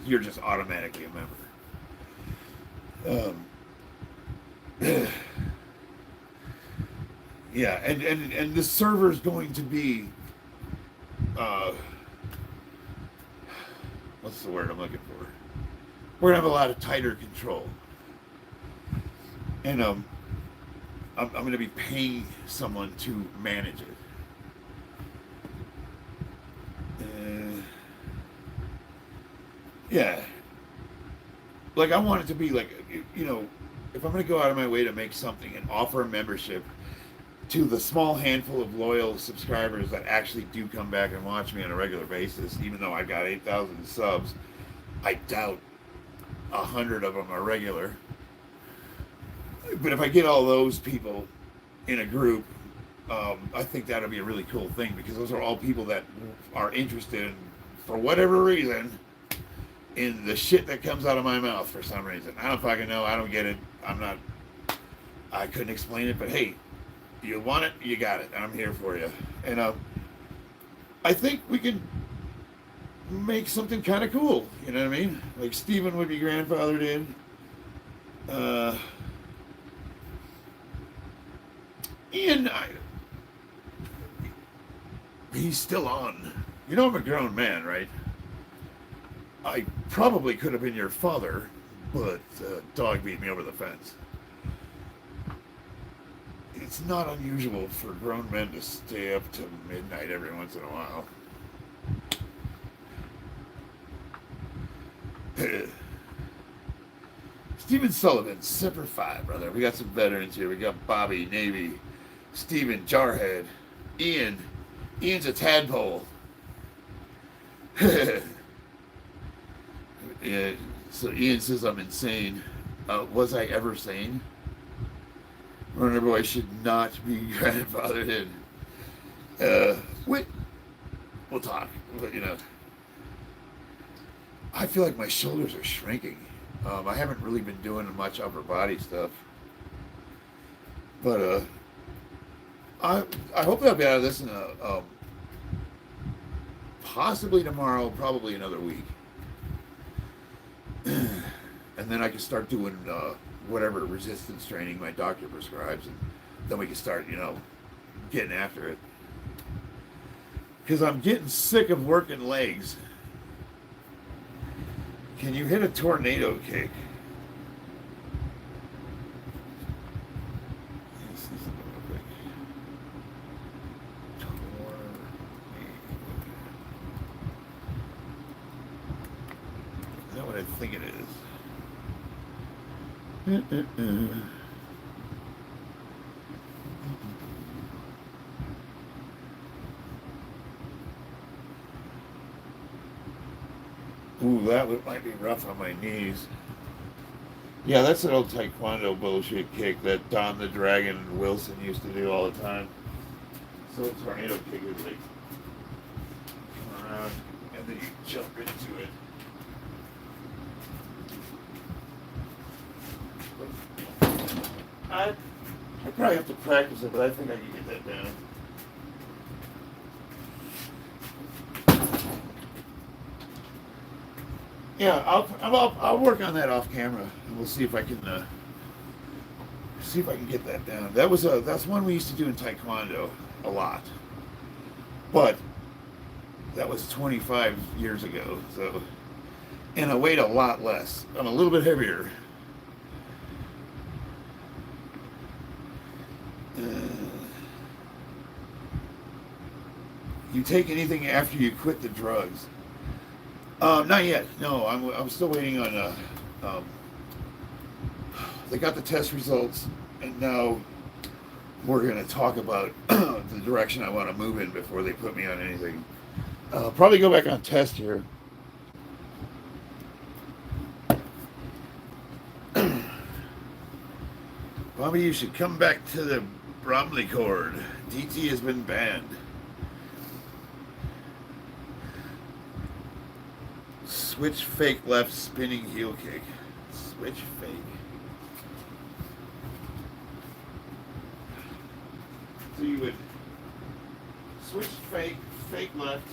you're just automatically a member. Yeah, and the server is going to be, what's the word I'm looking for? We're gonna have a lot of tighter control, and I'm gonna be paying someone to manage it. Yeah, like I want it to be like, you know, if I'm gonna go out of my way to make something and offer a membership to the small handful of loyal subscribers that actually do come back and watch me on a regular basis, even though I've got 8,000 subs, I doubt 100 of them are regular. But if I get all those people in a group, I think that'll be a really cool thing, because those are all people that are interested in, for whatever reason, in the shit that comes out of my mouth for some reason. I don't fucking know. I don't get it. I couldn't explain it, but hey, you want it, you got it. I'm here for you. And I think we can make something kind of cool. You know what I mean? Like Steven would be grandfathered in. Ian, he's still on. You know I'm a grown man, right? I probably could have been your father, but dog beat me over the fence. It's not unusual for grown men to stay up to midnight every once in a while. Steven Sullivan, Semper Fi, brother. We got some veterans here. We got Bobby, Navy, Steven, Jarhead, Ian. Ian's a tadpole. Yeah, so Ian says I'm insane. Was I ever sane? Runner boy should not be grandfathered in. We'll talk. But, you know, I feel like my shoulders are shrinking. I haven't really been doing much upper body stuff. But I hope I'll be out of this in possibly tomorrow, probably another week. And then I can start doing whatever resistance training my doctor prescribes, and then we can start, you know, getting after it. Because I'm getting sick of working legs. Can you hit a tornado kick? think it is. Ooh, might be rough on my knees. Yeah, that's an old Taekwondo bullshit kick that Don the Dragon Wilson used to do all the time. So a tornado kick is like come around and then you jump into it. I probably have to practice it, but I think I can get that down. Yeah, I'll work on that off camera, and we'll see if I can get that down. That's one we used to do in Taekwondo a lot, but that was 25 years ago. So, and I weighed a lot less. I'm a little bit heavier. You take anything after you quit the drugs? Not yet. No, I'm still waiting on. They got the test results, and now we're going to talk about the direction I want to move in before they put me on anything. Probably go back on test here. Bobby, you should come back to the Bromley cord. DT has been banned. Switch fake left spinning heel kick. Switch fake. So you would switch fake left.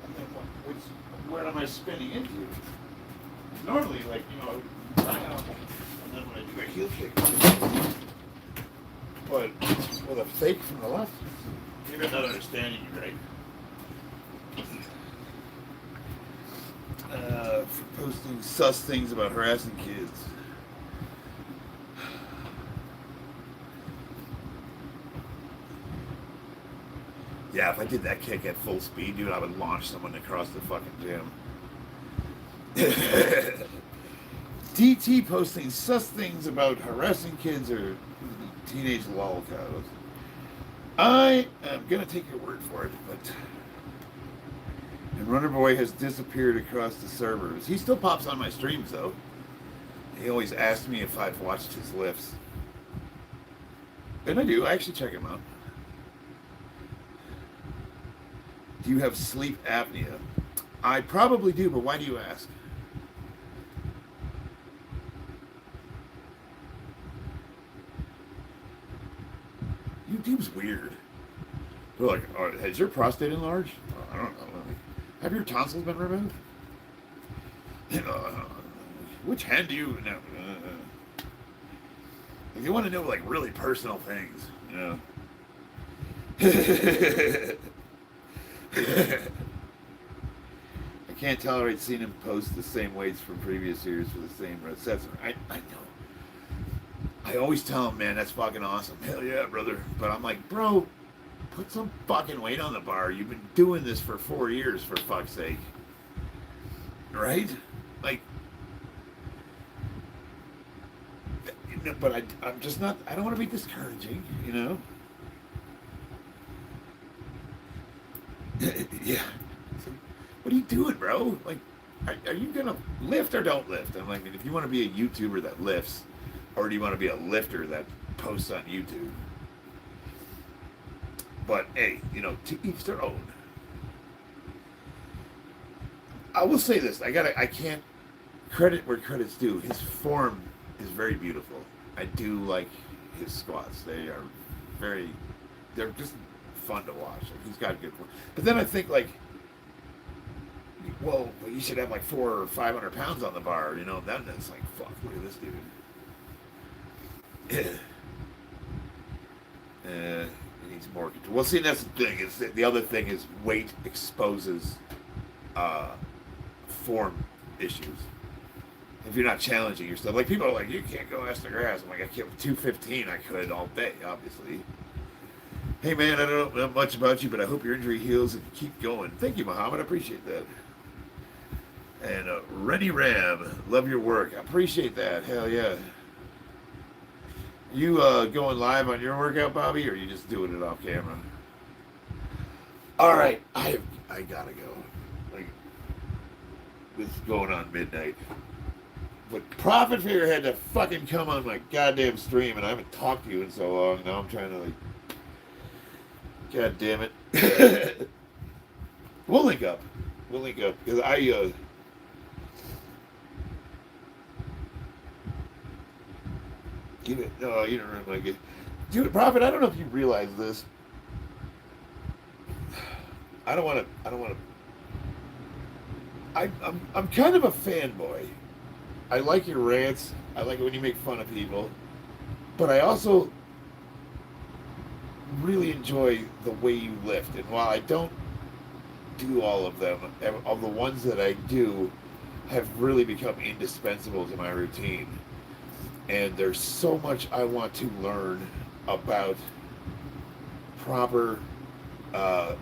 And then where am I spinning into? Normally, like, tie out, and then when I do a heel kick, but with a fake from the left, maybe I'm not understanding you right. For posting sus things about harassing kids. Yeah, if I did that kick at full speed, dude, I would launch someone across the fucking gym. DT posting sus things about harassing kids or teenage lolcows. I am gonna take your word for it, but and Runner Boy has disappeared across the servers. He still pops on my streams though. He always asks me if I've watched his lifts. And I do, I actually check him out. Do you have sleep apnea? I probably do, but why do you ask? YouTube's weird. They're like, oh, has your prostate enlarged? I don't know. Have your tonsils been removed? Which hand do you... No, Like, they want to know, like, really personal things, you know? I can't tolerate seeing him post the same weights from previous years for the same sets. I know. I always tell him, man, that's fucking awesome. Hell yeah, brother. But I'm like, bro, put some fucking weight on the bar. You've been doing this for 4 years, for fuck's sake. Right? Like, but I'm just not, I don't want to be discouraging, you know? Yeah. So, what are you doing, bro? Like, are you gonna lift or don't lift? I'm like, if you want to be a YouTuber that lifts, or do you want to be a lifter that posts on YouTube? But hey, to each their own. I will say this: I can't credit where credit's due. His form is very beautiful. I do like his squats. They're just fun to watch. Like, he's got good form. But then I think, like, well, you should have like 400 or 500 pounds on the bar, Then it's like, fuck, look at this dude. It needs more control. Well, see, that's the thing. The other thing is weight exposes form issues. If you're not challenging yourself, like, people are like, you can't go ass to grass. I'm like, I can't. With 215, I could all day, obviously. Hey man, I don't know much about you, but I hope your injury heals and keep going. Thank you, Muhammad. I appreciate that. And Rennie Ram, love your work. I appreciate that. Hell yeah. You going live on your workout, Bobby, or are you just doing it off camera? All right, I gotta go. Like, this is going on midnight. But Profit Figure had to fucking come on my goddamn stream, and I haven't talked to you in so long. Now I'm trying to like, god damn it. We'll link up. We'll link up because give it. No, you don't like it. Dude, Prophet, I don't know if you realize this. I don't want to. I'm kind of a fanboy. I like your rants. I like it when you make fun of people. But I also really enjoy the way you lift. And while I don't do all of them, of the ones that I do have really become indispensable to my routine. And there's so much I want to learn about proper time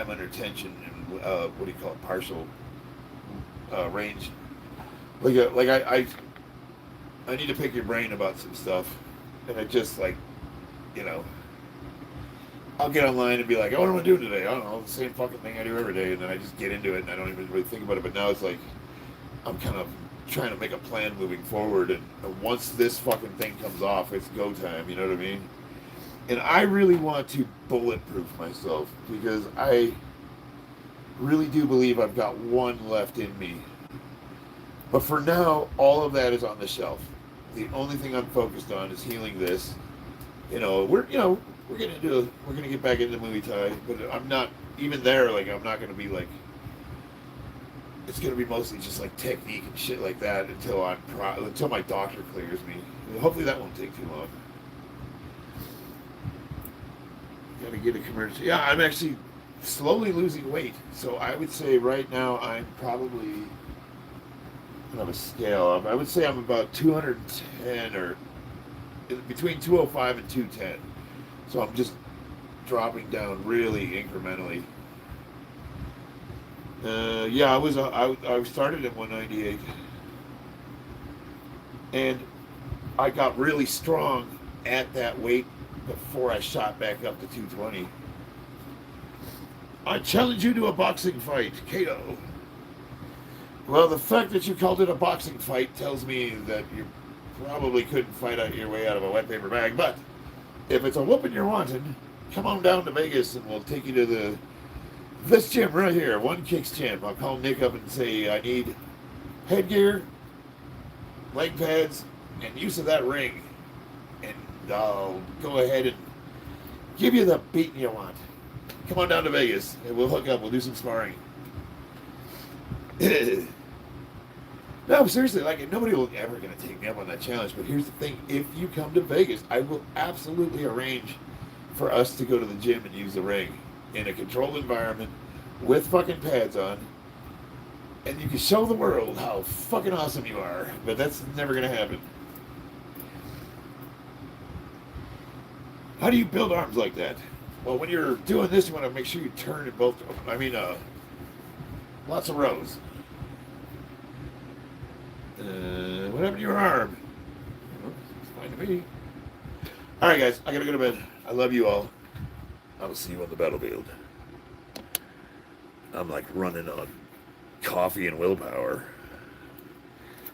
under tension and what do you call it, partial range. I need to pick your brain about some stuff, and I just like, you know, I'll get online and be like, oh, what am I doing today? I don't know, the same fucking thing I do every day, and then I just get into it and I don't even really think about it. But now it's like I'm kind of trying to make a plan moving forward, and once this fucking thing comes off, it's go time. You know what I mean? And I really want to bulletproof myself because I really do believe I've got one left in me. But for now, all of that is on the shelf. The only thing I'm focused on is healing this. We're gonna get back into Muay Thai, but I'm not even there. Like, I'm not gonna be like, it's gonna be mostly just like technique and shit like that until my doctor clears me. Hopefully that won't take too long. Gotta get a commercial. Yeah, I'm actually slowly losing weight. So I would say right now I'm probably, I don't have a scale. I would say I'm about 210 or between 205 and 210. So I'm just dropping down really incrementally. I started at 198, and I got really strong at that weight before I shot back up to 220. I challenge you to a boxing fight, Kato. Well, the fact that you called it a boxing fight tells me that you probably couldn't fight out your way out of a wet paper bag, but if it's a whooping you're wanting, come on down to Vegas and we'll take you to this gym right here, One Kicks Gym. I'll call Nick up and say I need headgear, leg pads, and use of that ring. And I'll go ahead and give you the beating you want. Come on down to Vegas and we'll hook up. We'll do some sparring. No, seriously, like, nobody will ever going to take me up on that challenge. But here's the thing. If you come to Vegas, I will absolutely arrange for us to go to the gym and use the ring in a controlled environment with fucking pads on. And you can show the world how fucking awesome you are. But that's never going to happen. How do you build arms like that? Well, when you're doing this, you want to make sure you turn in both. Lots of rows. What happened to your arm? It's fine to me. All right, guys, I gotta go to bed. I love you all. I will see you on the battlefield. I'm like running on coffee and willpower.